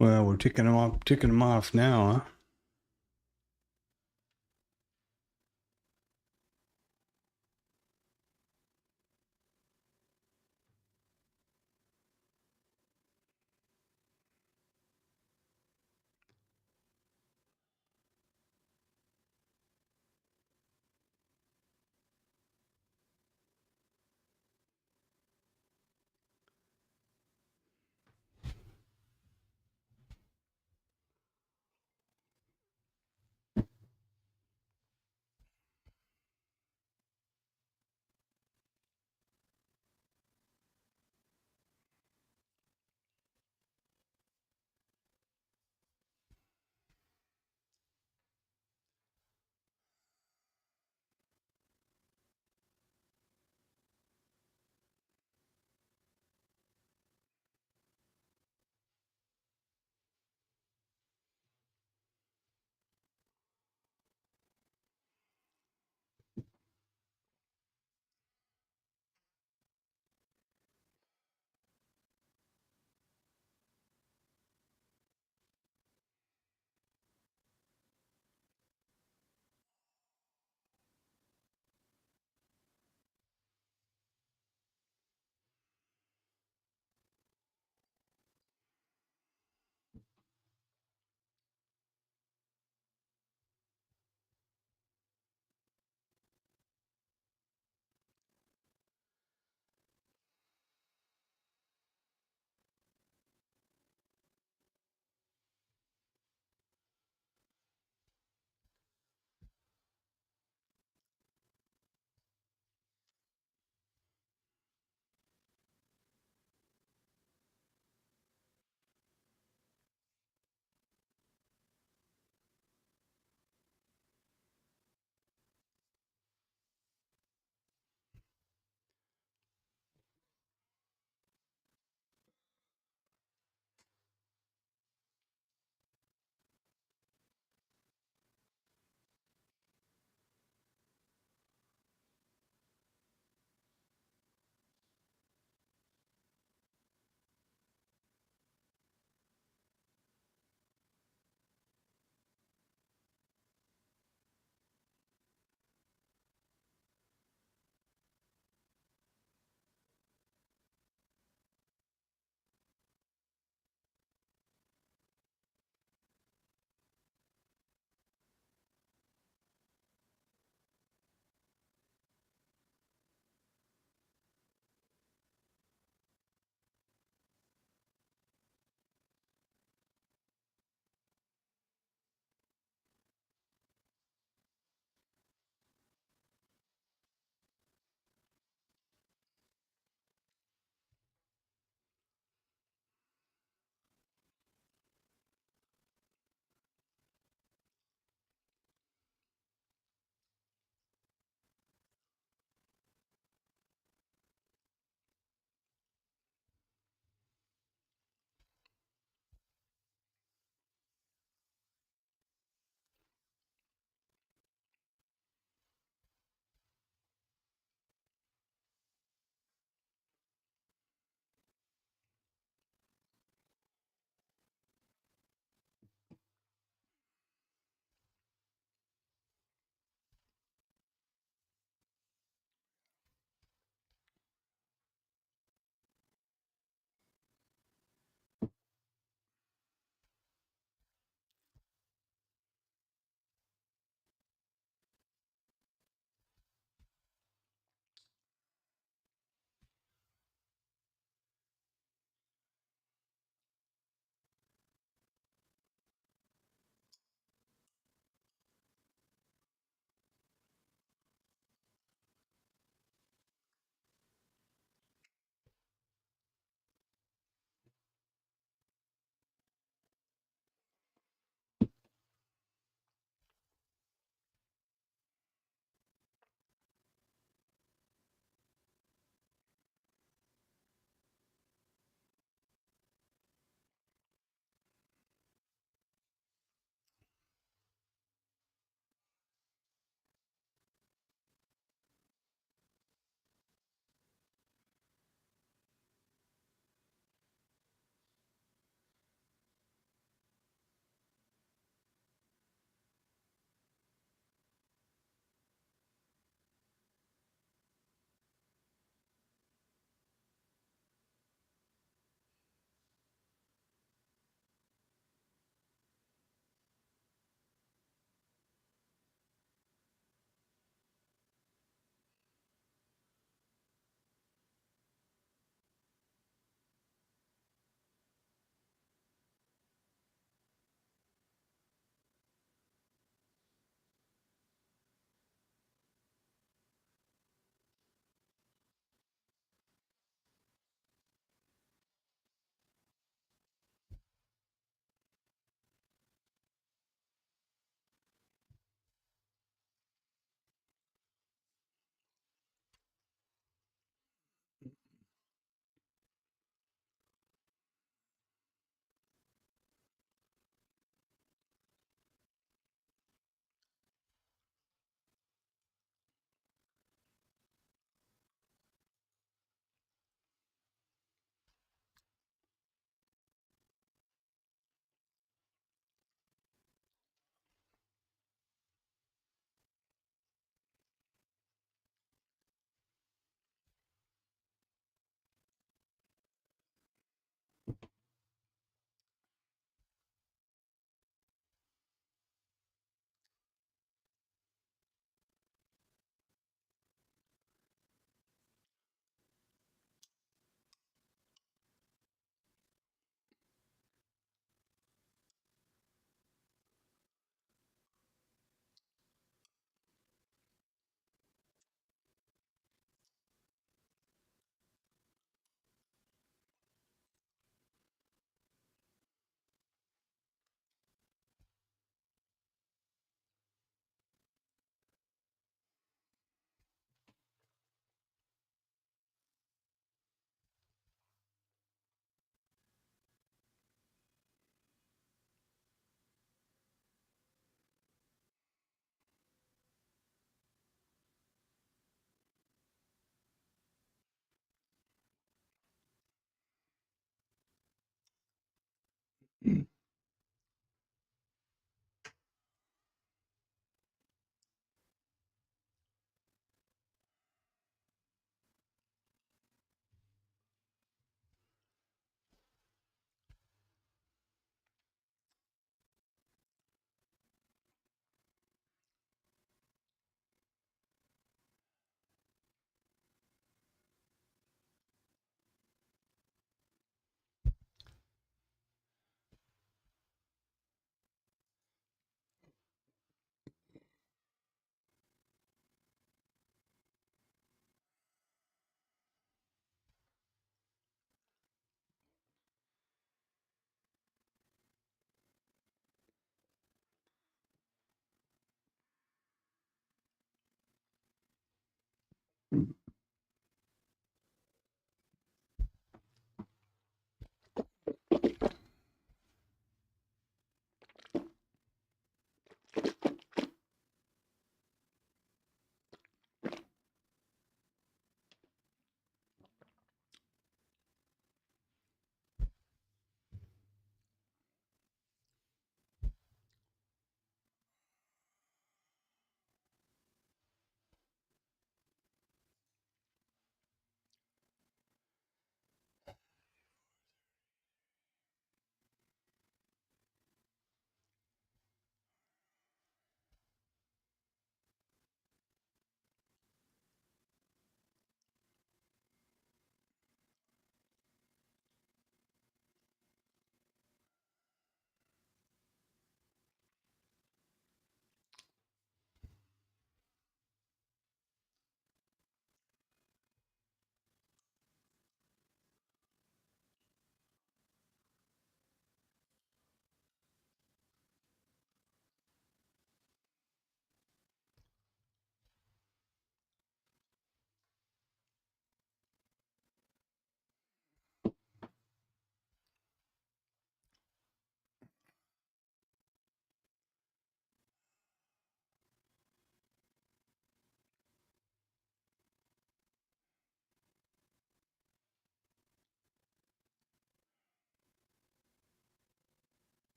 Well, we're ticking them off now, huh?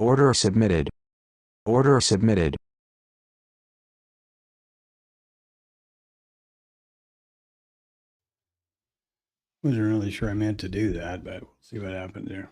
Order submitted. Order submitted. Wasn't really sure I meant to do that, but we'll see what happens there.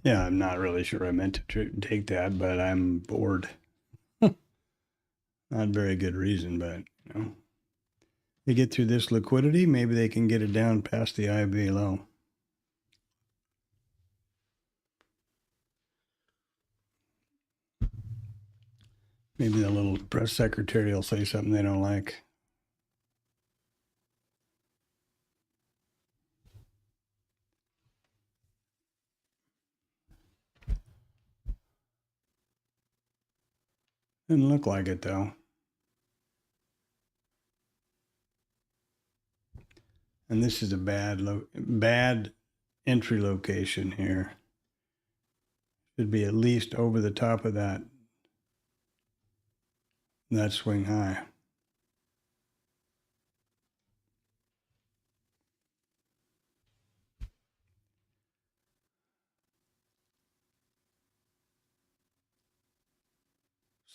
Yeah, I'm not really sure I meant to take that, but I'm bored. Not very good reason, but they get through this liquidity, maybe they can get it down past the IV low. Maybe the little press secretary will say something they don't like. Didn't look like it though. And this is a bad entry location here. Should be at least over the top of that swing high.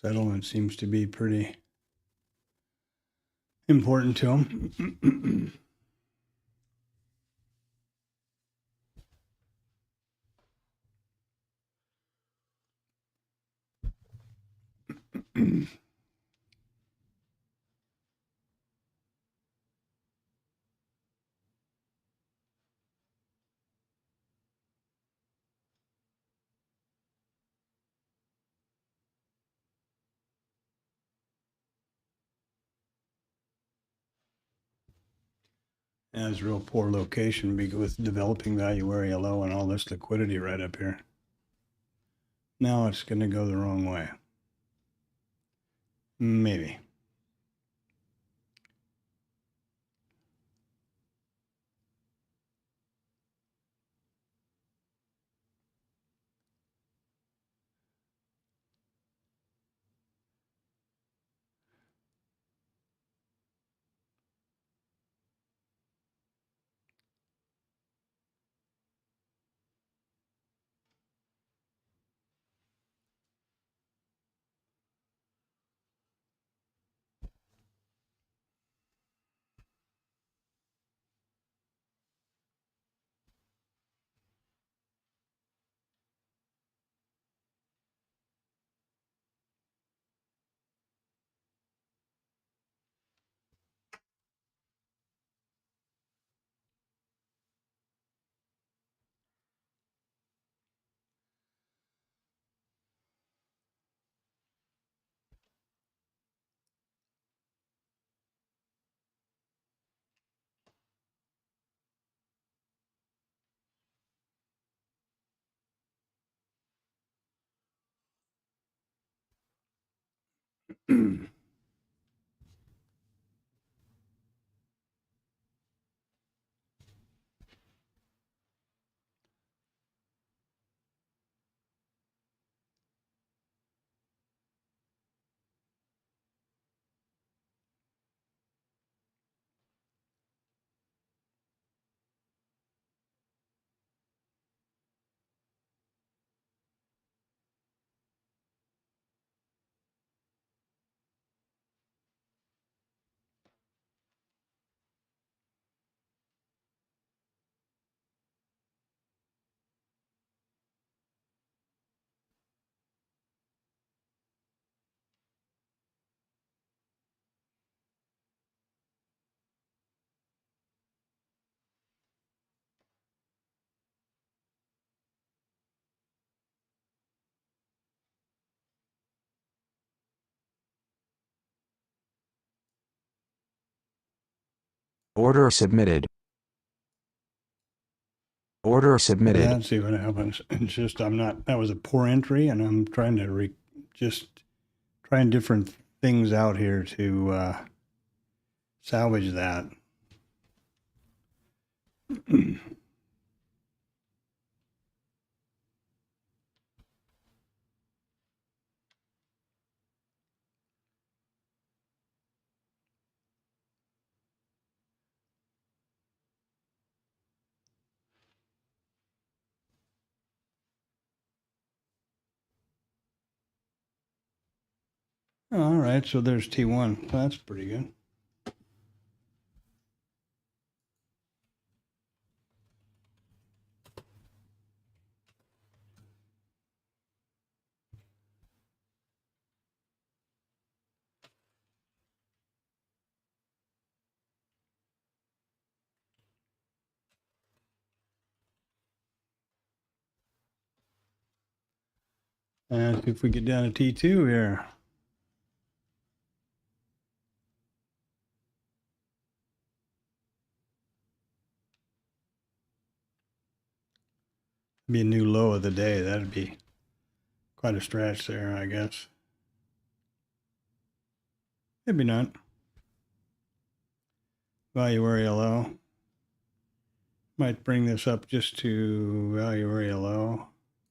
Settlement seems to be pretty important to him. Yeah, it's a real poor location with developing value area low and all this liquidity right up here. Now it's going to go the wrong way. Maybe. Order submitted. Order submitted. Let's see what happens. It's just that was a poor entry, and I'm trying to just trying different things out here to salvage that. All right, so there's T1. That's pretty good. And if we get down to T2 here. Be a new low of the day. That'd be quite a stretch there, I guess. Maybe not. Value area low. Might bring this up just to value area low.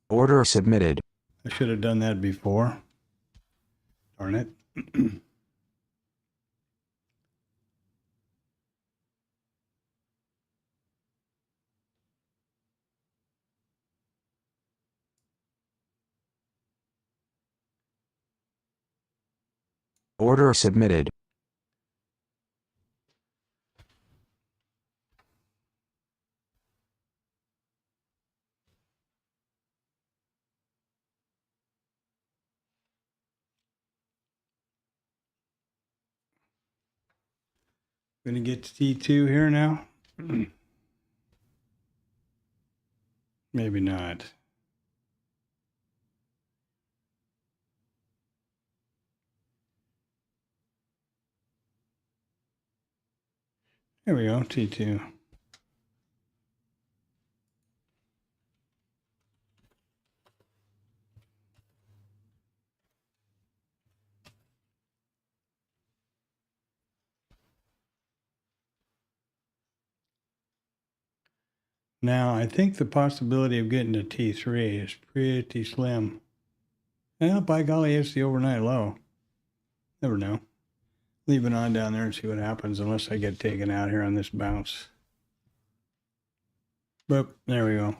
Order submitted. I should have done that before. Darn it. Order submitted. Gonna get to T2 here now. Maybe not. There we go, T2. Now, I think the possibility of getting to T3 is pretty slim. Well, by golly, it's the overnight low. Never know. Leave it on down there and see what happens, unless I get taken out here on this bounce. But there we go.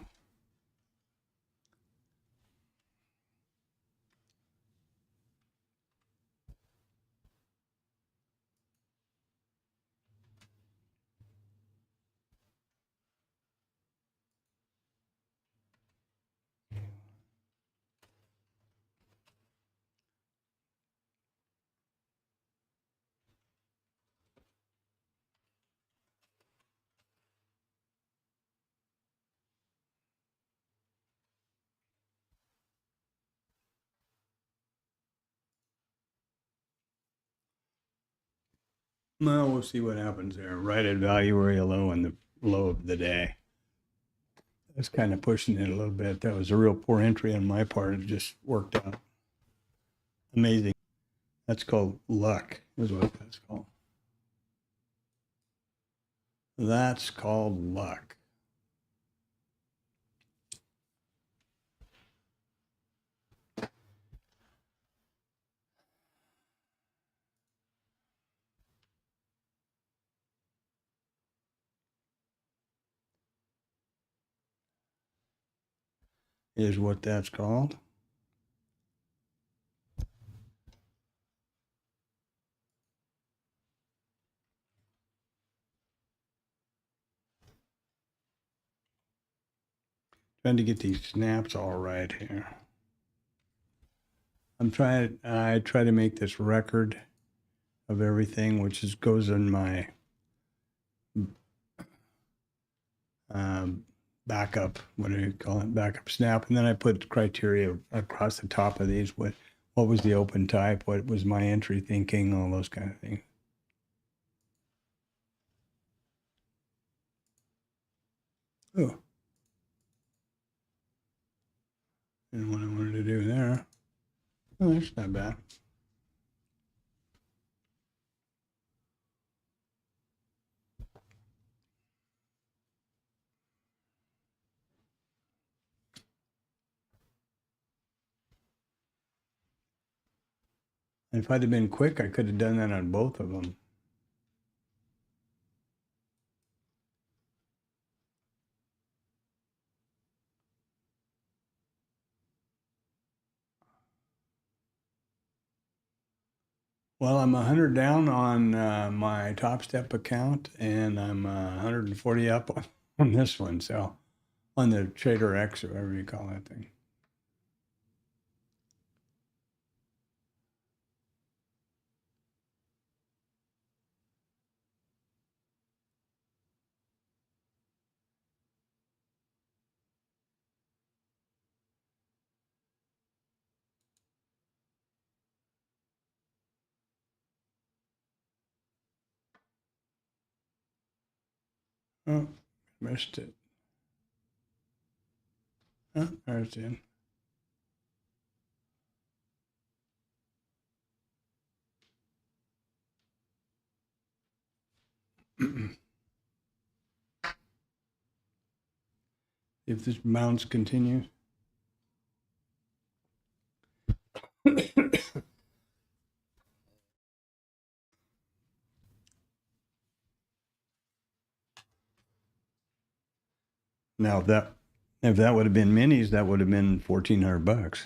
Well, we'll see what happens there. Right at value area low and the low of the day. That's kind of pushing it a little bit. That was a real poor entry on my part. It just worked out amazing. That's called luck, is what that's called. That's called luck. Is what that's called. Trying to get these snaps all right here. I try to make this record of everything, which goes in my backup, what do you call it? Backup snap. And then I put criteria across the top of these. What was the open type? What was my entry thinking? All those kind of things. Oh. And what I wanted to do there. Oh, that's not bad. And if I'd have been quick, I could have done that on both of them. Well, I'm 100 down on my TopStep account, and I'm 140 up on this one. So on the Trader X, or whatever you call that thing. Oh, missed it. Oh, there's in. If this bounce continues. Now, if that would have been minis, that would have been $1,400.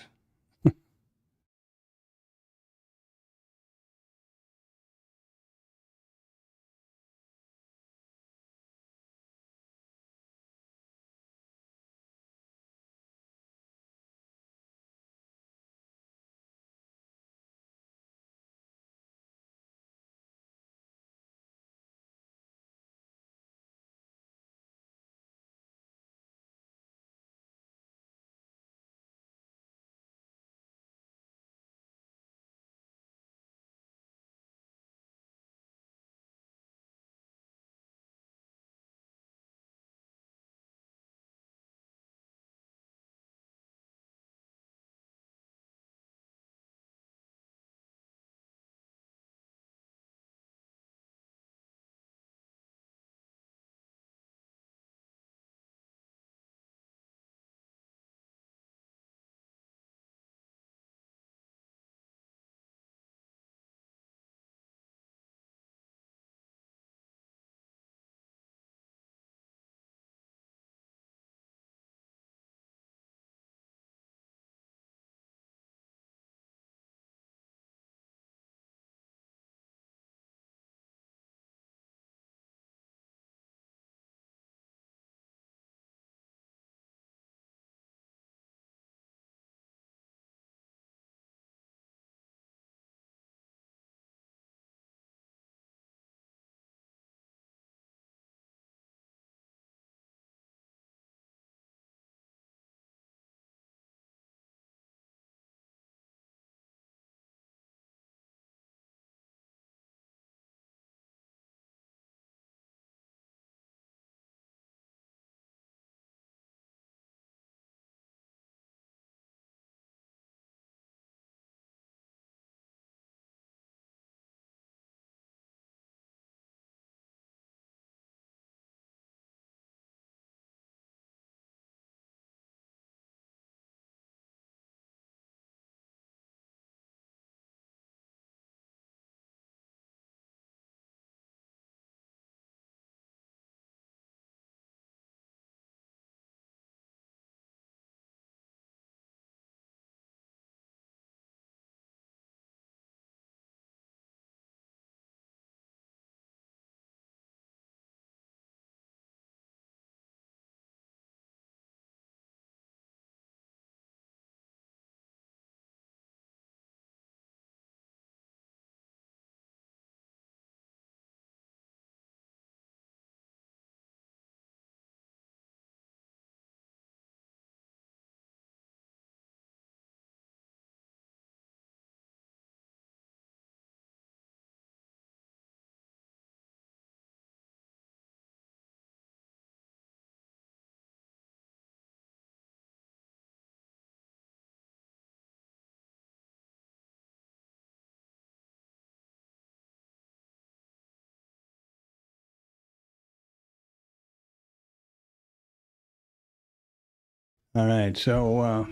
All right, so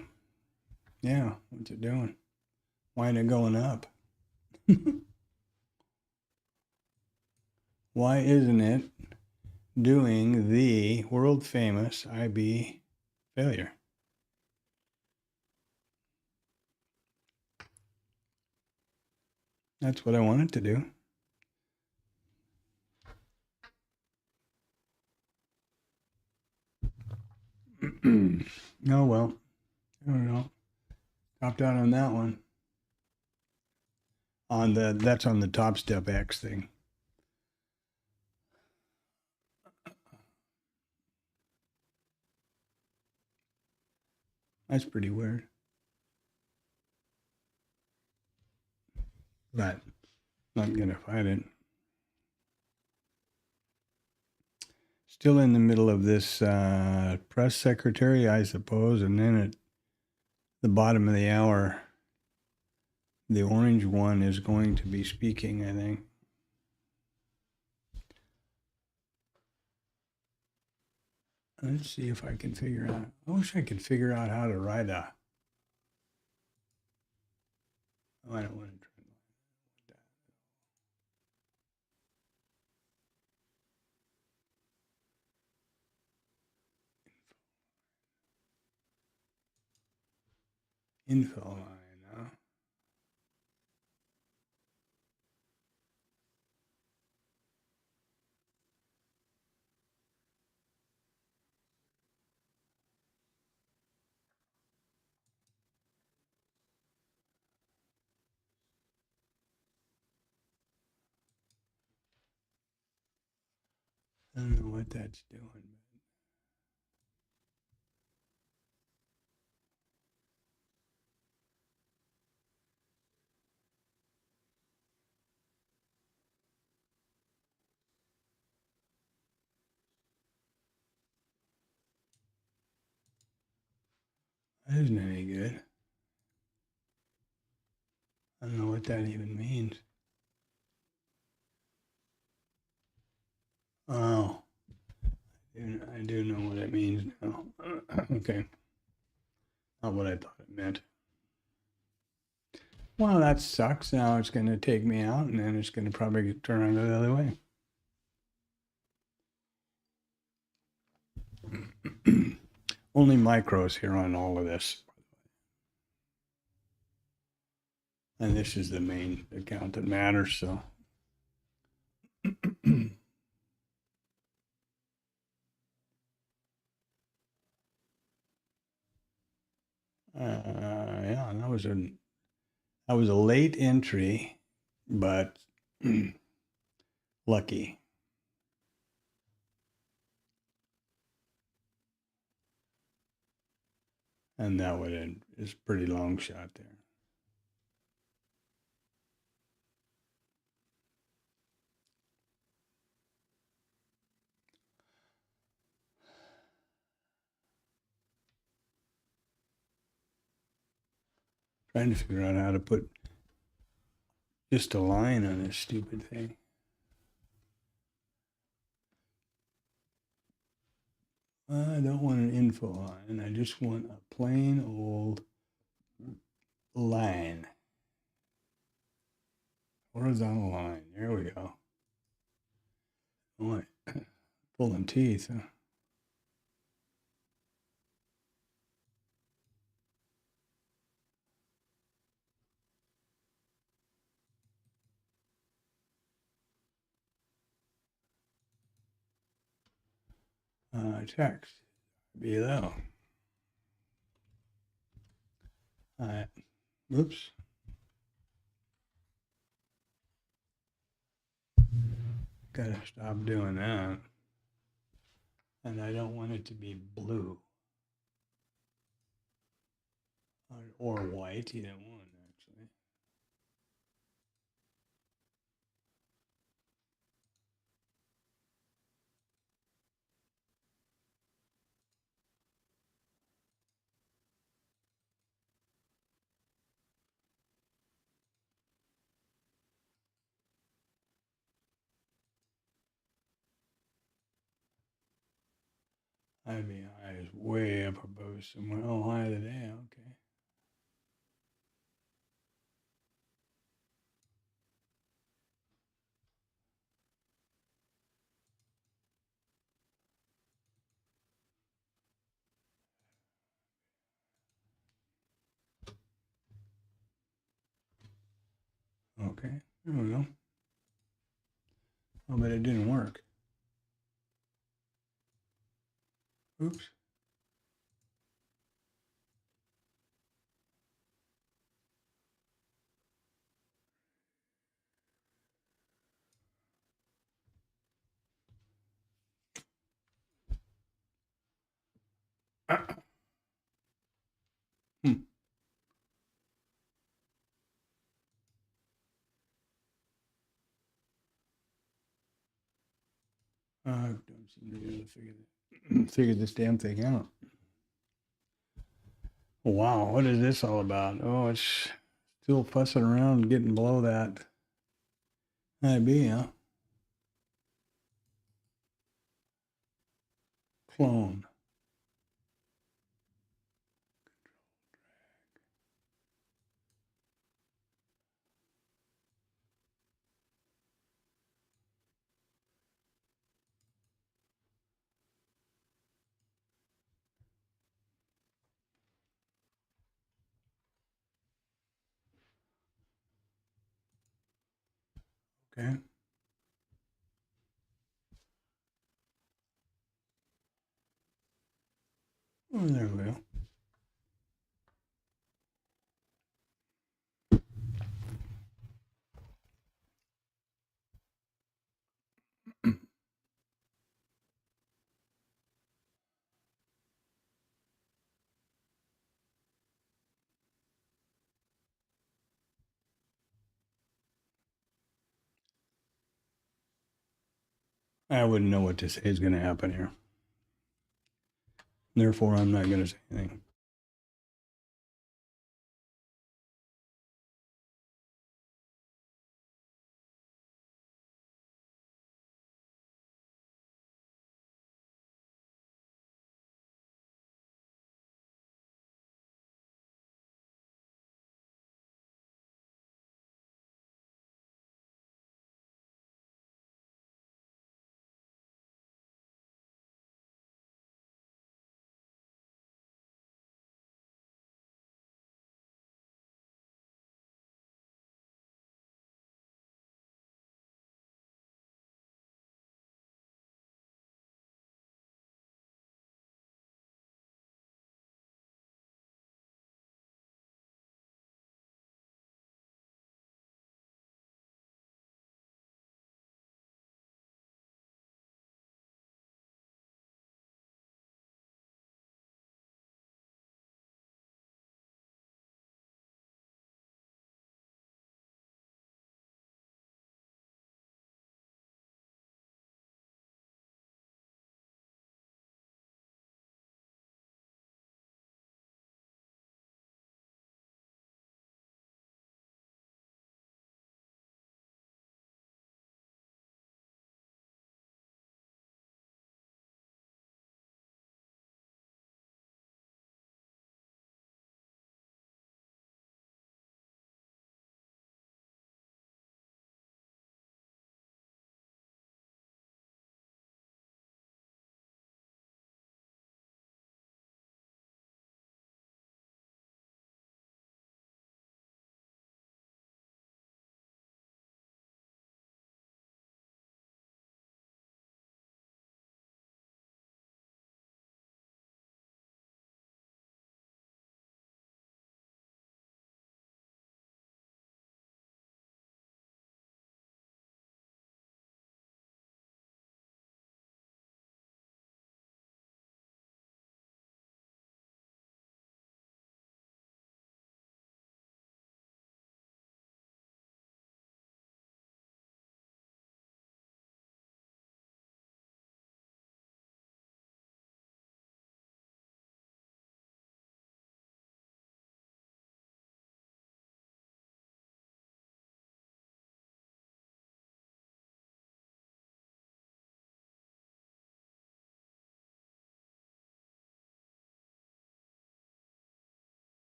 yeah, what's it doing? Why ain't it going up? Why isn't it doing the world famous IB failure? That's what I want it to do. Oh well, I don't know. Topped out on that one. That's on the TopStep X thing. That's pretty weird. But not gonna fight it. Still in the middle of this press secretary, I suppose, and then at the bottom of the hour, the orange one is going to be speaking, I think. Let's see if I can figure out. I wish I could figure out how to write a. Oh, I don't want to try that. Info line, huh? I don't know what that's doing. That isn't any good. I don't know what that even means. Oh, I do know what it means now. Okay. Not what I thought it meant. Well, that sucks. Now it's going to take me out, and then it's going to probably turn around the other way. Only micros here on all of this. And this is the main account that matters, so. Yeah, that was a late entry, but lucky. And that would end is pretty long shot there. Trying to figure out how to put just a line on this stupid thing. I don't want an info line. I just want a plain old line. Horizontal line. There we go. Boy, pulling teeth, huh? Text below. Oops. Gotta stop doing that. And I don't want it to be blue or white, either one, actually. IBI is way up above somewhere. Oh, high today. Okay. Okay. There we go. Oh, but it didn't work. Oops. Hmm. I don't seem to be able to figure this damn thing out. Wow, what is this all about? Oh, it's still fussing around and getting below that IB, huh? Clone. Okay. Oh, there we go. I wouldn't know what to say is going to happen here. Therefore, I'm not going to say anything.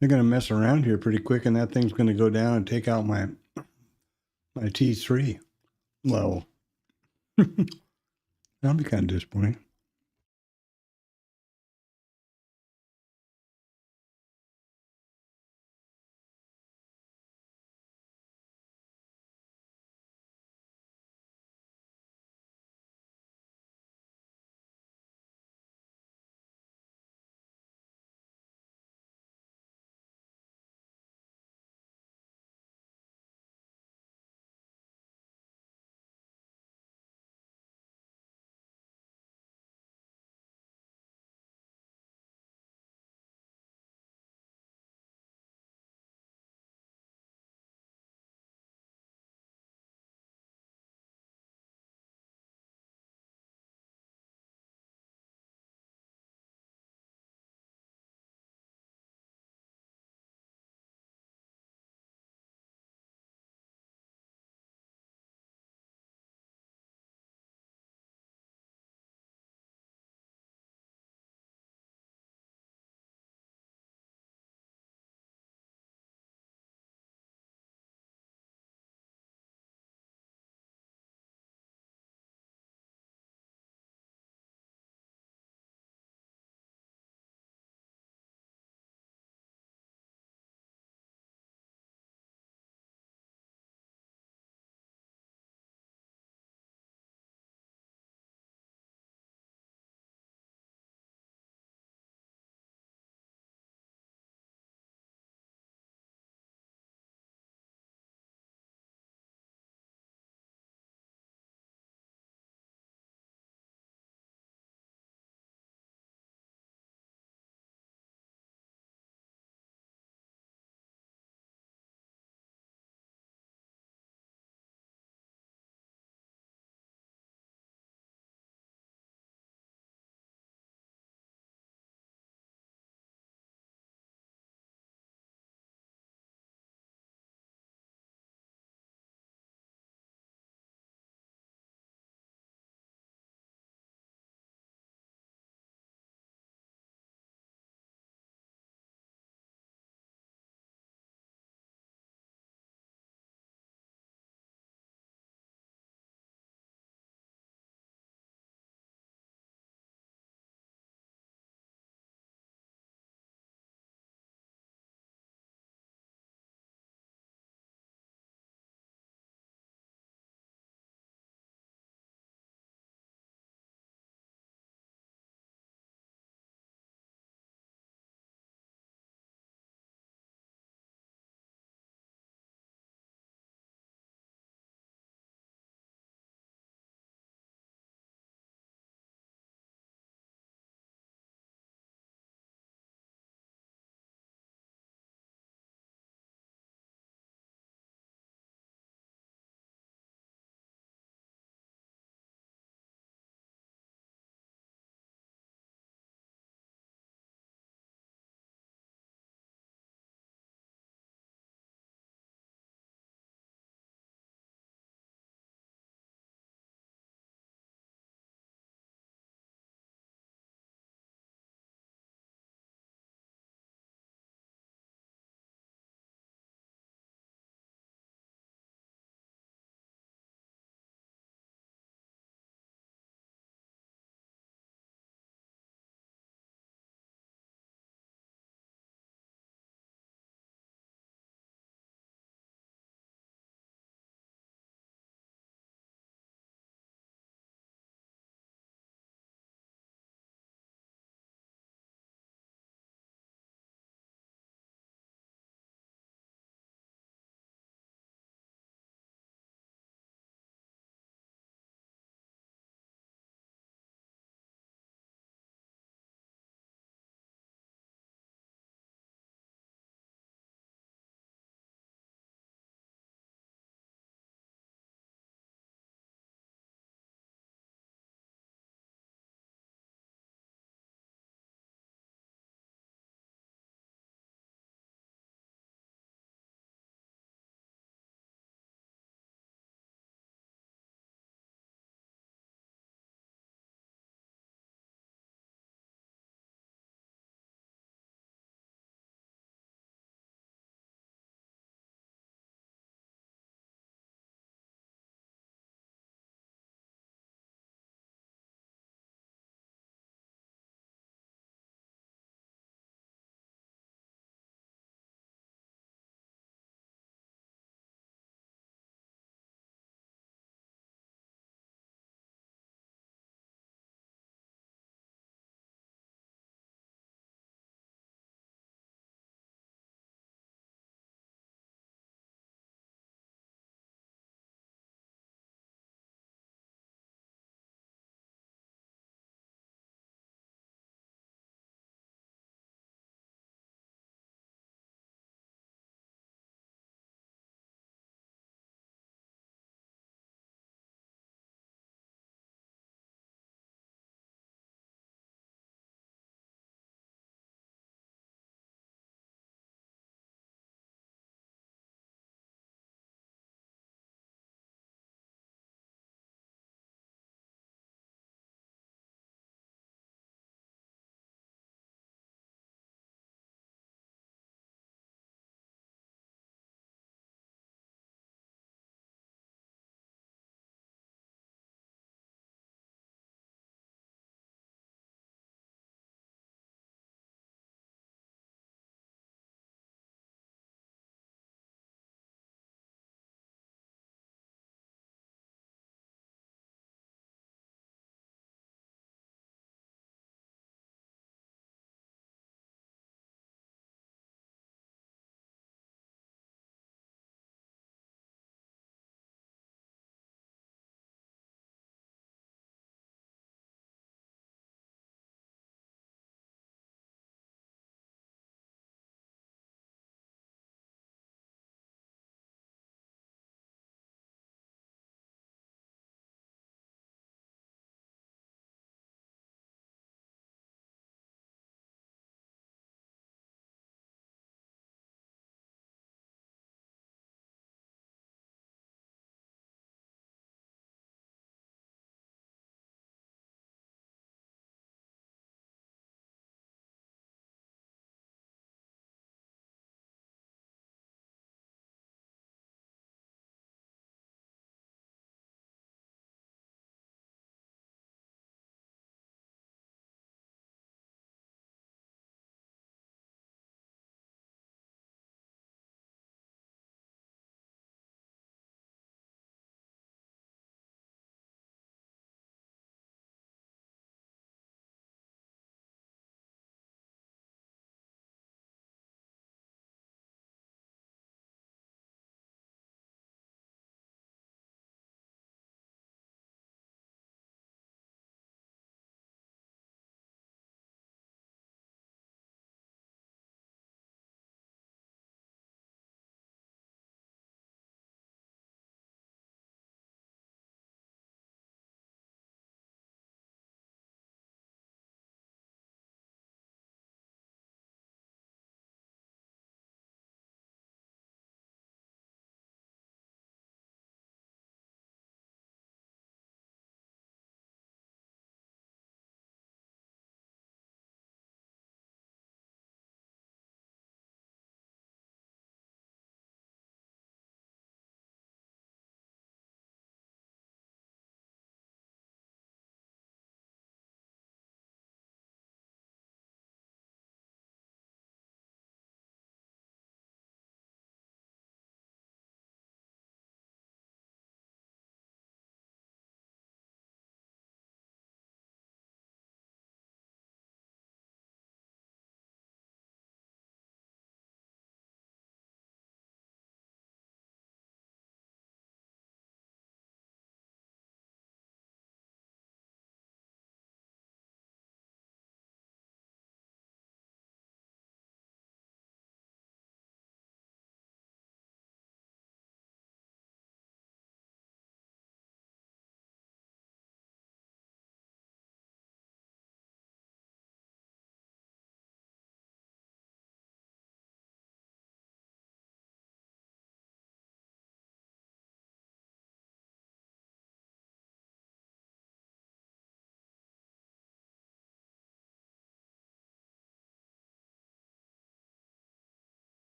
they're going to mess around here pretty quick, and that thing's going to go down and take out my T3 level. That'll be kind of disappointing.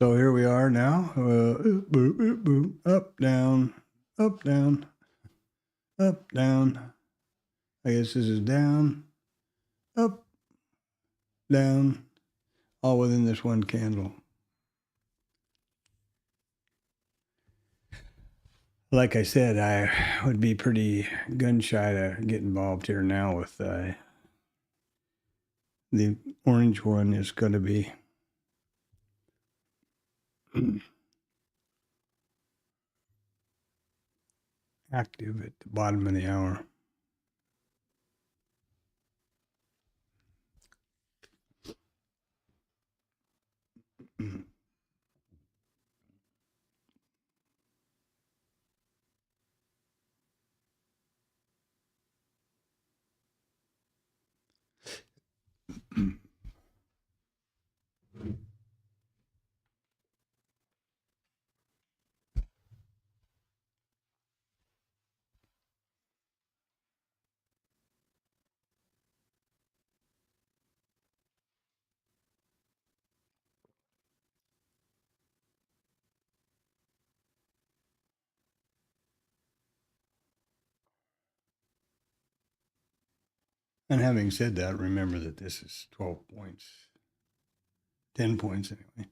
So here we are now. Boop, boop, boop, up, down, up, down, up, down. I guess this is down, up, down, all within this one candle. Like I said, I would be pretty gun shy to get involved here now with the orange one is going to be active at the bottom of the hour. And having said that, remember that this is 12 points, 10 points anyway.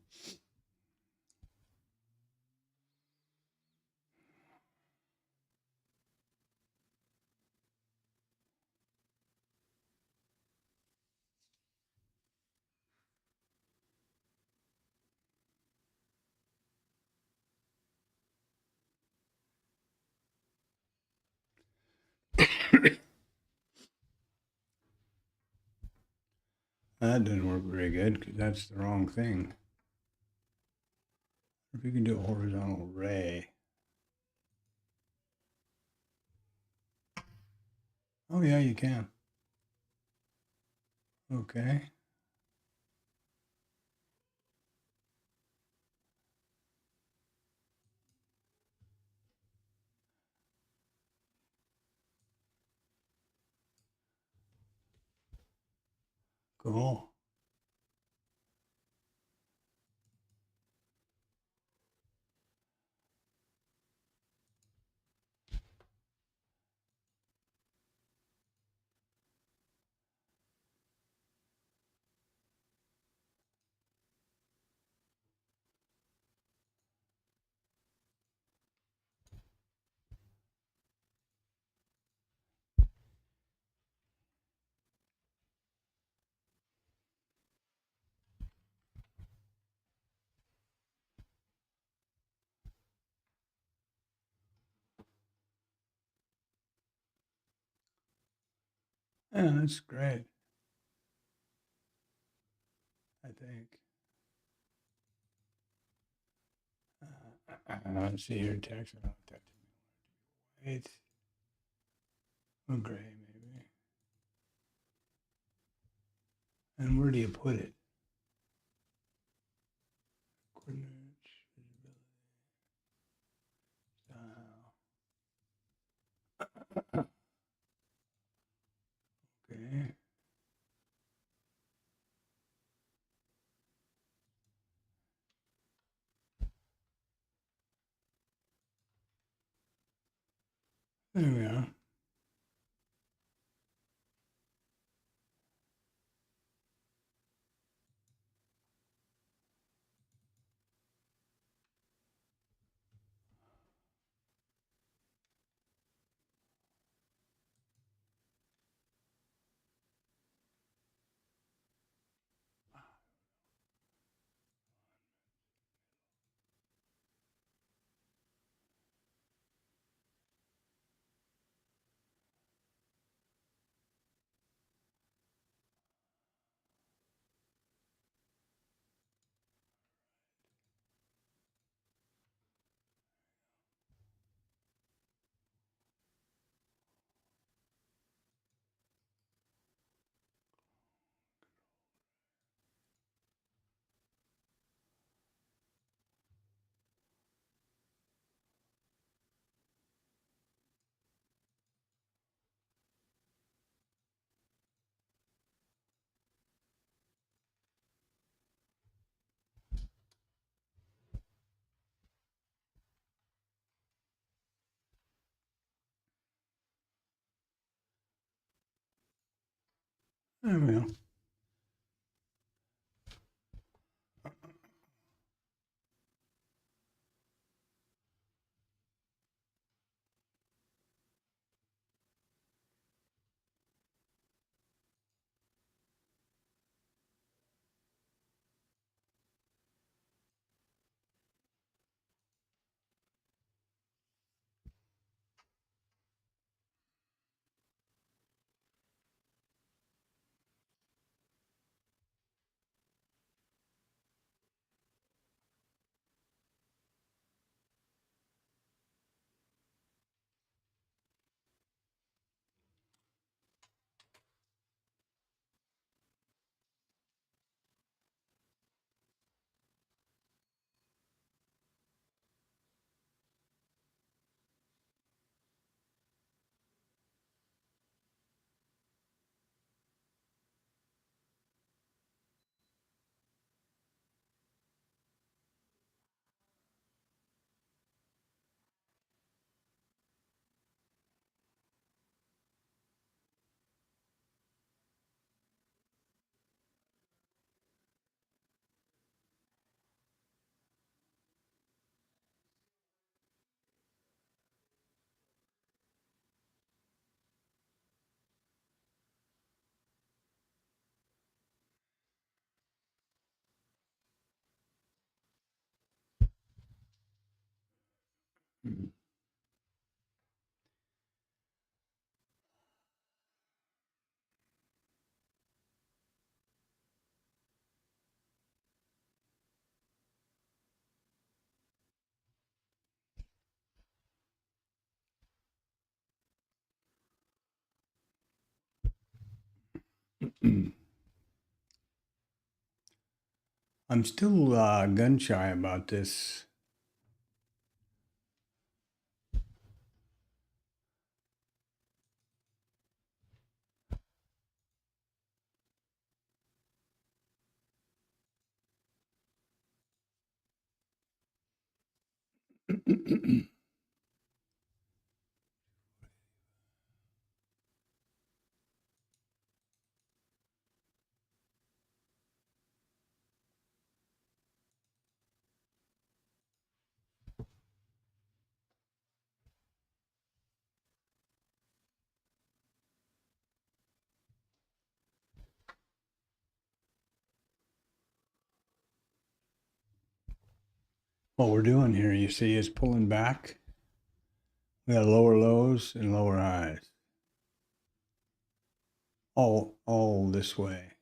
That didn't work very good because that's the wrong thing. If you can do a horizontal ray. Oh yeah, you can. Okay. Cool. Yeah, that's great. I think. Let's see here, text. I don't want that to be white. Or gray, maybe. And where do you put it? Coordinates, visibility, style. Okay. There we are. I will. I'm still gun shy about this. What we're doing here, you see, is pulling back. We got lower lows and lower highs. All this way.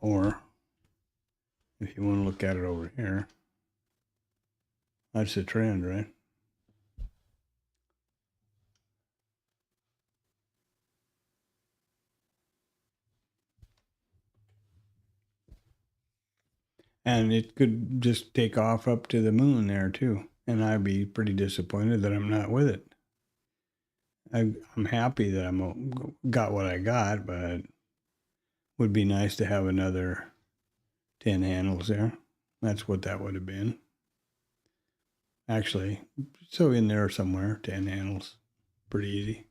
Or if you want to look at it over here, that's the trend, right? And it could just take off up to the moon there too. And I'd be pretty disappointed that I'm not with it. I'm happy that I'm got what I got, but it would be nice to have another 10 handles there. That's what that would have been. Actually, so in there somewhere, 10 handles. Pretty easy.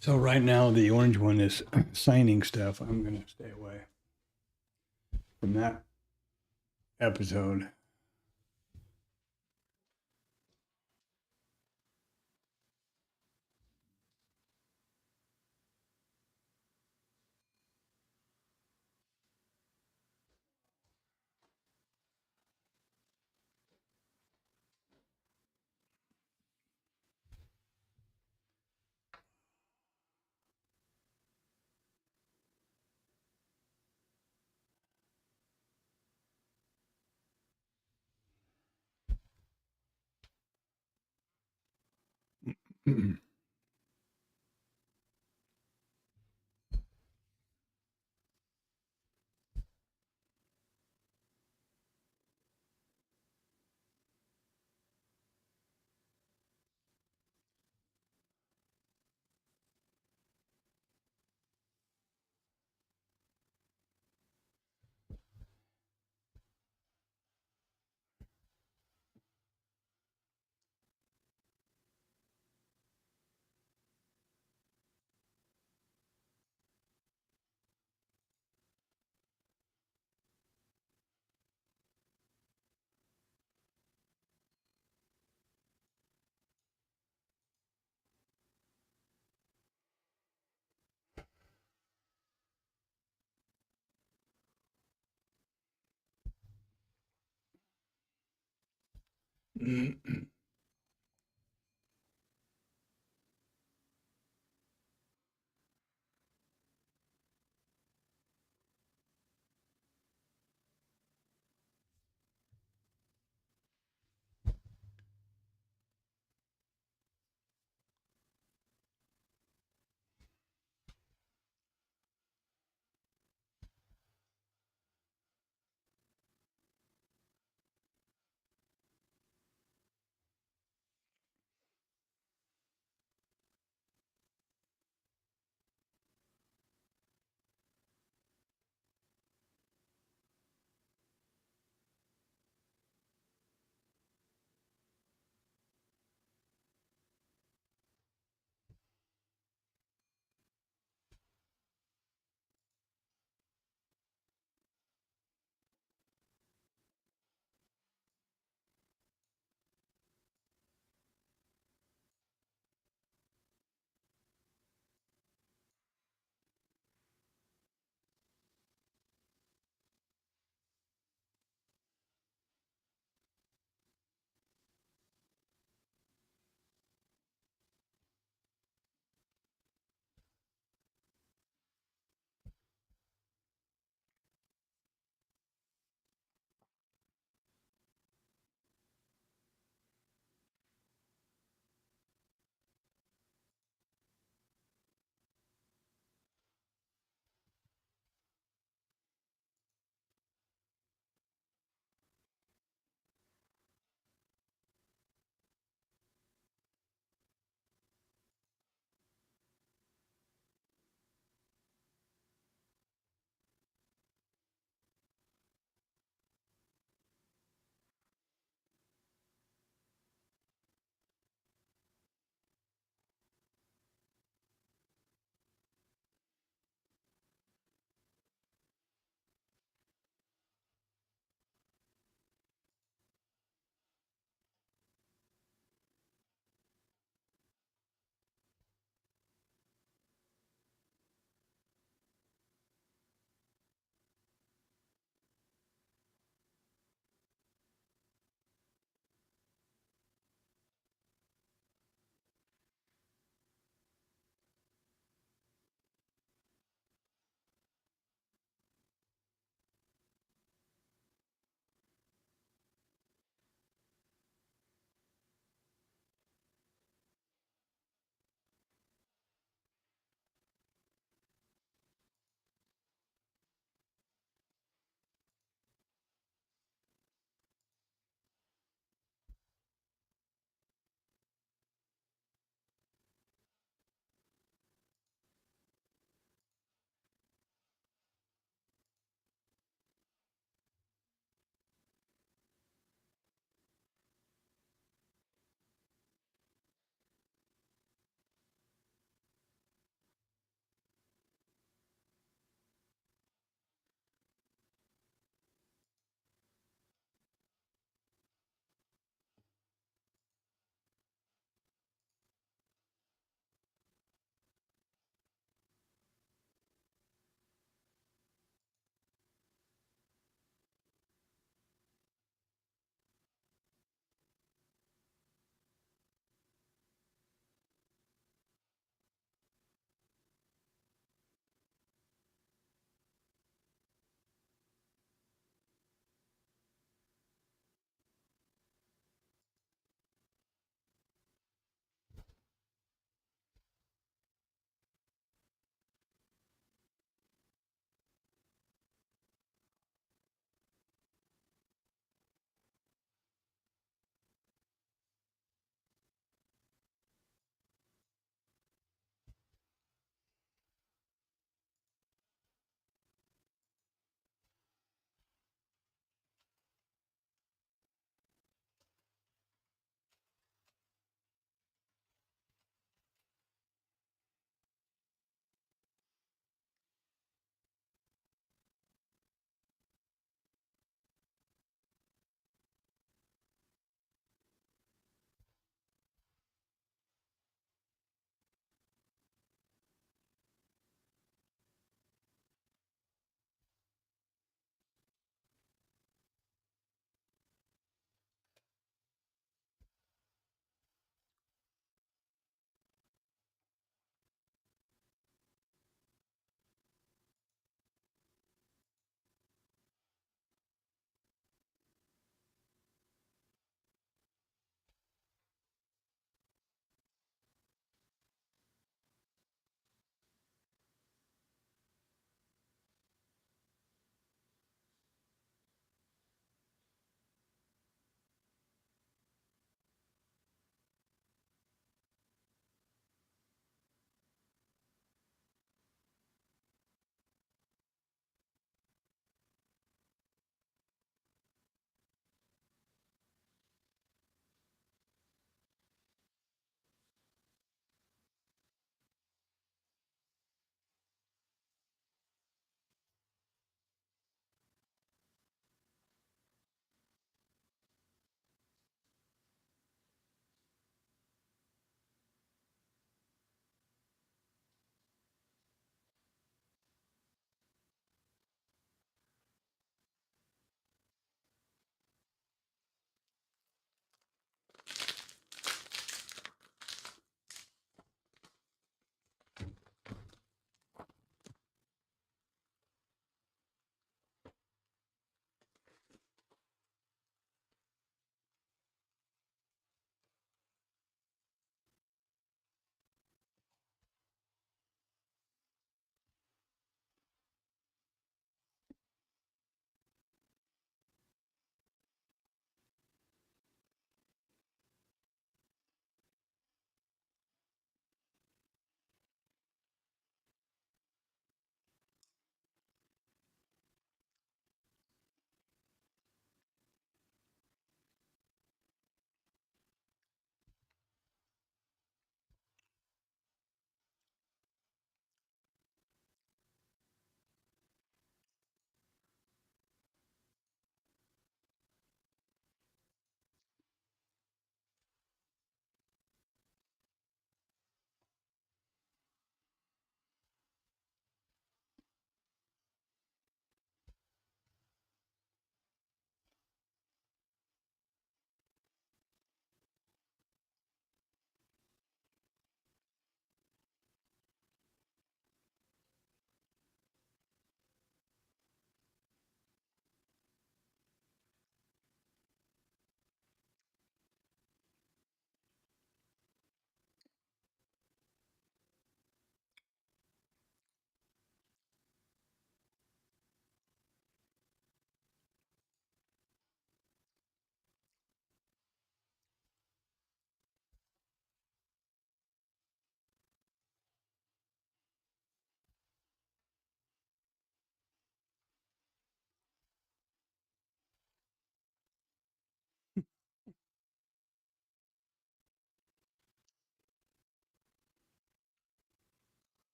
So right now the orange one is signing stuff. I'm going to stay away from that episode.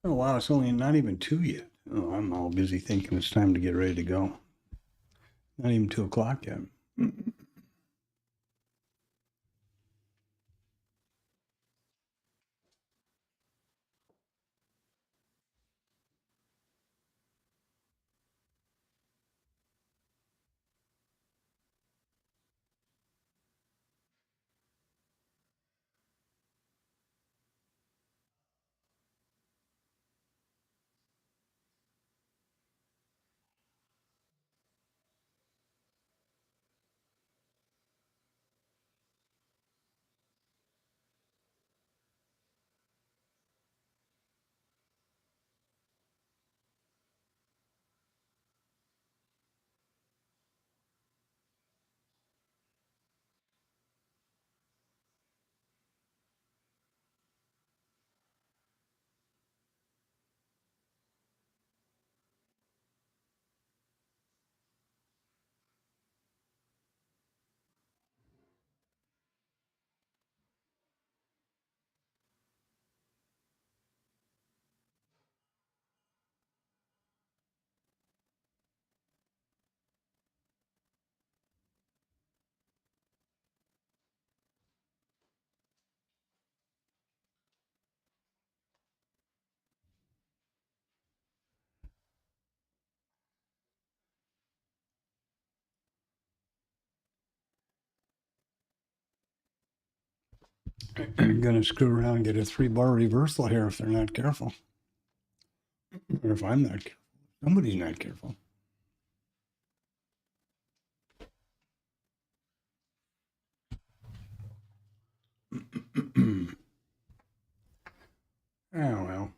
Oh, wow, it's only not even 2 yet. Oh, I'm all busy thinking it's time to get ready to go. Not even 2 o'clock yet. You're going to screw around and get a 3-bar reversal here if they're not careful. Or if I'm not careful. Somebody's not careful. Oh, well.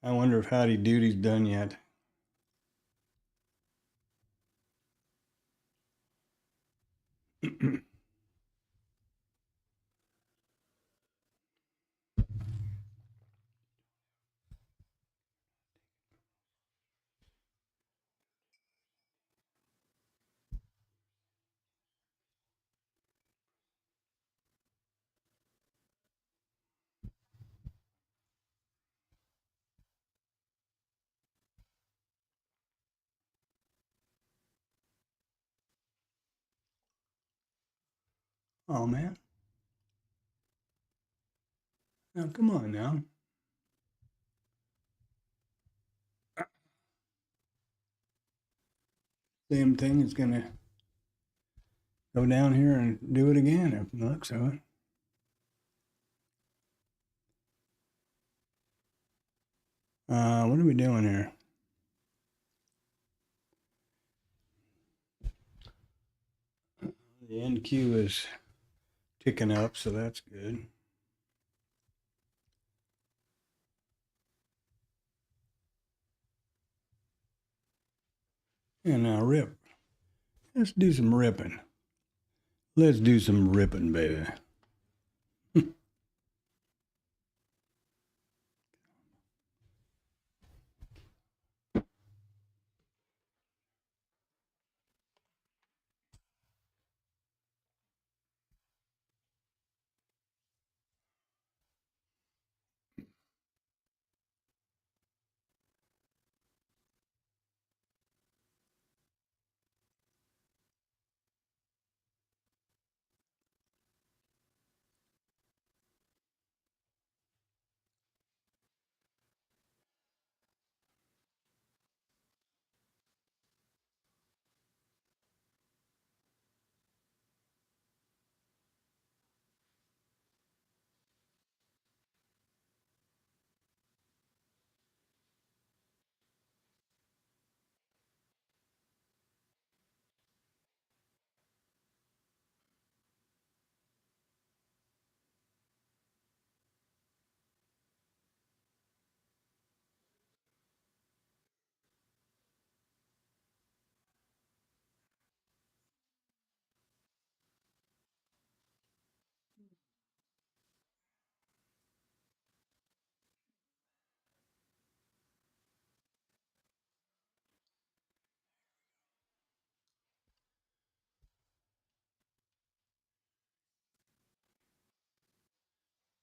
I wonder if Howdy Doody's done yet. Oh, man. Now, come on now. Same thing is going to go down here and do it again if it looks so. What are we doing here? The NQ is ticking up, so that's good. And now rip. Let's do some ripping. Let's do some ripping, baby.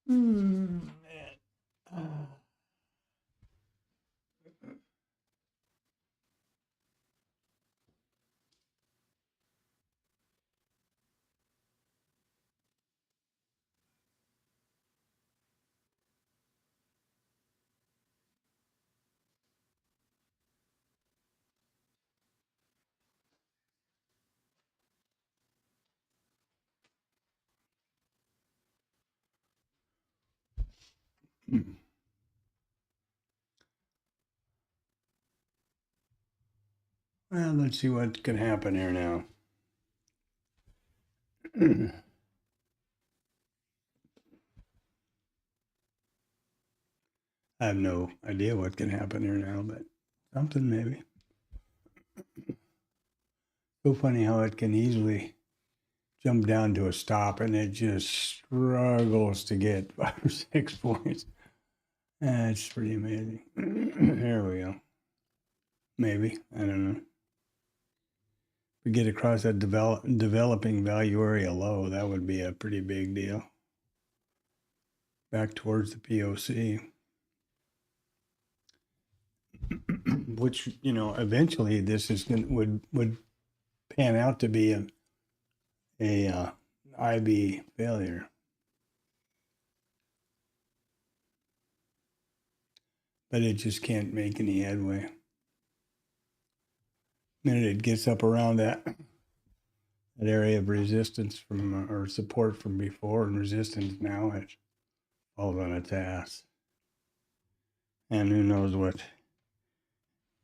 Hmm. Well, let's see what can happen here now. I have no idea what can happen here now, but something maybe. So funny how it can easily jump down to a stop and it just struggles to get 5 or 6 points. That's pretty amazing. There we go. Maybe. I don't know. If we get across that developing value area low, that would be a pretty big deal. Back towards the POC. Which, you know, eventually this is would pan out to be a IB failure. But it just can't make any headway. The minute it gets up around that area of resistance from or support from before and resistance now, it falls on its ass. And who knows what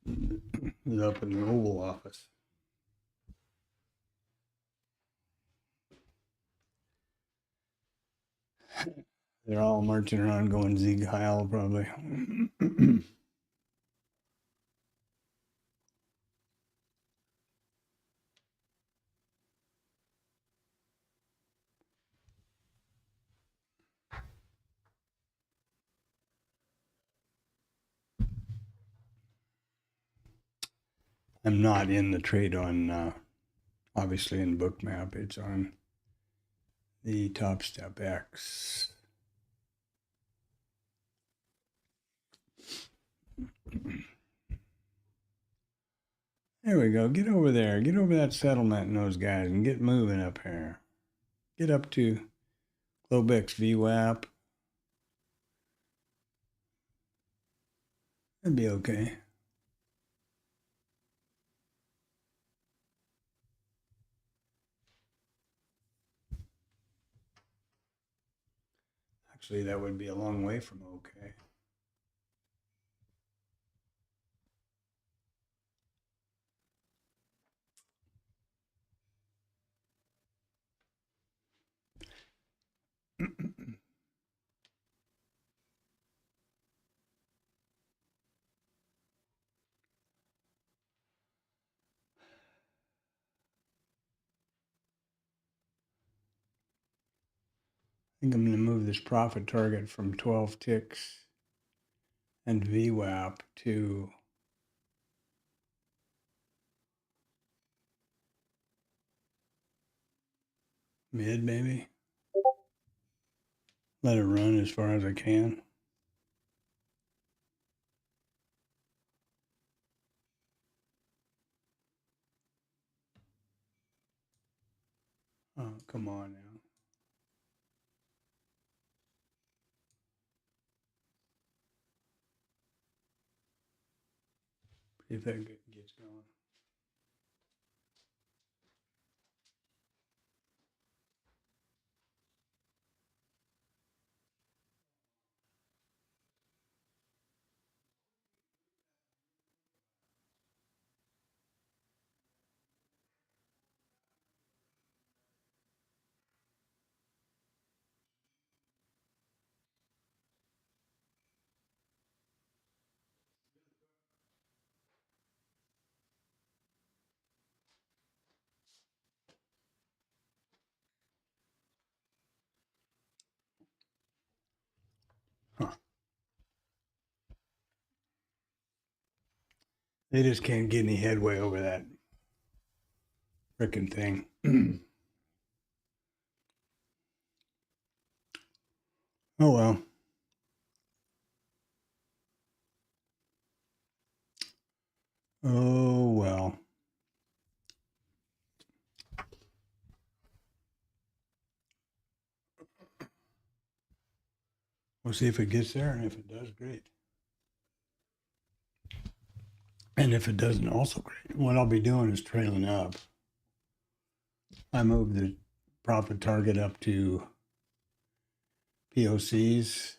is up in the Oval Office. They're all marching around going Sieg Heil, probably. I'm not in the trade on, obviously in Bookmap. It's on the TopStep X. There we go. Get over there. Get over that settlement and those guys and get moving up here. Get up to Globex VWAP. That'd be okay. Actually, that would be a long way from okay. I think I'm going to move this profit target from 12 ticks and VWAP to mid, maybe. Let it run as far as I can. Oh, come on now. See if that gets going. Huh. They just can't get any headway over that frickin' thing. Oh well. Oh well. We'll see if it gets there, and if it does, great. And if it doesn't, also great. What I'll be doing is trailing up. I moved the profit target up to POCs,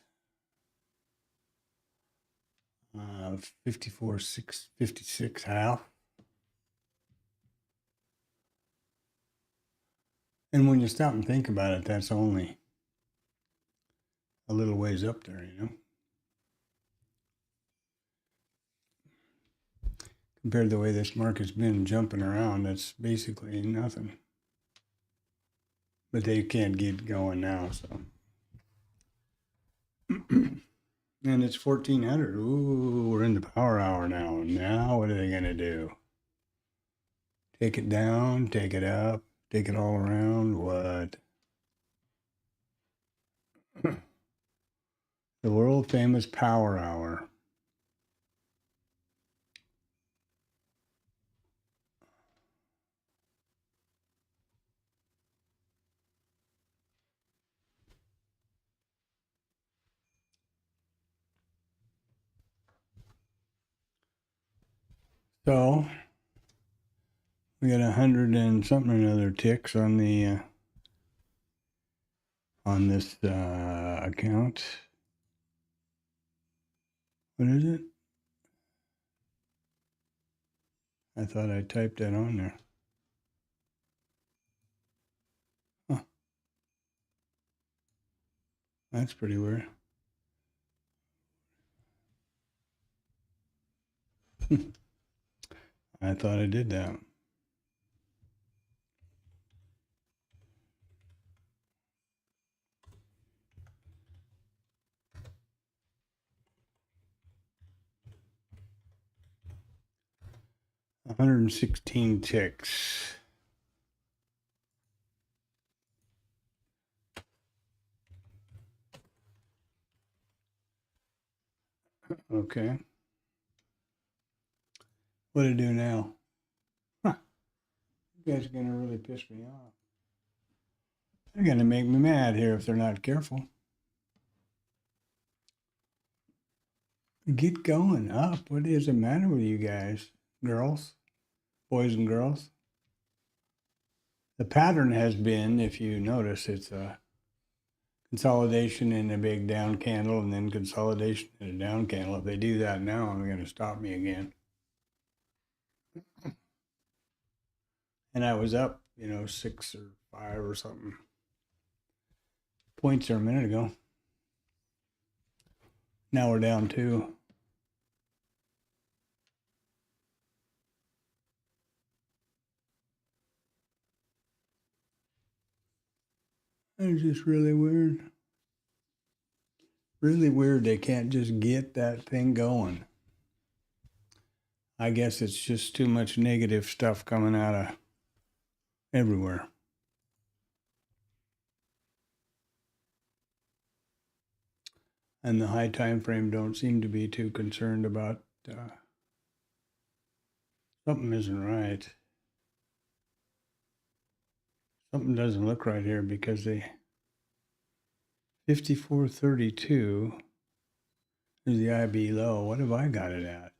56 half. And when you stop and think about it, that's only a little ways up there, you know? Compared to the way this market's been jumping around, that's basically nothing. But they can't get going now, so. And it's 1400. Ooh, we're in the power hour now. Now what are they going to do? Take it down, take it up, take it all around? What? The world famous power hour. So we got 100 and something or another ticks on the on this account. What is it? I thought I typed that on there. Huh. That's pretty weird. I thought I did that. $116 ticks. Okay. What do I do now? Huh. You guys are going to really piss me off. They're going to make me mad here if they're not careful. Get going up. What is the matter with you guys? Girls? Boys and girls? The pattern has been, if you notice, it's a consolidation in a big down candle and then consolidation in a down candle. If they do that now, they're going to stop me again. And I was up, 6 or 5 or something points there a minute ago. Now we're down 2. It's just really weird. Really weird they can't just get that thing going. I guess it's just too much negative stuff coming out of everywhere. And the high time frame don't seem to be too concerned about something isn't right. Something doesn't look right here because the 54.32 is the IB low. What have I got it at?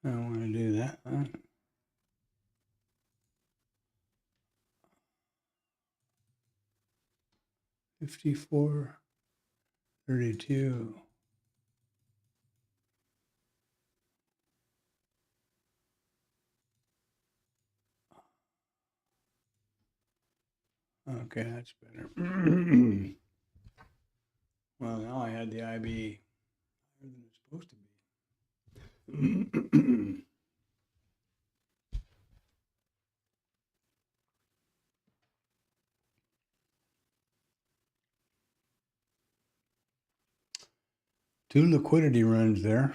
I don't want to do that. 54.32. Okay, that's better. Well, now I had the IB higher than it's supposed to be. 2 liquidity runs there.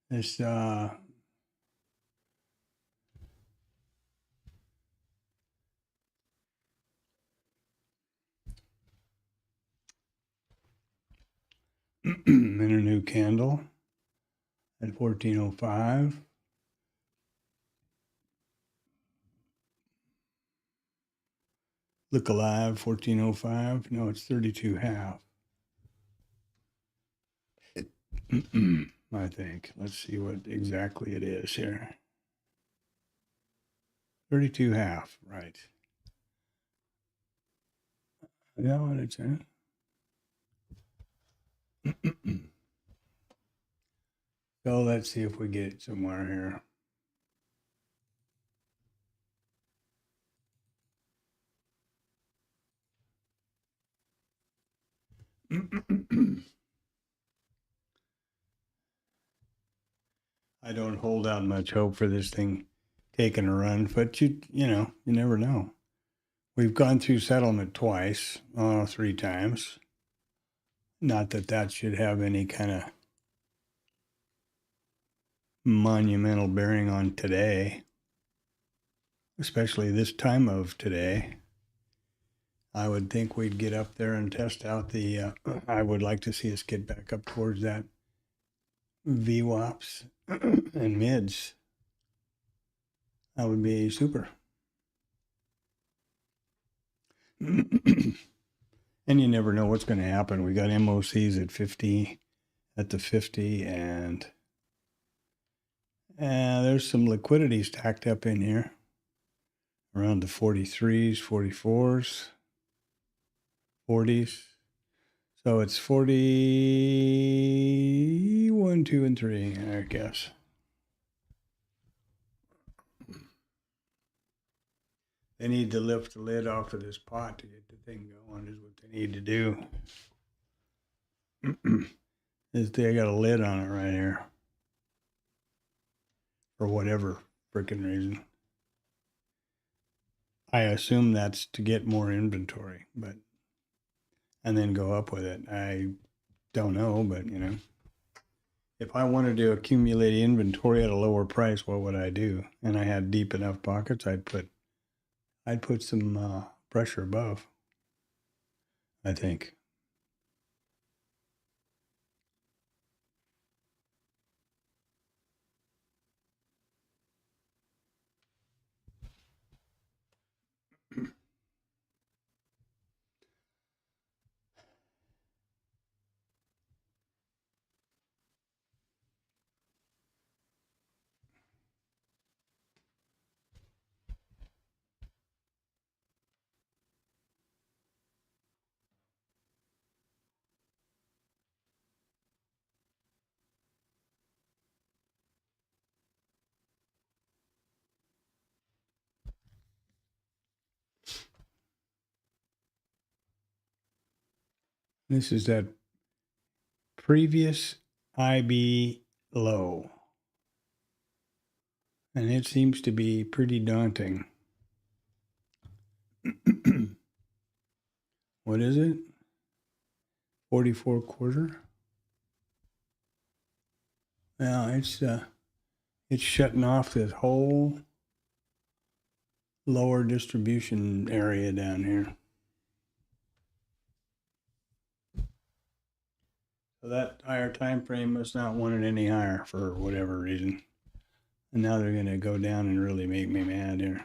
This and a new candle at 1405. Look alive, 1405. No, it's 32 half. I think. Let's see what exactly it is here. 32 half, right. Yeah, what it's in. So let's see if we get it somewhere here. I don't hold out much hope for this thing taking a run, but you never know. We've gone through settlement twice, 3 times. Not that that should have any kind of monumental bearing on today, especially this time of today. I would think we'd get up there and test out the, I would like to see us get back up towards that VWAPs and mids. That would be super. And you never know what's going to happen. We got MOCs at 50, at the 50, and there's some liquidity stacked up in here around the 43s, 44s, 40s. So it's 41, 2, and 3, I guess. They need to lift the lid off of this pot to get the thing going, is what they need to do. They got a lid on it right here. For whatever freaking reason. I assume that's to get more inventory, but and then go up with it. I don't know, but if I wanted to accumulate inventory at a lower price, what would I do? And I had deep enough pockets, I'd put some pressure above, I think. This is that previous IB low. And it seems to be pretty daunting. What is it? 44 quarter? Well, it's shutting off this whole lower distribution area down here. So that higher time frame must not want it any higher for whatever reason. And now they're going to go down and really make me mad here.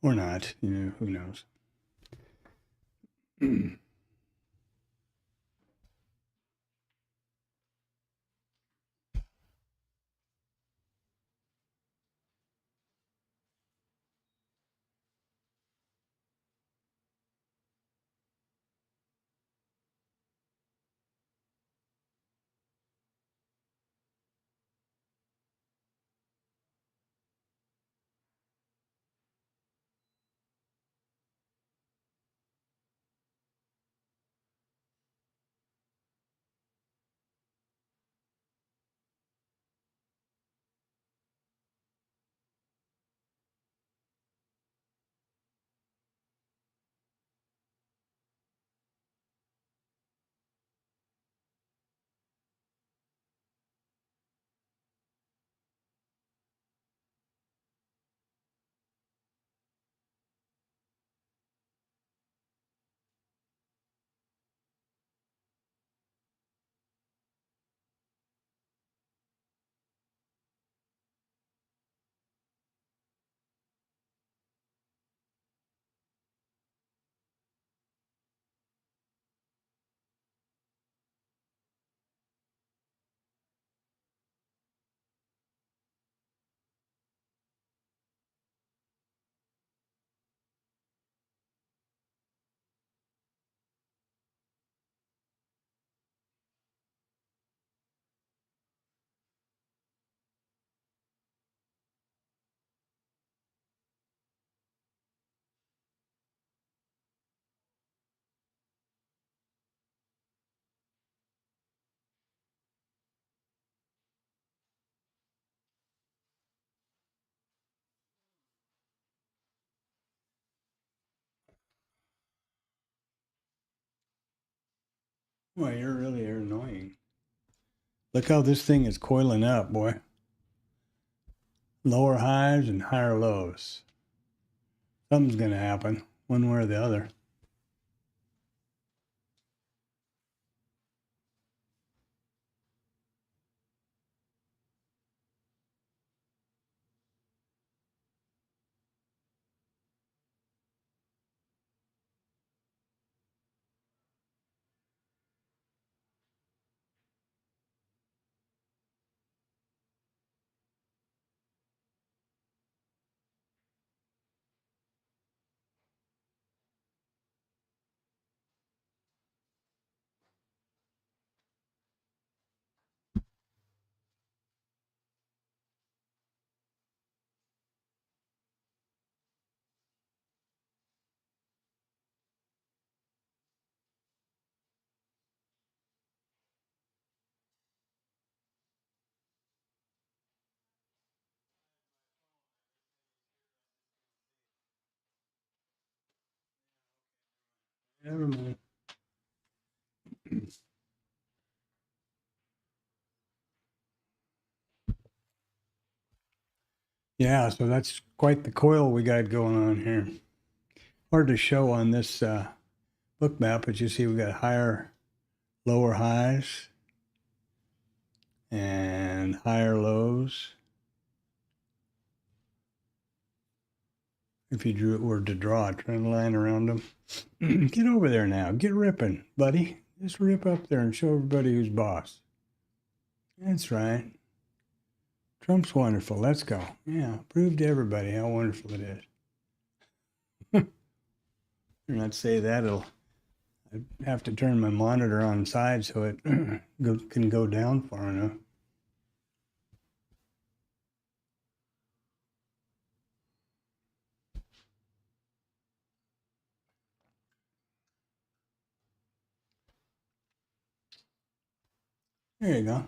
Or not, who knows. Well, you're really annoying. Look how this thing is coiling up, boy. Lower highs and higher lows. Something's going to happen one way or the other. Never mind. Yeah, so that's quite the coil we got going on here. Hard to show on this book map, but you see we got higher, lower highs and higher lows. If you were to draw a trend line around them. Get over there now. Get ripping, buddy. Just rip up there and show everybody who's boss. That's right. Trump's wonderful. Let's go. Yeah, prove to everybody how wonderful it is. And I'd say that'll. I'd have to turn my monitor on side so it can go down far enough. There you go.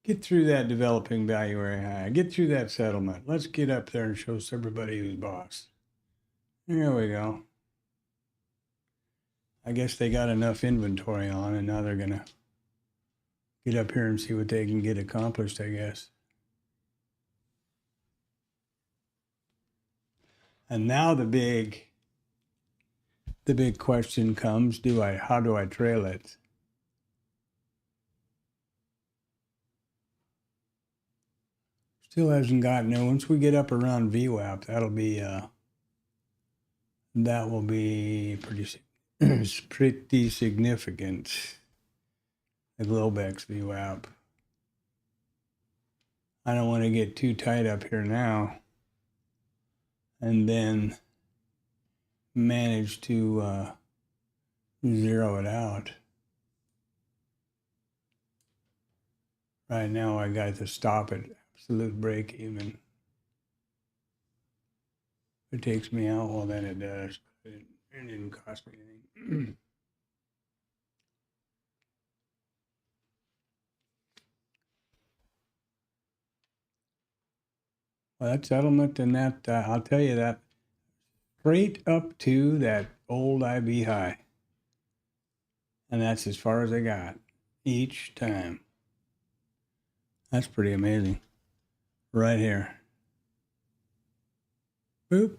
Get through that developing value area high. Get through that settlement. Let's get up there and show everybody who's boss. There we go. I guess they got enough inventory on, and now they're going to get up here and see what they can get accomplished, I guess. And now the big question comes, how do I trail it? Still hasn't gotten there. Once we get up around VWAP, that will be pretty significant. The Globex VWAP. I don't want to get too tight up here now and then manage to zero it out. Right now I got to stop at absolute break even. If it takes me out, well then it does. It didn't cost me anything. Well, that settlement and that, I'll tell you that, straight up to that old IB high. And that's as far as I got each time. That's pretty amazing. Right here. Boop,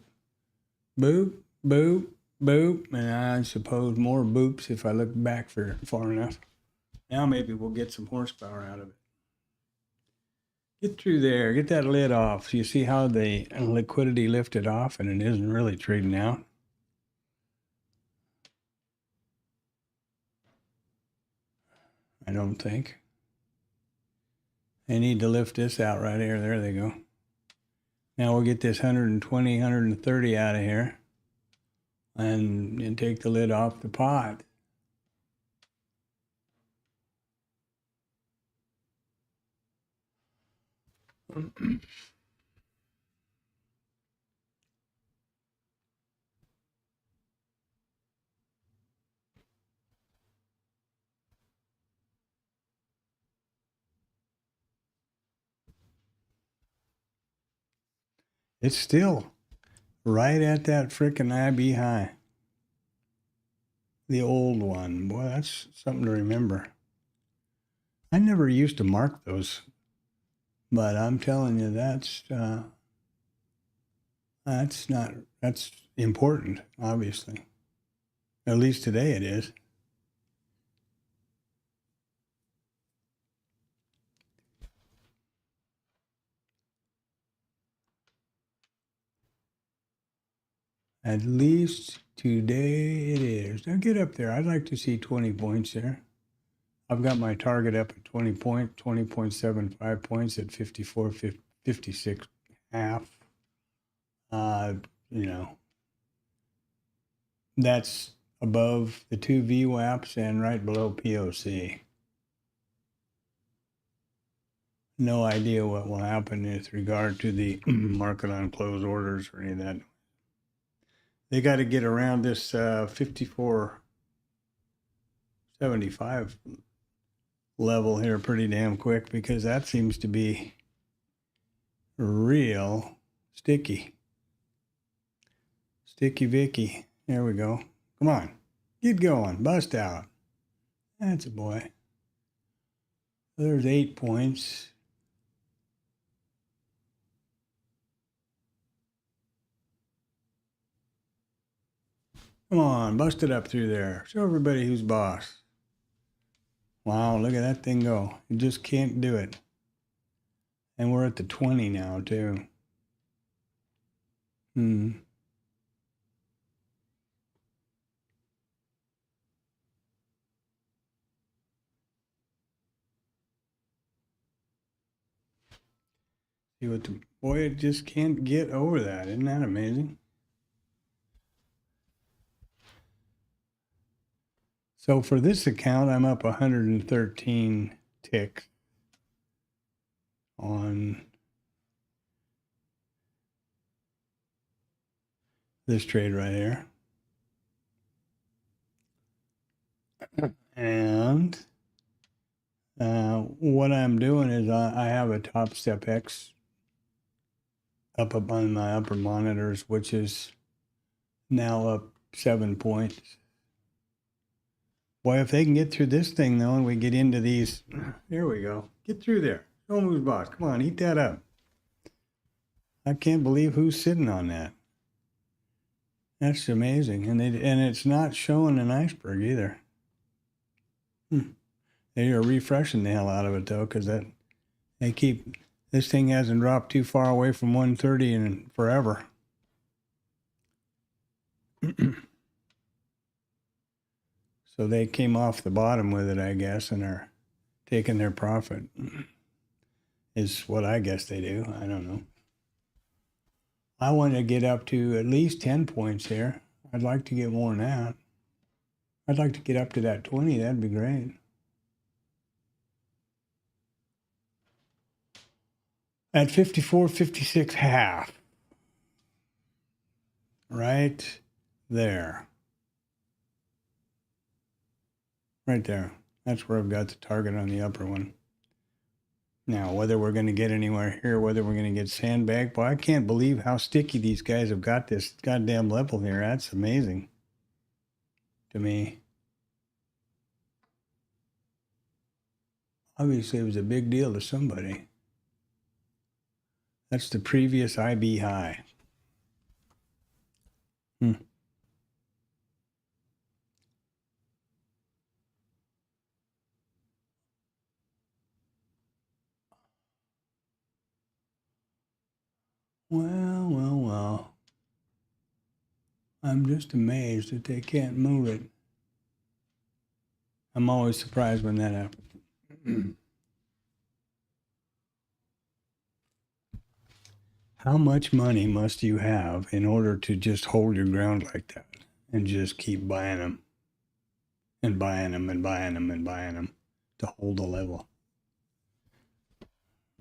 boop, boop, boop. And I suppose more boops if I look back for far enough. Now maybe we'll get some horsepower out of it. Get through there, get that lid off. So you see how the liquidity lifted off and it isn't really trading out? I don't think. They need to lift this out right here. There they go. Now we'll get this 120, 130 out of here and take the lid off the pot. It's still right at that frickin' IB high. The old one. Boy, that's something to remember. I never used to mark those, but I'm telling you, that's important, obviously. At least today it is. At least today it is. Now get up there. I'd like to see 20 points there. I've got my target up at 20.75 points at 54, 56 half. You know, that's above the two VWAPs and right below POC. No idea what will happen with regard to the market on close orders or any of that. They got to get around this 54.75 level here pretty damn quick, because that seems to be real sticky. Sticky Vicky. There we go. Come on. Get going. Bust out. That's a boy. There's 8 points. Come on. Bust it up through there. Show everybody who's boss. Wow, look at that thing go. You just can't do it. And we're at the 20 now, too. See what the boy, it just can't get over that. Isn't that amazing? So for this account, I'm up 113 ticks on this trade right here. And what I'm doing is I have a TopStep X up on my upper monitors, which is now up 7 points. Boy, if they can get through this thing, though, and we get into these, here we go. Get through there. Show 'em who's boss. Come on, eat that up. I can't believe who's sitting on that. That's amazing. And it's not showing an iceberg either. They are refreshing the hell out of it, though, because this thing hasn't dropped too far away from 130 in forever. So they came off the bottom with it, I guess, and are taking their profit, is what I guess they do. I don't know. I want to get up to at least 10 points here. I'd like to get more than that. I'd like to get up to that 20. That'd be great. At 54.56 half. Right there. Right there. That's where I've got the target on the upper one. Now, whether we're going to get anywhere here, whether we're going to get sandbagged, boy, I can't believe how sticky these guys have got this goddamn level here. That's amazing to me. Obviously, it was a big deal to somebody. That's the previous IB high. Well. I'm just amazed that they can't move it. I'm always surprised when that happens. How much money must you have in order to just hold your ground like that and just keep buying them and buying them and buying them and buying them to hold the level?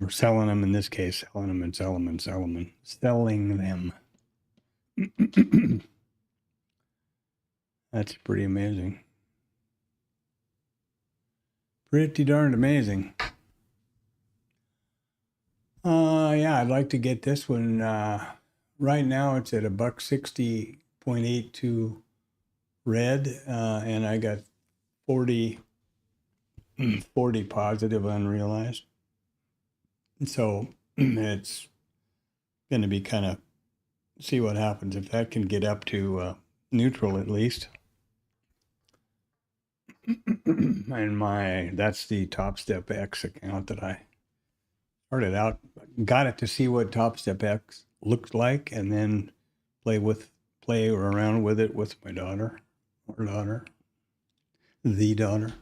Or selling them, in this case, selling them and selling them and selling them. Selling them. That's pretty amazing. Pretty darned amazing. Yeah, I'd like to get this one. Right now it's at $160.82 red, and I got 40 positive unrealized. And so it's going to be kind of see what happens if that can get up to neutral at least. And that's the TopStep X account that I started out, got it to see what TopStep X looked like, and then play around with it with my daughter, the daughter.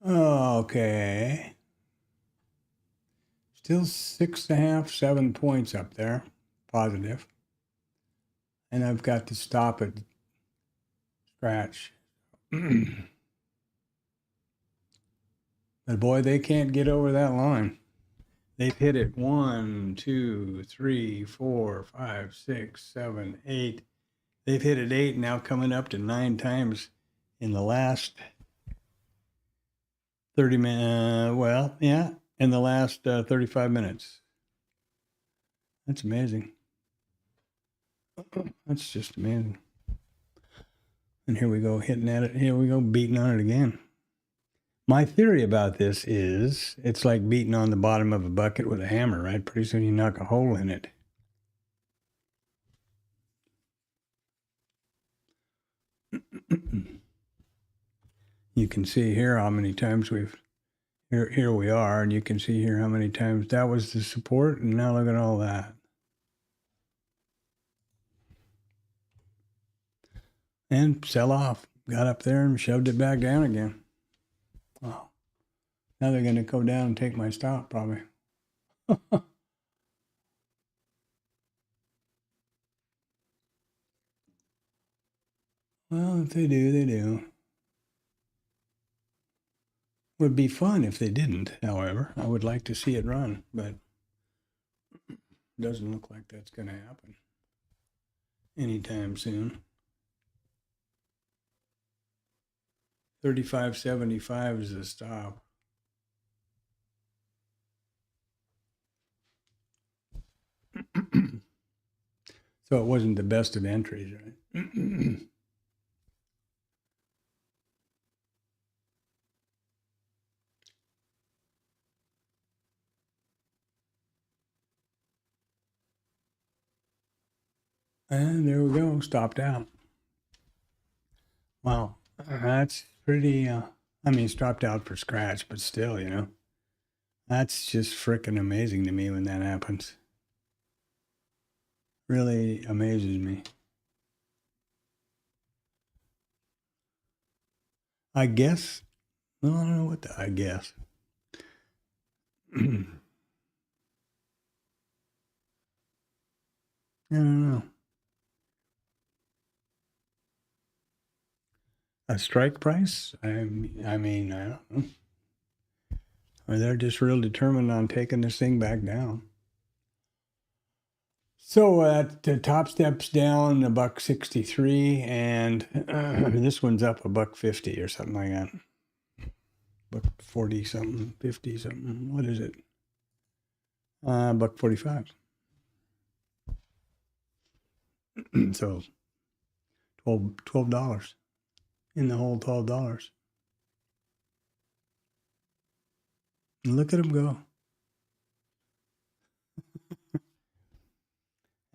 Okay. Still 6.5, 7 points up there, positive. And I've got to stop at scratch. But boy, they can't get over that line. They've hit it 1, 2, 3, 4, 5, 6, 7, 8. They've hit it 8, now coming up to 9 times in the last 30 minutes. In the last 35 minutes. That's amazing. That's just amazing. And here we go, hitting at it. Here we go, beating on it again. My theory about this is it's like beating on the bottom of a bucket with a hammer, right? Pretty soon you knock a hole in it. You can see here how many times here we are, and you can see here how many times that was the support, and now look at all that. And sell off. Got up there and shoved it back down again. Wow. Now they're going to go down and take my stop, probably. Well, if they do, they do. Would be fun if they didn't, however. I would like to see it run, but it doesn't look like that's going to happen anytime soon. 35.75 is the stop. So it wasn't the best of entries, right? And there we go, stopped out. Wow, that's pretty, stopped out for scratch, but still, that's just freaking amazing to me when that happens. Really amazes me. I guess, well, I don't know what I guess. I don't know. A strike price? I mean, I don't know. Or they're just real determined on taking this thing back down. So the TopStep's down $1.63, and this one's up $1.50 or something like that. $1.40 something, 50 something. What is it? $1.45. So $12 in the whole $12. And look at them go.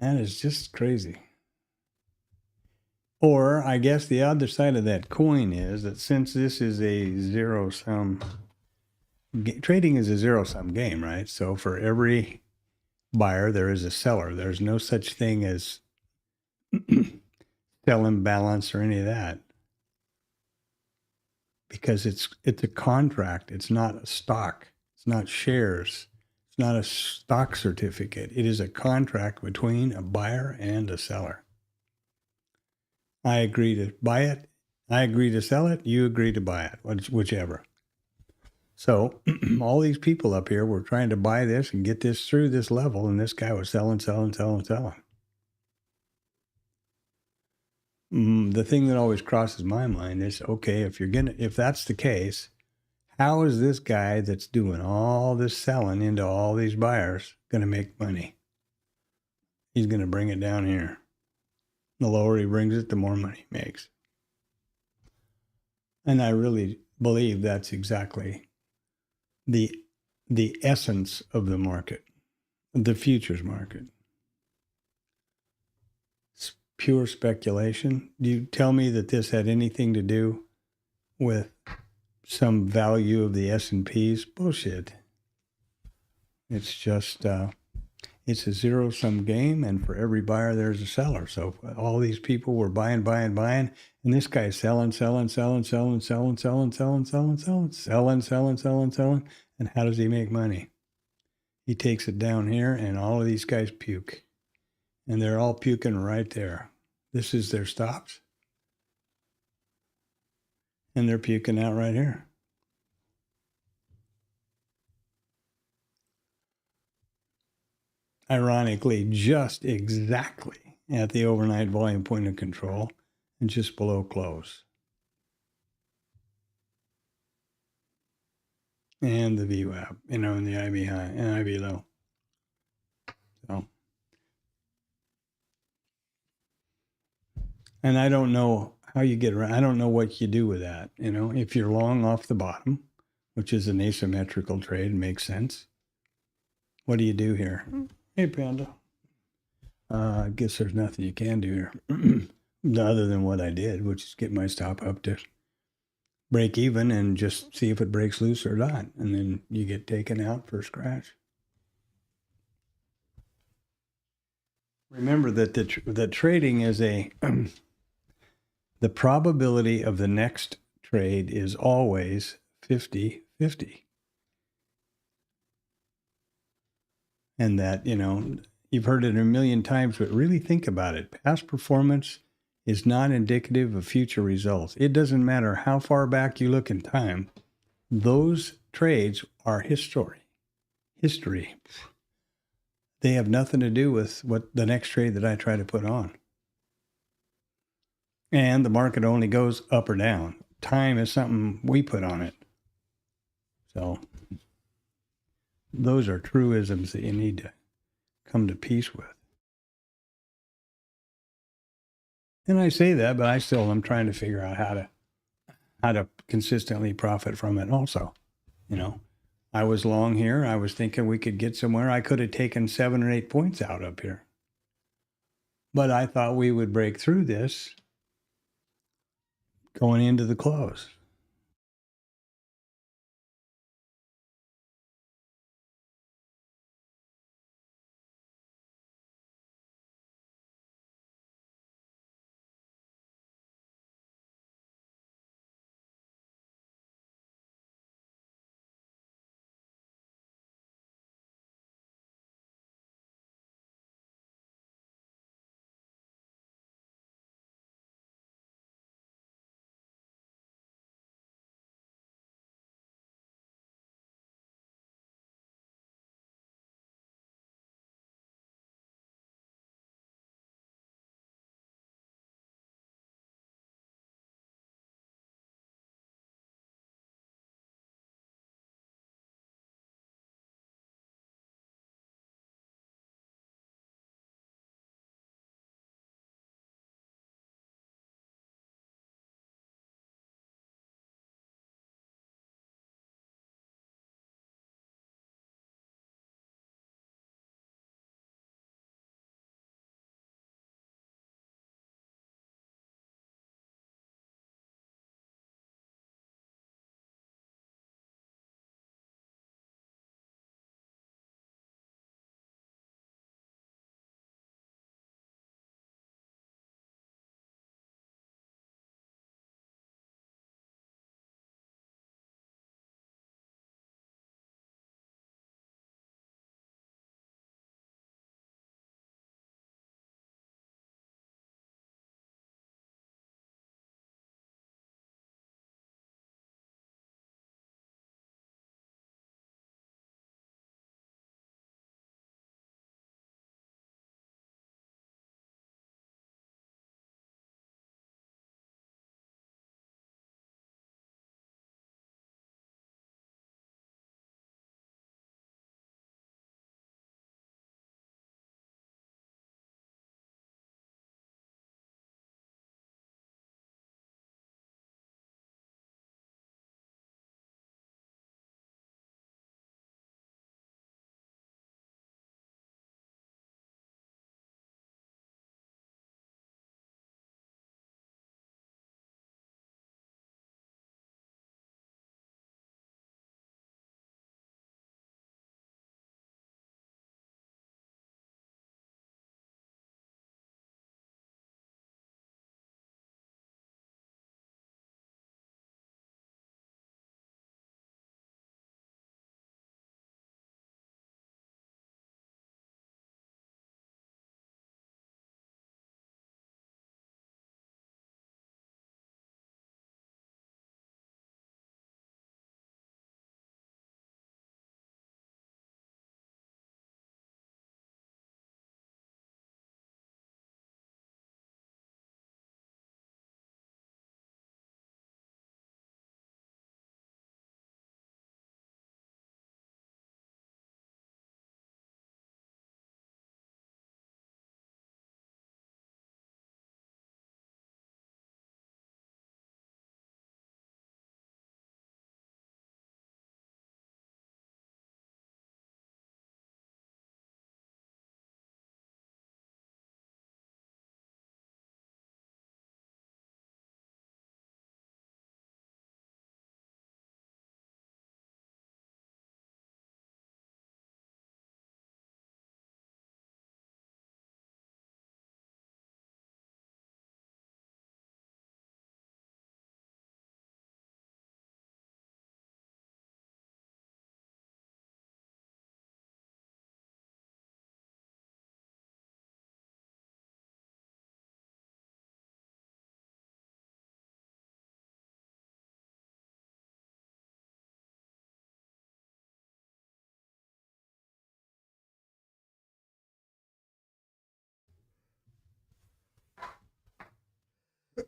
That is just crazy. Or I guess the other side of that coin is that since this is a zero-sum, trading is a zero-sum game, right? So for every buyer, there is a seller. There's no such thing as sell imbalance or any of that. Because it's a contract. It's not a stock. It's not shares. It's not a stock certificate. It is a contract between a buyer and a seller. I agree to buy it. I agree to sell it. You agree to buy it, whichever. So all these people up here were trying to buy this and get this through this level, and this guy was selling. The thing that always crosses my mind is, okay, if that's the case, how is this guy that's doing all this selling into all these buyers going to make money? he's going to bring it down here. The lower he brings it, the more money he makes. And I really believe that's exactly the essence of the market, the futures market. It's pure speculation. Do you tell me that this had anything to do with some value of the S&Ps? Bullshit. It's just, it's a zero-sum game, and for every buyer, there's a seller. So all these people were buying, and this guy's selling. And how does he make money? He takes it down here, and all of these guys puke. And they're all puking right there. This is their stops. And they're puking out right here. Ironically, just exactly at the overnight volume point of control and just below close. And the VWAP, and the IB high and IB low. So, and I don't know how you get around. I don't know what you do with that. If you're long off the bottom, which is an asymmetrical trade, makes sense. What do you do here? Hey, Panda. I guess there's nothing you can do here other than what I did, which is get my stop up to break even and just see if it breaks loose or not. And then you get taken out for a scratch. Remember that that trading is the probability of the next trade is always 50-50. And that, you've heard it a million times, but really think about it. Past performance is not indicative of future results. It doesn't matter how far back you look in time. Those trades are history. They have nothing to do with what the next trade that I try to put on. And the market only goes up or down. Time is something we put on it. So those are truisms that you need to come to peace with. And I say that, but I still am trying to figure out how to consistently profit from it also. I was long here. I was thinking we could get somewhere. I could have taken 7 or 8 points out up here. But I thought we would break through this going into the close.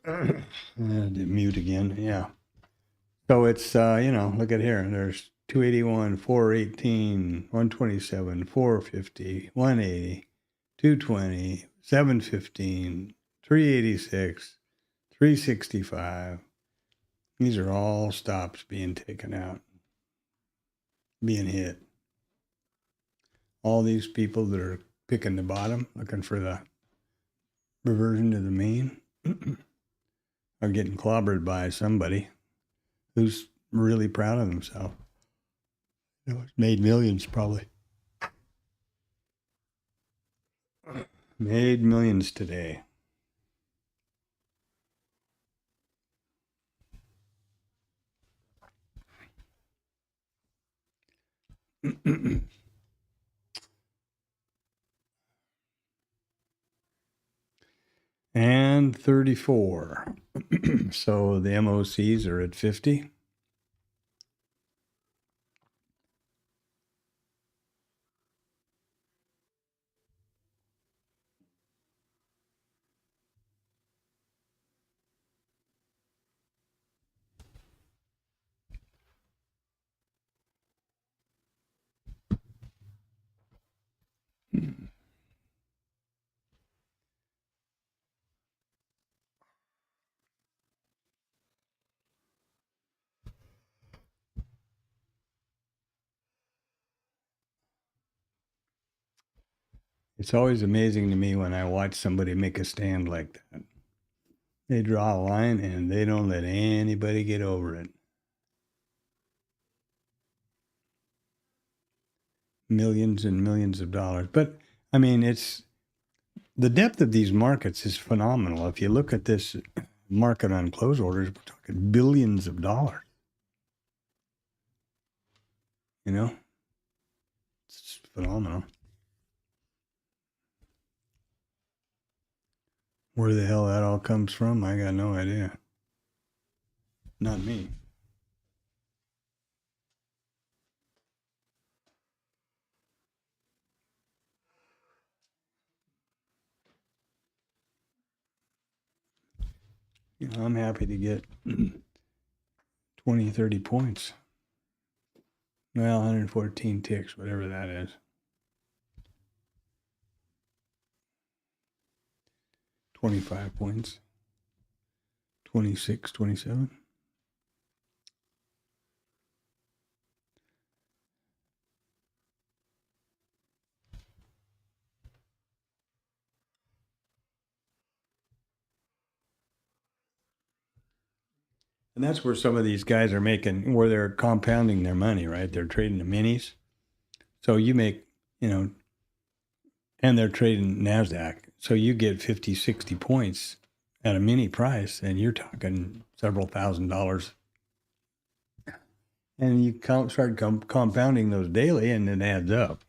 Mute again. Yeah. So it's, look at here. There's 281, 418, 127, 450, 180, 220, 715, 386, 365. These are all stops being taken out, being hit. All these people that are picking the bottom, looking for the reversion to the mean, are getting clobbered by somebody who's really proud of himself. Made millions probably. Made millions today. And 34. So the MOCs are at 50. It's always amazing to me when I watch somebody make a stand like that. They draw a line and they don't let anybody get over it. Millions and millions of dollars. But I mean, it's the depth of these markets is phenomenal. If you look at this market on close orders, we're talking billions of dollars. You know, it's phenomenal. Where the hell that all comes from, I got no idea. Not me. You know, I'm happy to get 20, 30 points. Well, 114 ticks, whatever that is. 25 points. 26, 27. And that's where some of these guys are making, where they're compounding their money, right? They're trading the minis. So you make, and they're trading NASDAQ. So you get 50, 60 points at a mini price, and you're talking several $1,000s. And you start compounding those daily, and it adds up.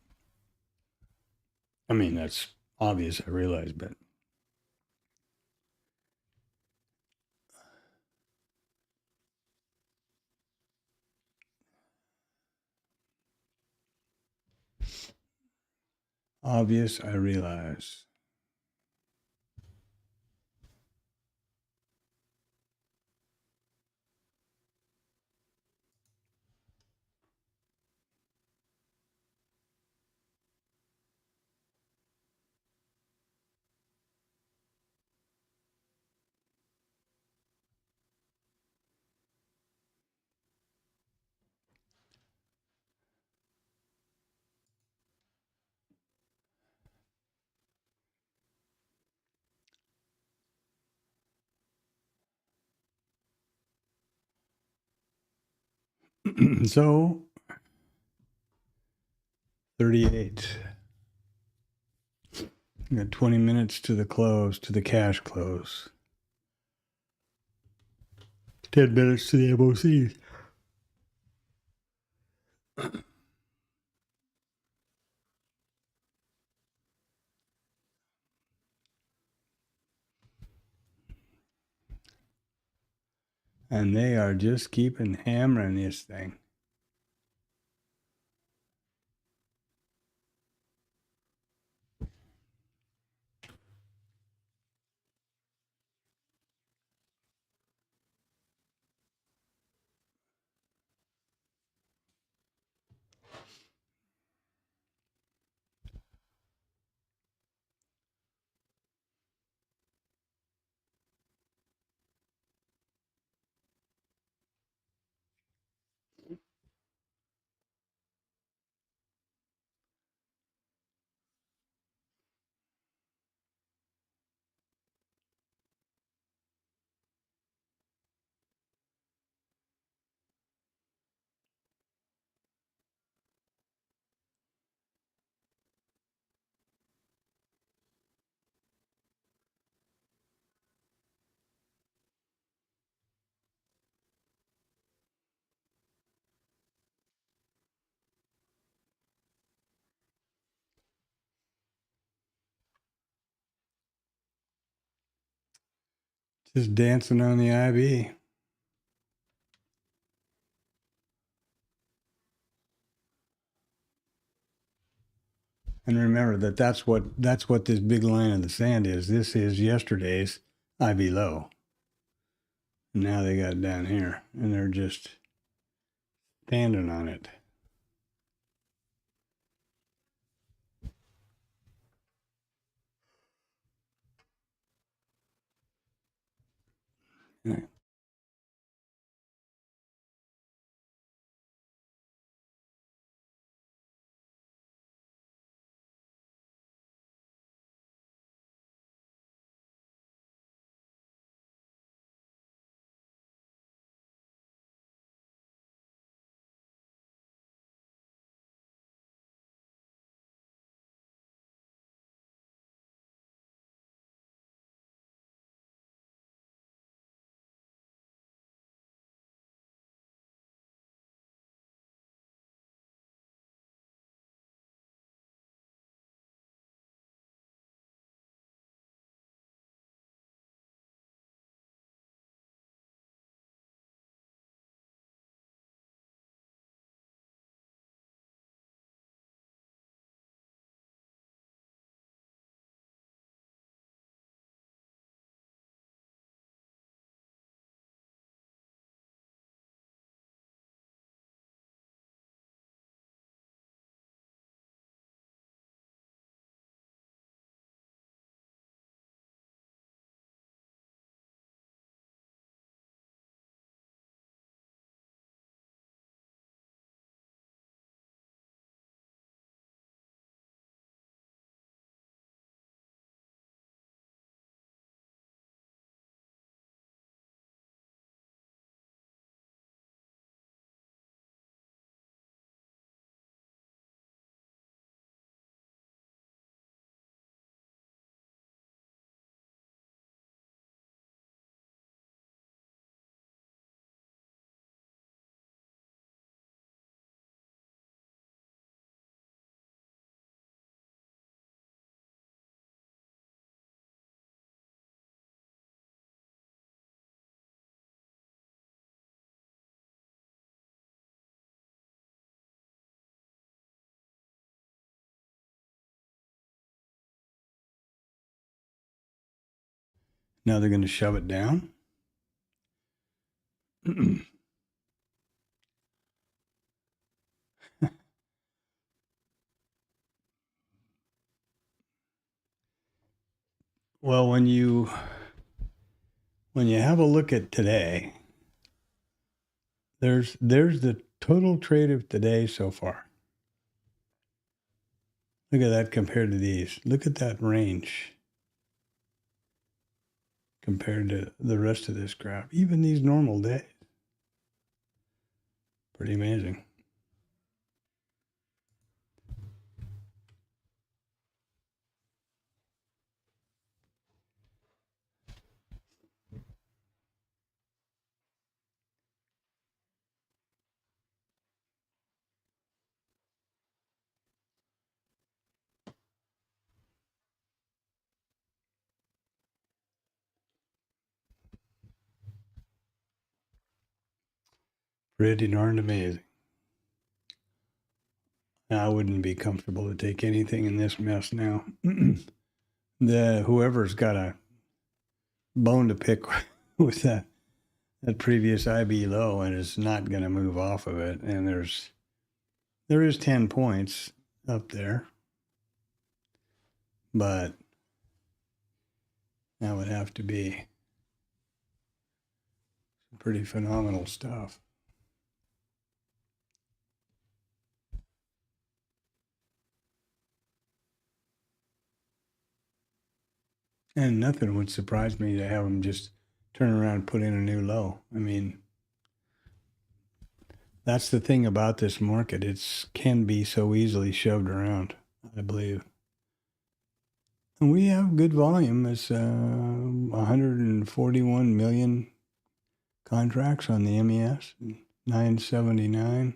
I mean, that's obvious, I realize, but obvious, I realize. So 38. We got 20 minutes to the close, to the cash close. 10 minutes to the MOCs. And they are just keeping hammering this thing. Just dancing on the IB. And remember that that's what this big line in the sand is. This is yesterday's IB low. And now they got it down here, and they're just standing on it. Right. Now they're going to shove it down. Well, when you have a look at today, there's the total trade of today so far. Look at that compared to these. Look at that range compared to the rest of this graph. Even these normal days. Pretty amazing. Pretty darned amazing. I wouldn't be comfortable to take anything in this mess now. Whoever's got a bone to pick with that previous IB low and is not going to move off of it. And there is 10 points up there, but that would have to be pretty phenomenal stuff. And nothing would surprise me to have them just turn around and put in a new low. I mean, that's the thing about this market. It can be so easily shoved around, I believe. And we have good volume. It's 141 million contracts on the MES, 979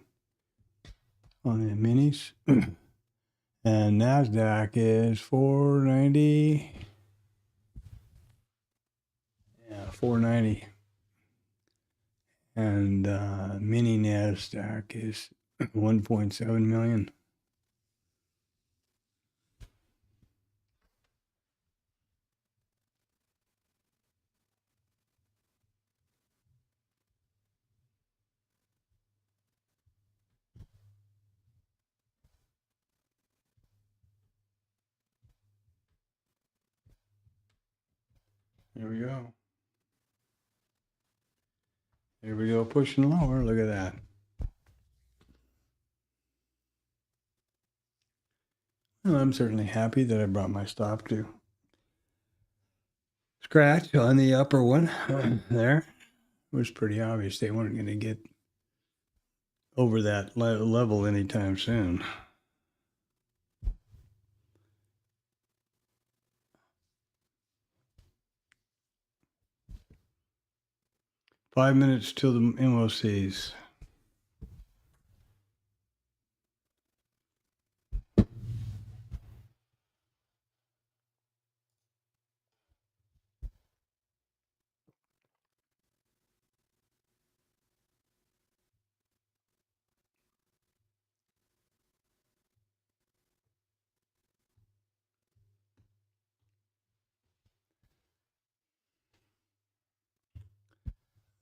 on the minis. And NASDAQ is 490. Yeah, 490. And mini NASDAQ is 1.7 million. There we go. There we go, pushing lower. Look at that. Well, I'm certainly happy that I brought my stop to scratch on the upper one there. It was pretty obvious they weren't going to get over that level anytime soon. Five minutes till the MOCs.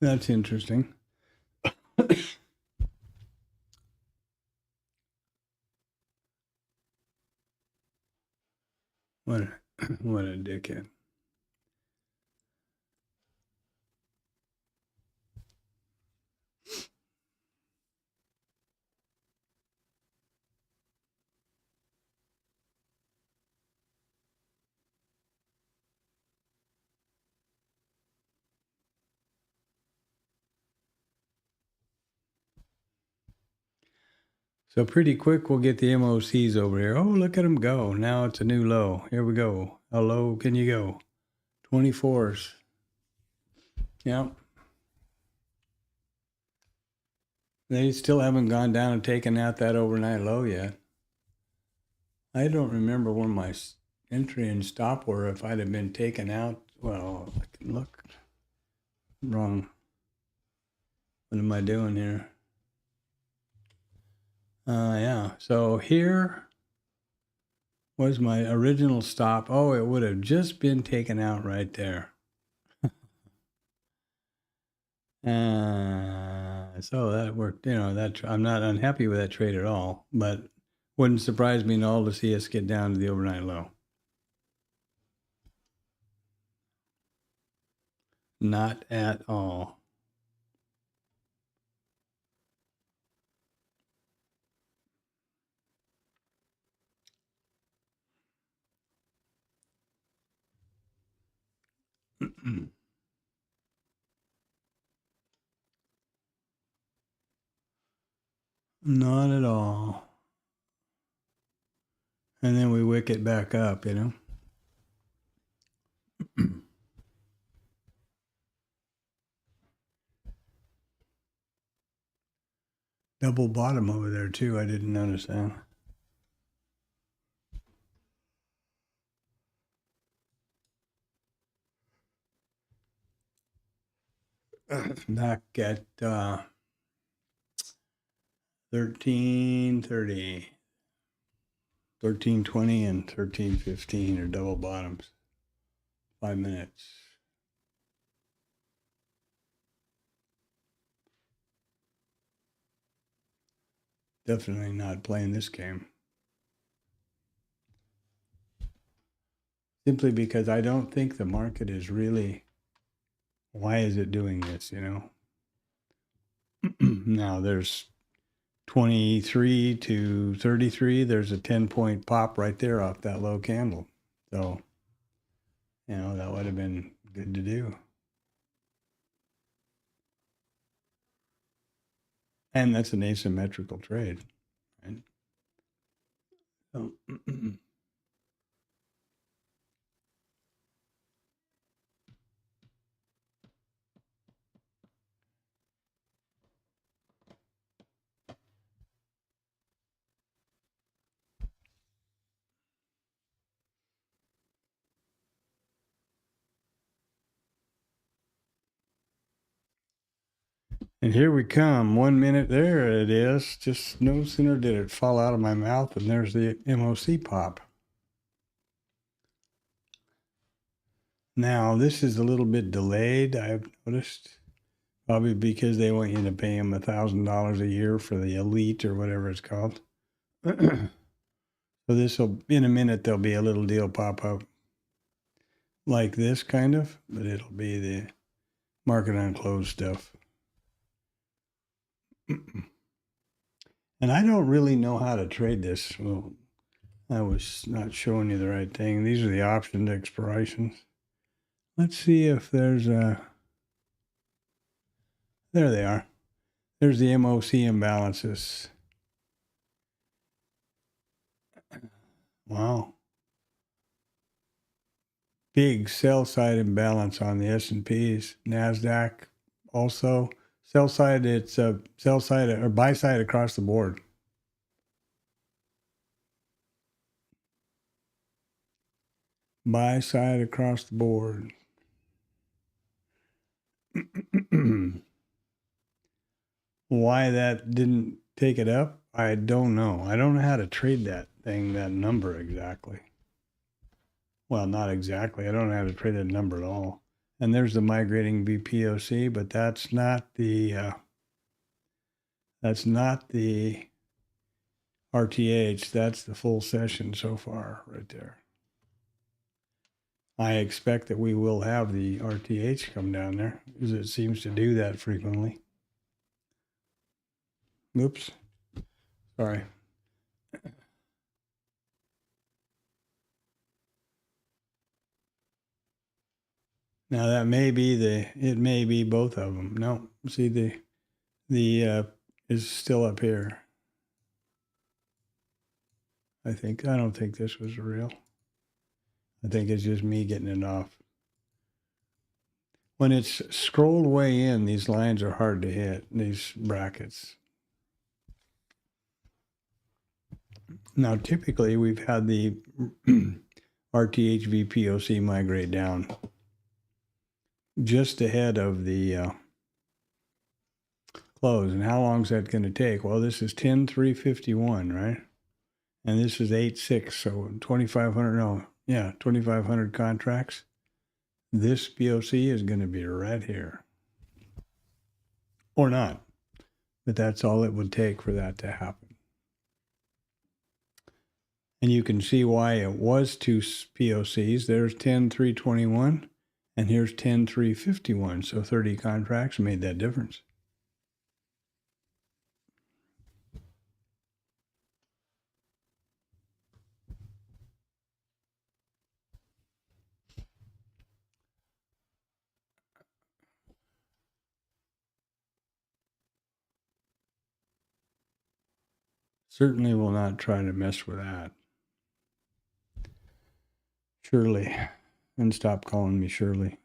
That's interesting. What a dickhead. So pretty quick, we'll get the MOCs over here. Oh, look at them go. Now it's a new low. Here we go. How low can you go? 24s. Yep. They still haven't gone down and taken out that overnight low yet. I don't remember when my entry and stop were. If I'd have been taken out, well, I can look. Wrong. What am I doing here? Yeah. So here was my original stop. Oh, it would have just been taken out right there. So that worked. You know, that I'm not unhappy with that trade at all, but wouldn't surprise me at all to see us get down to the overnight low. Not at all. Not at all. And then we wick it back up, you know. Double bottom over there too. I didn't notice that. Back at 1330, 1320 and 1315 are double bottoms. 5 minutes. Definitely not playing this game. Simply because I don't think the market is really, why is it doing this, you know? Now there's 23 to 33. There's a 10-point pop right there off that low candle. So, you know, that would have been good to do. And that's an asymmetrical trade, right? So, And here we come. 1 minute. There it is. Just no sooner did it fall out of my mouth, and there's the MOC pop. Now, this is a little bit delayed, I've noticed. Probably because they want you to pay them $1,000 a year for the elite or whatever it's called. So this will, in a minute, there'll be a little deal pop up like this kind of, but it'll be the market on close stuff. And I don't really know how to trade this. Well, I was not showing you the right thing. These are the option expirations. Let's see if there's a, there they are. There's the MOC imbalances. Wow. Big sell side imbalance on the S&Ps. NASDAQ also. Sell side, it's a sell side or buy side across the board. Buy side across the board. Why that didn't take it up, I don't know. I don't know how to trade that thing, that number exactly. Well, not exactly. I don't know how to trade that number at all. And there's the migrating BPOC, but that's not the RTH. That's the full session so far right there. I expect that we will have the RTH come down there because it seems to do that frequently. Oops. Sorry. Now that may be it may be both of them. No, see the is still up here. I don't think this was real. I think it's just me getting it off. When it's scrolled way in, these lines are hard to hit, these brackets. Now, typically, we've had the RTH VPOC migrate down just ahead of the close. And how long is that going to take? Well, this is 10,351, right? And this is 8.6, so 2,500, no, yeah, 2,500 contracts. This POC is going to be right here. Or not. But that's all it would take for that to happen. And you can see why it was two POCs. There's 10,321 and here's 10,351. So 30 contracts made that difference. Certainly will not try to mess with that. Shirley. And stop calling me Shirley.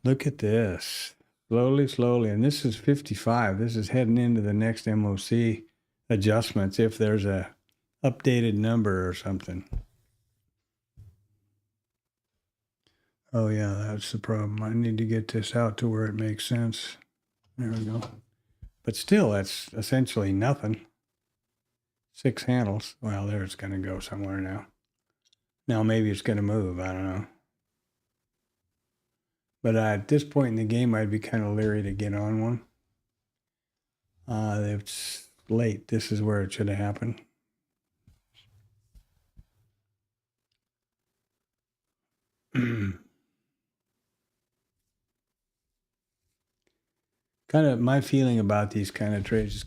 Look at this. Slowly, slowly. And this is 55. This is heading into the next MOC adjustments if there's a updated number or something. Oh yeah, that's the problem. I need to get this out to where it makes sense. There we go. But still, that's essentially nothing. 6 handles. Well, there it's going to go somewhere now. Now maybe it's going to move. I don't know. But at this point in the game, I'd be kind of leery to get on one. It's late. This is where it should have happened. Kind of my feeling about these kind of trades,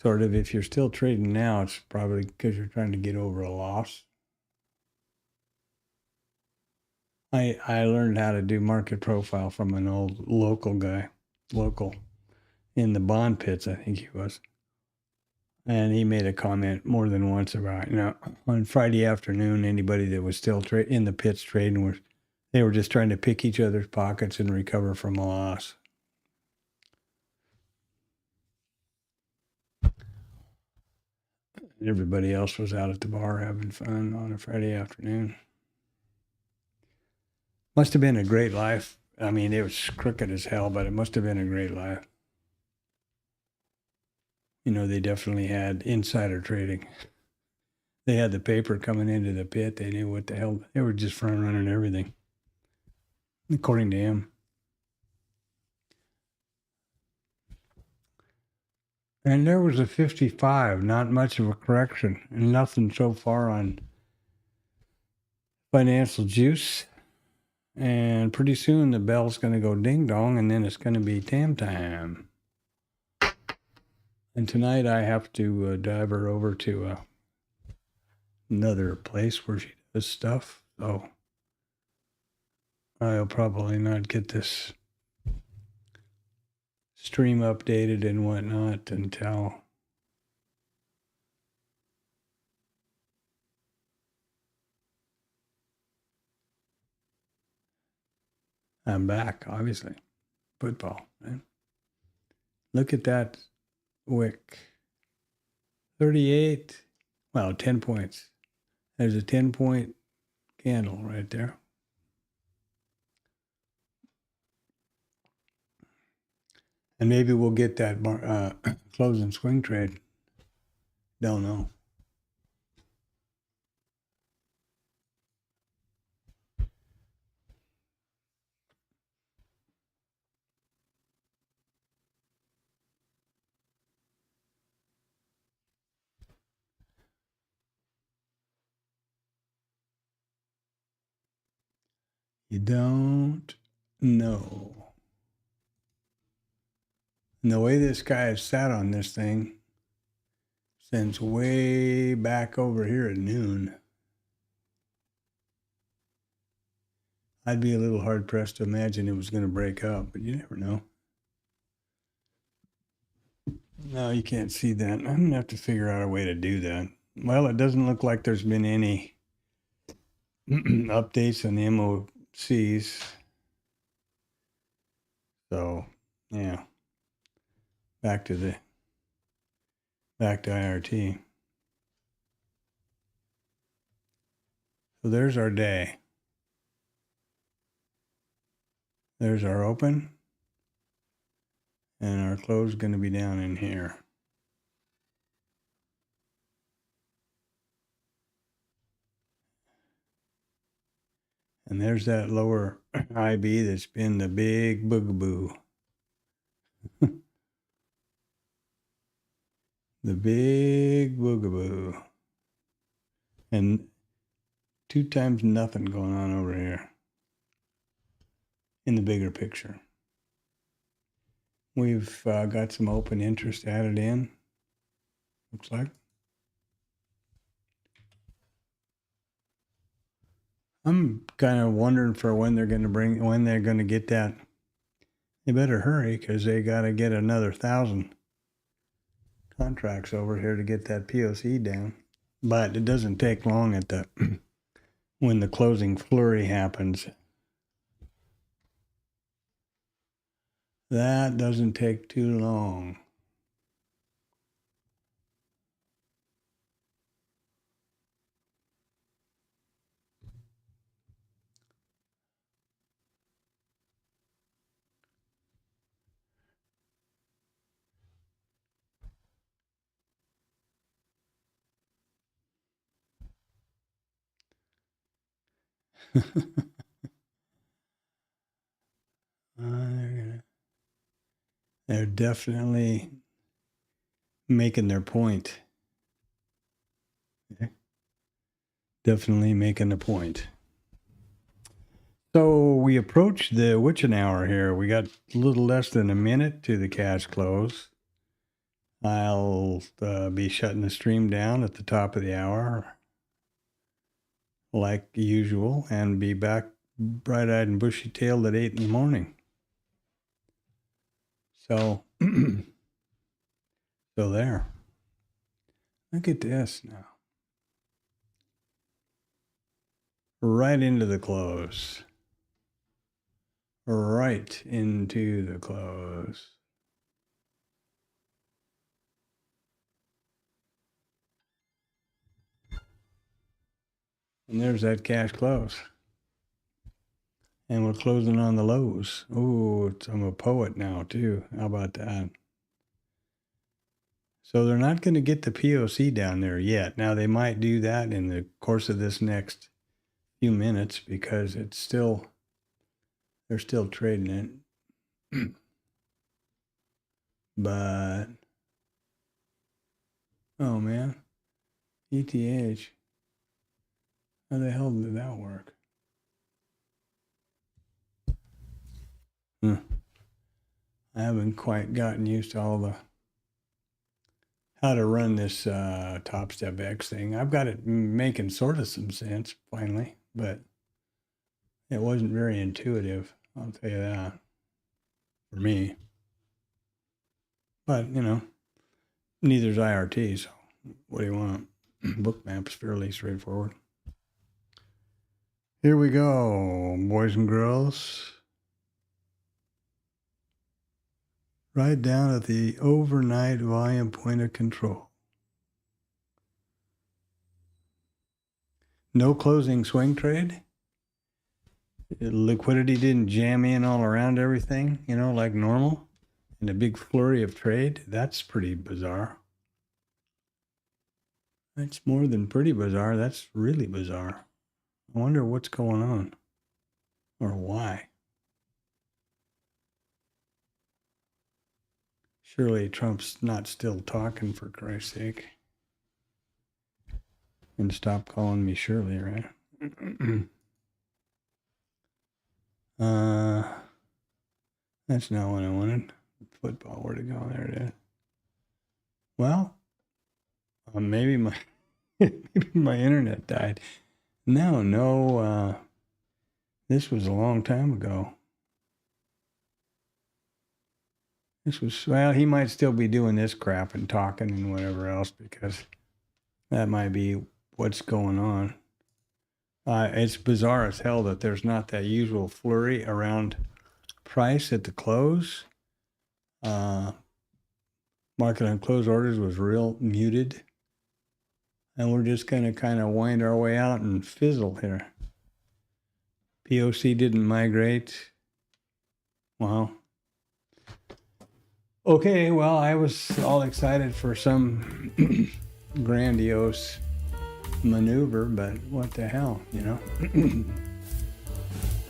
sort of, if you're still trading now, it's probably because you're trying to get over a loss. I learned how to do market profile from an old local guy, in the bond pits, I think he was. And he made a comment more than once about, on Friday afternoon, anybody that was still in the pits trading, they were just trying to pick each other's pockets and recover from a loss. Everybody else was out at the bar having fun on a Friday afternoon. Must have been a great life. I mean, it was crooked as hell, but it must have been a great life. You know, they definitely had insider trading. They had the paper coming into the pit. They knew what the hell. They were just front running everything, according to him. And there was a 55, not much of a correction, and nothing so far on financial juice. And pretty soon the bell's going to go ding dong, and then it's going to be tam time. And tonight I have to drive her over to another place where she does stuff. So I'll probably not get this stream updated and whatnot until I'm back, obviously. Football, right? Look at that wick. 38, well, 10 points. There's a 10-point candle right there. And maybe we'll get that closing swing trade. Don't know. You don't know. And the way this guy has sat on this thing since way back over here at noon, I'd be a little hard pressed to imagine it was going to break up, but you never know. No, you can't see that. I'm going to have to figure out a way to do that. Well, it doesn't look like there's been any updates on the MOCs. So, yeah. Back to IRT. So there's our day. There's our open. And our close is going to be down in here. And there's that lower IB that's been the big boogaboo. The big boogaboo. And 2 times nothing going on over here in the bigger picture. We've got some open interest added in, looks like. I'm kind of wondering for when they're going to get that. They better hurry because they got to get another 1,000 contracts over here to get that POC down. But it doesn't take long at the when the closing flurry happens. That doesn't take too long. They're definitely making their point. Okay. Definitely making a point. So we approach the witching hour here. We got a little less than a minute to the cash close. I'll be shutting the stream down at the top of the hour, like usual, and be back bright-eyed and bushy-tailed at 8 in the morning. So, so there. Look at this now. Right into the close. Right into the close. And there's that cash close. And we're closing on the lows. Oh, I'm a poet now too. How about that? So they're not going to get the POC down there yet. Now they might do that in the course of this next few minutes because they're still trading it. But oh man, ETH. How the hell did that work? I haven't quite gotten used to all the how to run this TopStep X thing. I've got it making sort of some sense finally, but it wasn't very intuitive. I'll tell you that for me. But you know, neither's IRT. So what do you want? Bookmap's fairly straightforward. Here we go, boys and girls. Right down at the overnight volume point of control. No closing swing trade. Liquidity didn't jam in all around everything, you know, like normal. And a big flurry of trade. That's pretty bizarre. That's more than pretty bizarre. That's really bizarre. I wonder what's going on or why. Surely Trump's not still talking, for Christ's sake. And stop calling me Shirley, right? That's not what I wanted. Football, where to go? There it is. Well, maybe my maybe my internet died. No, this was a long time ago. Well, he might still be doing this crap and talking and whatever else because that might be what's going on. It's bizarre as hell that there's not that usual flurry around price at the close. Market on close orders was real muted. And we're just going to kind of wind our way out and fizzle here. POC didn't migrate. Wow. Okay, well, I was all excited for some grandiose maneuver, but what the hell, you know?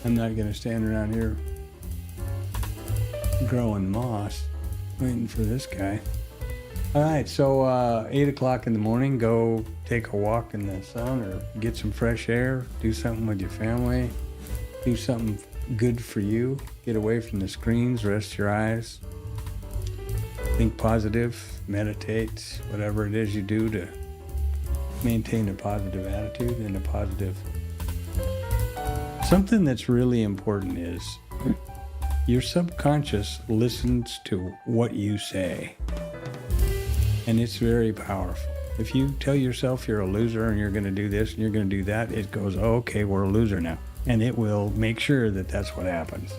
I'm not going to stand around here growing moss waiting for this guy. All right, so 8 o'clock in the morning, go take a walk in the sun or get some fresh air, do something with your family, do something good for you, get away from the screens, rest your eyes, think positive, meditate, whatever it is you do to maintain a positive attitude and a positive. Something that's really important is your subconscious listens to what you say. And it's very powerful. If you tell yourself you're a loser and you're going to do this and you're going to do that, it goes, oh, okay, we're a loser now. And it will make sure that that's what happens.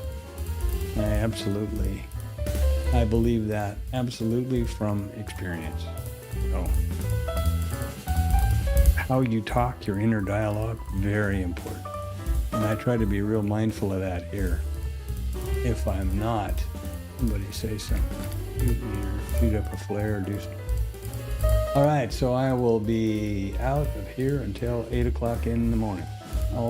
I believe that absolutely from experience. So, how you talk, your inner dialogue, very important. And I try to be real mindful of that here. If I'm not, somebody say something. Shoot up a flare or do something. All right, so I will be out of here until 8 o'clock in the morning. I'll